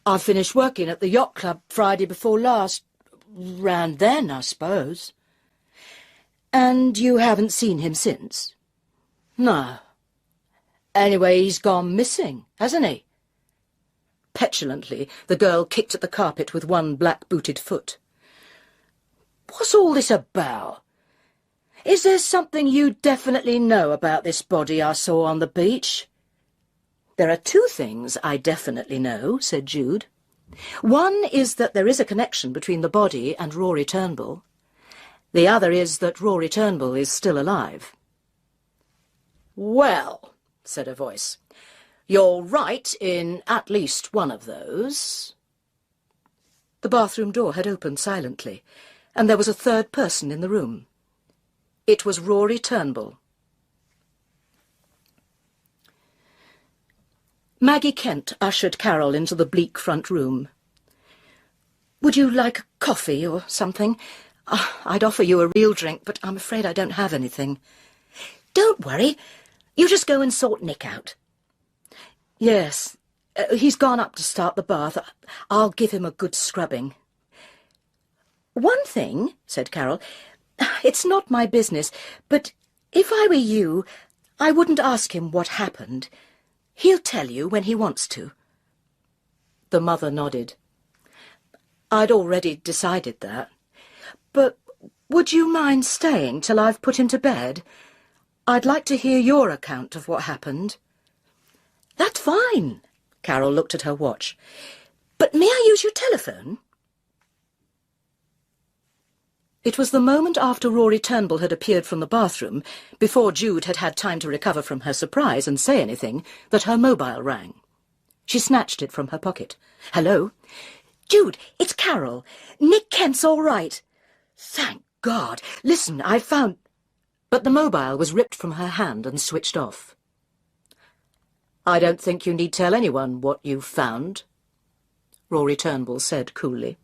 "I finished working at the yacht club Friday before last. Round then, I suppose." "And you haven't seen him since?" "No. Anyway, he's gone missing, hasn't he?" Petulantly, the girl kicked at the carpet with one black-booted foot. "What's all this about? Is there something you definitely know about this body I saw on the beach?" "There are 2 things I definitely know," said Jude. "One is that there is a connection between the body and Rory Turnbull. The other is that Rory Turnbull is still alive." "Well," said a voice, "you're right in at least one of those." The bathroom door had opened silently, and there was a 3rd person in the room. It was Rory Turnbull. Maggie Kent ushered Carole into the bleak front room. "Would you like a coffee or something? I'd offer you a real drink, but I'm afraid I don't have anything." "Don't worry. You just go and sort Nick out." "Yes, he's gone up to start the bath. I'll give him a good scrubbing." "One thing," said Carole, "it's not my business, but if I were you, I wouldn't ask him what happened. He'll tell you when he wants to." The mother nodded. "I'd already decided that. But would you mind staying till I've put him to bed? I'd like to hear your account of what happened. That's fine. Carole looked at her watch. But may I use your telephone? It was the moment after Rory Turnbull had appeared from the bathroom, before Jude had had time to recover from her surprise and say anything, that her mobile rang. She snatched it from her pocket. "Hello?" "Jude, it's Carole. Nick Kent's all right." "Thank God! Listen, I've found—" But the mobile was ripped from her hand and switched off. "I don't think you need tell anyone what you've found," Rory Turnbull said coolly.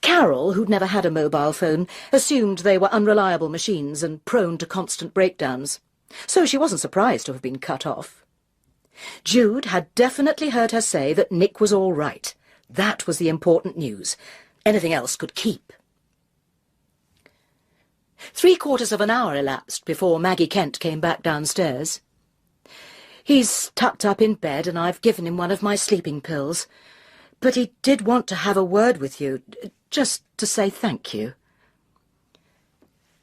Carole, who'd never had a mobile phone, assumed they were unreliable machines and prone to constant breakdowns, so she wasn't surprised to have been cut off. Jude had definitely heard her say that Nick was all right. That was the important news. Anything else could keep. 3/4 of an hour elapsed before Maggie Kent came back downstairs. "He's tucked up in bed and I've given him one of my sleeping pills. But he did want to have a word with you, just to say thank you."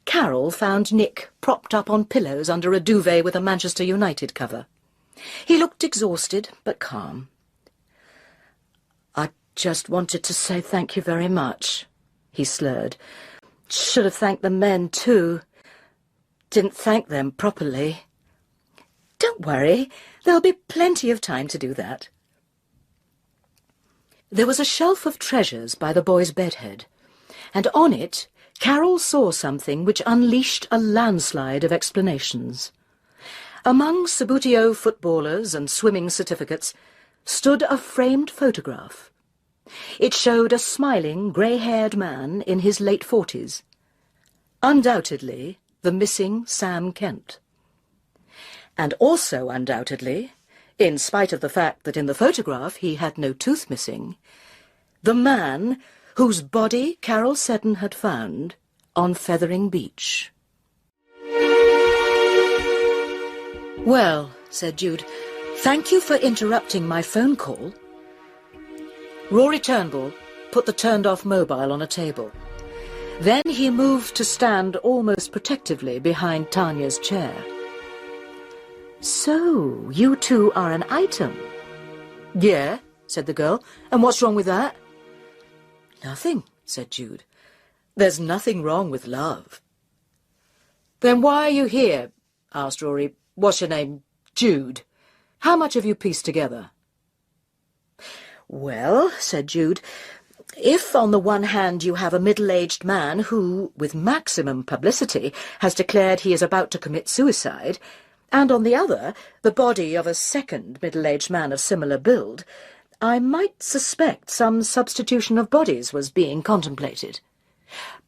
Carole found Nick propped up on pillows under a duvet with a Manchester United cover. He looked exhausted, but calm. "I just wanted to say thank you very much," he slurred. "Should have thanked the men, too. Didn't thank them properly." "Don't worry, there'll be plenty of time to do that." There was a shelf of treasures by the boy's bedhead, and on it Carole saw something which unleashed a landslide of explanations. Among Subbuteo footballers and swimming certificates stood a framed photograph. It showed a smiling, grey-haired man in his late 40s. Undoubtedly the missing Sam Kent. And also undoubtedly, in spite of the fact that in the photograph he had no tooth missing, the man whose body Carole Seddon had found on Feathering Beach. "Well," said Jude, "thank you for interrupting my phone call." Rory Turnbull put the turned-off mobile on a table. Then he moved to stand almost protectively behind Tanya's chair. "So, you two are an item?" "Yeah," said the girl. "And what's wrong with that?" "Nothing," said Jude. "There's nothing wrong with love." "Then why are you here?" asked Rory. "What's your name? Jude. How much have you pieced together?" "Well," said Jude, "if on the one hand you have a middle-aged man who, with maximum publicity, has declared he is about to commit suicide, and on the other, the body of a second middle-aged man of similar build, I might suspect some substitution of bodies was being contemplated.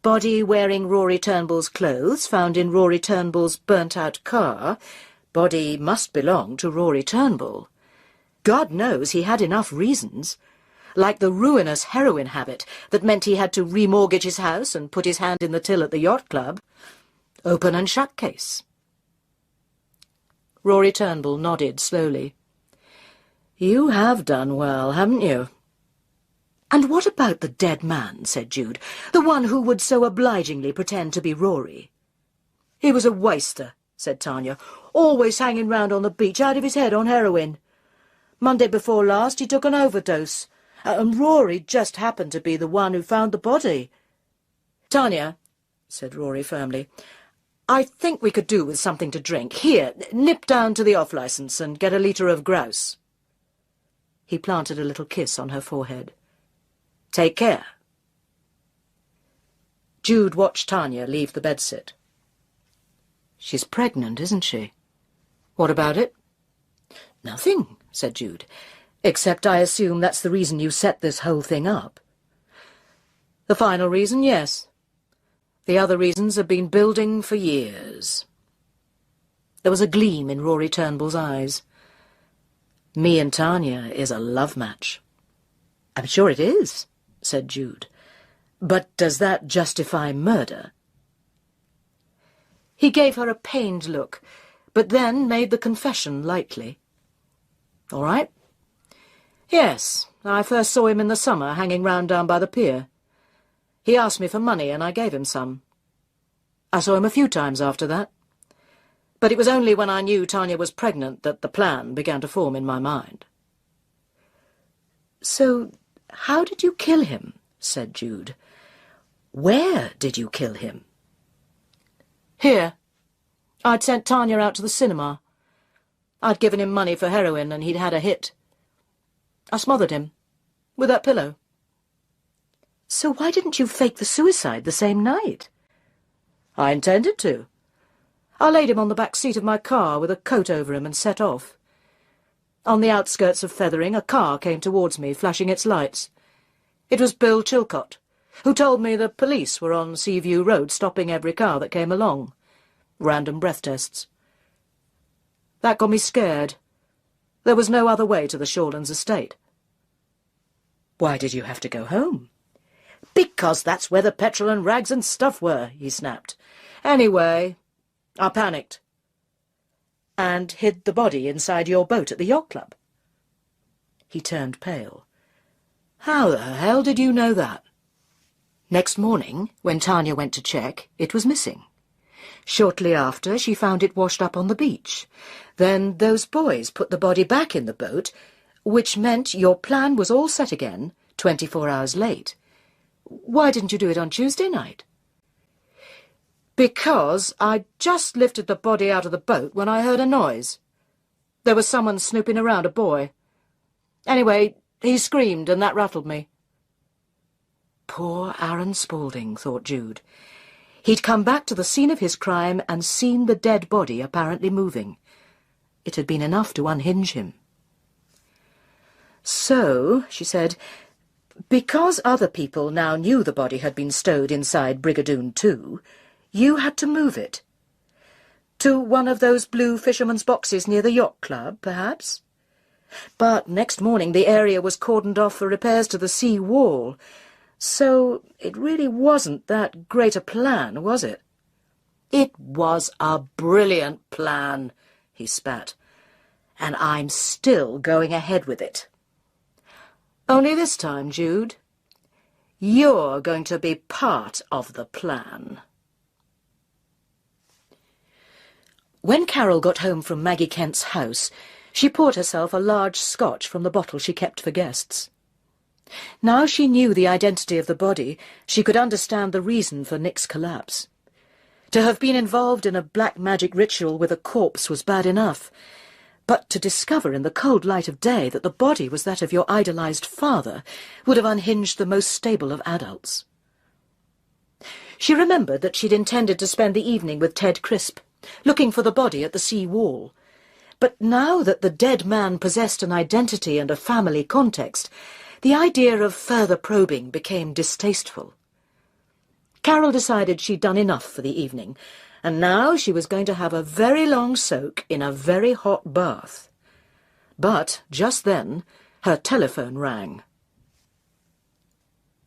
Body wearing Rory Turnbull's clothes found in Rory Turnbull's burnt-out car. Body must belong to Rory Turnbull. God knows he had enough reasons, like the ruinous heroin habit that meant he had to remortgage his house and put his hand in the till at the yacht club. Open and shut case." Rory Turnbull nodded slowly. "You have done well, haven't you?" "And what about the dead man?" said Jude. "The one who would so obligingly pretend to be Rory?" "He was a waster," said Tanya. "Always hanging round on the beach, out of his head on heroin. Monday before last he took an overdose, and Rory just happened to be the one who found the body." "Tanya," said Rory firmly, "I think we could do with something to drink. Here, nip down to the off-licence and get a litre of grouse." He planted a little kiss on her forehead. "Take care." Jude watched Tanya leave the bedsit. "She's pregnant, isn't she? What about it?" "Nothing," said Jude, "except I assume that's the reason you set this whole thing up." "The final reason, yes. The other reasons have been building for years." There was a gleam in Rory Turnbull's eyes. "Me and Tanya is a love match." "I'm sure it is," said Jude. "But does that justify murder?" He gave her a pained look, but then made the confession lightly. "All right. Yes, I first saw him in the summer, hanging round down by the pier. He asked me for money, and I gave him some. I saw him a few times after that. But it was only when I knew Tanya was pregnant that the plan began to form in my mind. "So, how did you kill him?" said Jude. "Where did you kill him?" Here. I'd sent Tanya out to the cinema. I'd given him money for heroin and he'd had a hit. I smothered him. With that pillow. "So why didn't you fake the suicide the same night?" I intended to. I laid him on the back seat of my car with a coat over him and set off. On the outskirts of Feathering, a car came towards me, flashing its lights. It was Bill Chilcott, who told me the police were on Seaview Road stopping every car that came along. Random breath tests. That got me scared. There was no other way to the Shorlands estate. "Why did you have to go home?" "Because that's where the petrol and rags and stuff were," he snapped. "Anyway, I panicked." "And hid the body inside your boat at the yacht club?" He turned pale. "How the hell did you know that?" Next morning, when Tanya went to check, it was missing. Shortly after, she found it washed up on the beach. Then those boys put the body back in the boat, which meant your plan was all set again, 24 hours late. Why didn't you do it on Tuesday night? "Because I just lifted the body out of the boat when I heard a noise. There was someone snooping around a buoy. Anyway, he screamed and that rattled me." Poor Aaron Spaulding, thought Jude. He'd come back to the scene of his crime and seen the dead body apparently moving. It had been enough to unhinge him. "So," she said, "because other people now knew the body had been stowed inside Brigadoon 2, you had to move it. To one of those blue fisherman's boxes near the yacht club, perhaps? But next morning the area was cordoned off for repairs to the sea wall, so it really wasn't that great a plan, was it?" "It was a brilliant plan," he spat, "and I'm still going ahead with it. Only this time, Jude, you're going to be part of the plan." When Carole got home from Maggie Kent's house, she poured herself a large scotch from the bottle she kept for guests. Now she knew the identity of the body, she could understand the reason for Nick's collapse. To have been involved in a black magic ritual with a corpse was bad enough, but to discover in the cold light of day that the body was that of your idolized father would have unhinged the most stable of adults. She remembered that she'd intended to spend the evening with Ted Crisp, looking for the body at the sea wall. But now that the dead man possessed an identity and a family context, the idea of further probing became distasteful. Carole decided she'd done enough for the evening, and now she was going to have a very long soak in a very hot bath. But just then her telephone rang.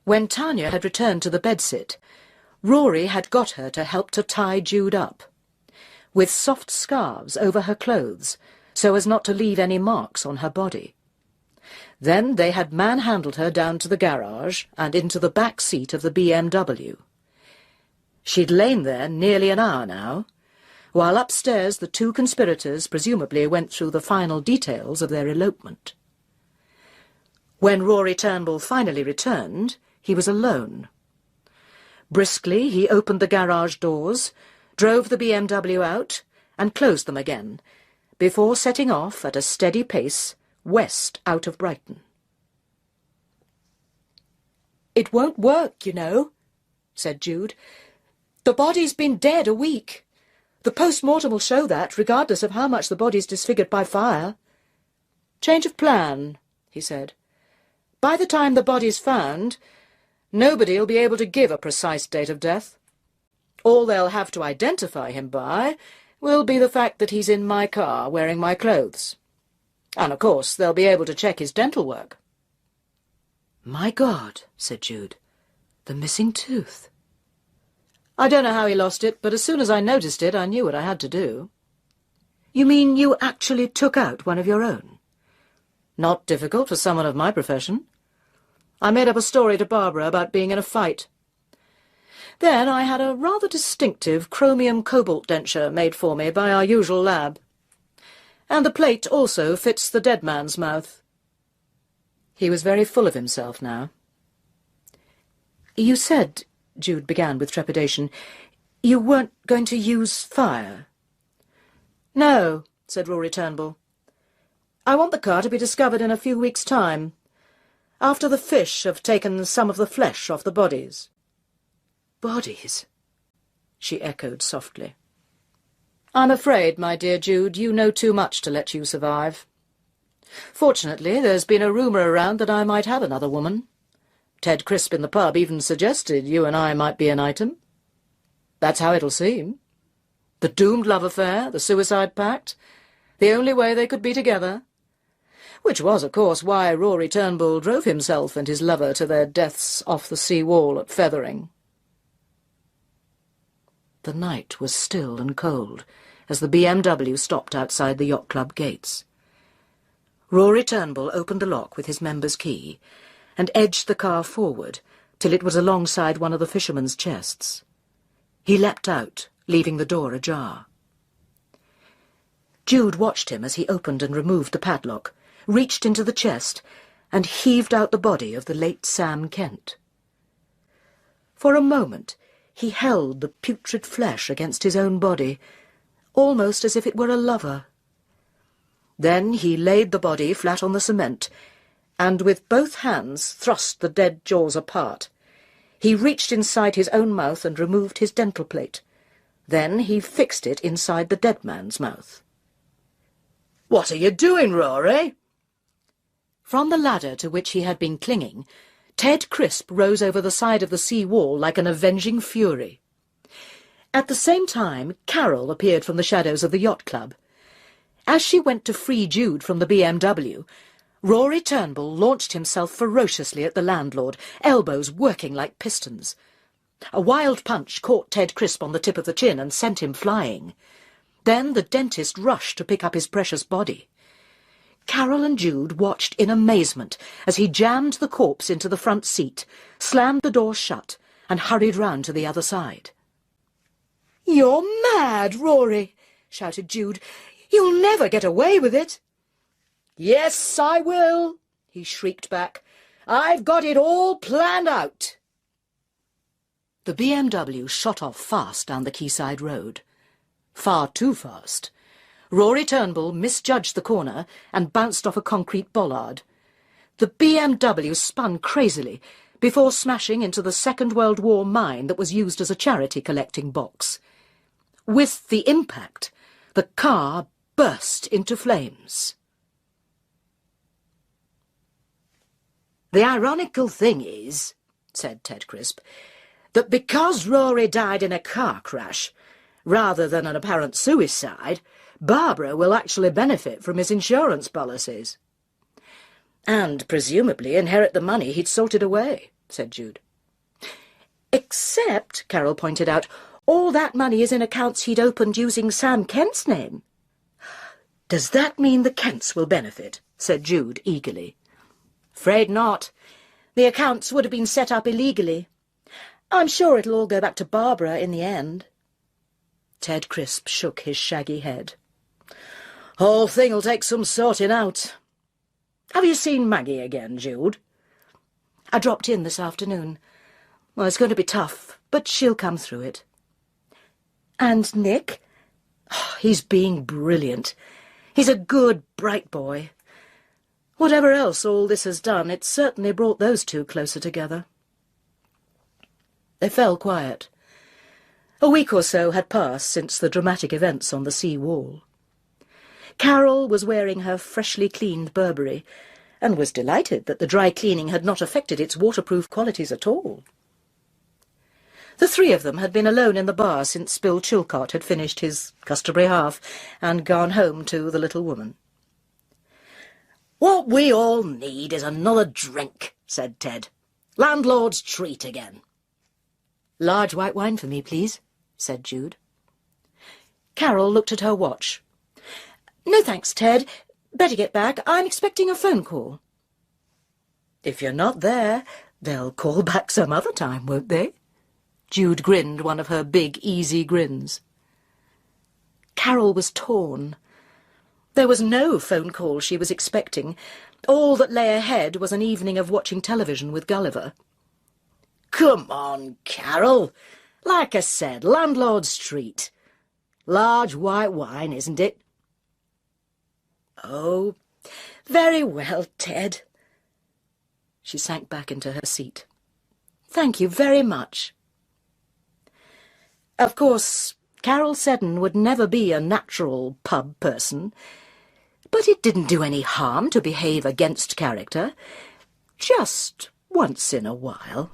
When Tanya had returned to the bedsit, Rory had got her to help to tie Jude up, with soft scarves over her clothes, so as not to leave any marks on her body. Then they had manhandled her down to the garage and into the back seat of the BMW. She'd lain there nearly an hour now, while upstairs the two conspirators presumably went through the final details of their elopement. When Rory Turnbull finally returned, he was alone. Briskly he opened the garage doors, drove the BMW out, and closed them again, before setting off at a steady pace west out of Brighton. "It won't work, you know," said Jude. "The body's been dead a week. The post-mortem will show that, regardless of how much the body's disfigured by fire." "Change of plan," he said. "By the time the body's found, nobody'll be able to give a precise date of death. All they'll have to identify him by will be the fact that he's in my car wearing my clothes. And, of course, they'll be able to check his dental work." "My God," said Jude. "The missing tooth." "I don't know how he lost it, but as soon as I noticed it, I knew what I had to do." "You mean you actually took out one of your own?" "Not difficult for someone of my profession. I made up a story to Barbara about being in a fight. Then I had a rather distinctive chromium cobalt denture made for me by our usual lab. And the plate also fits the dead man's mouth. He was very full of himself now. "You said," Jude began with trepidation, "you weren't going to use fire." "No," said Rory Turnbull. "I want the car to be discovered in a few weeks' time, after the fish have taken some of the flesh off the bodies." "Bodies?" she echoed softly. "I'm afraid, my dear Jude, you know too much to let you survive. Fortunately, there's been a rumour around that I might have another woman. Ted Crisp in the pub even suggested you and I might be an item. That's how it'll seem. The doomed love affair, the suicide pact, the only way they could be together. Which was, of course, why Rory Turnbull drove himself and his lover to their deaths off the sea wall at Feathering." The night was still and cold as the BMW stopped outside the yacht club gates. Rory Turnbull opened the lock with his member's key and edged the car forward till it was alongside one of the fishermen's chests. He leapt out, leaving the door ajar. Jude watched him as he opened and removed the padlock, reached into the chest, and heaved out the body of the late Sam Kent. For a moment he held the putrid flesh against his own body, almost as if it were a lover. Then he laid the body flat on the cement, and with both hands thrust the dead jaws apart. He reached inside his own mouth and removed his dental plate. Then he fixed it inside the dead man's mouth. "What are you doing, Rory?" From the ladder to which he had been clinging, Ted Crisp rose over the side of the sea wall like an avenging fury. At the same time, Carole appeared from the shadows of the yacht club. As she went to free Jude from the BMW, Rory Turnbull launched himself ferociously at the landlord, elbows working like pistons. A wild punch caught Ted Crisp on the tip of the chin and sent him flying. Then the dentist rushed to pick up his precious body. Carole and Jude watched in amazement as he jammed the corpse into the front seat, slammed the door shut, and hurried round to the other side. "You're mad, Rory," shouted Jude. "You'll never get away with it." "Yes, I will," he shrieked back. "I've got it all planned out." The BMW shot off fast down the quayside road. Far too fast. Rory Turnbull misjudged the corner and bounced off a concrete bollard. The BMW spun crazily before smashing into the Second World War mine that was used as a charity collecting box. With the impact, the car burst into flames. "The ironical thing is," said Ted Crisp, "that because Rory died in a car crash, rather than an apparent suicide, Barbara will actually benefit from his insurance policies." "And presumably inherit the money he'd salted away," said Jude. "Except," Carole pointed out, "all that money is in accounts he'd opened using Sam Kent's name." "Does that mean the Kents will benefit?" said Jude eagerly. "Afraid not. The accounts would have been set up illegally. I'm sure it'll all go back to Barbara in the end." Ted Crisp shook his shaggy head. "Whole thing'll take some sorting out. Have you seen Maggie again, Jude?" "I dropped in this afternoon. Well, it's going to be tough, but she'll come through it." "And Nick?" Oh, he's being brilliant. He's a good, bright boy. Whatever else all this has done, it's certainly brought those two closer together." They fell quiet. A week or so had passed since the dramatic events on the sea wall. Carole was wearing her freshly cleaned Burberry, and was delighted that the dry cleaning had not affected its waterproof qualities at all. The three of them had been alone in the bar since Bill Chilcott had finished his customary half and gone home to the little woman. "What we all need is another drink," said Ted. "Landlord's treat again." "Large white wine for me, please," said Jude. Carole looked at her watch. "No thanks, Ted. Better get back. I'm expecting a phone call." "If you're not there, they'll call back some other time, won't they?" Jude grinned one of her big, easy grins. Carole was torn. There was no phone call she was expecting. All that lay ahead was an evening of watching television with Gulliver. Come on, Carole. Like I said, landlord's treat. Large white wine, isn't it? Oh, very well, Ted. She sank back into her seat. Thank you very much. Of course, Carole Seddon would never be a natural pub person, but it didn't do any harm to behave against character, just once in a while.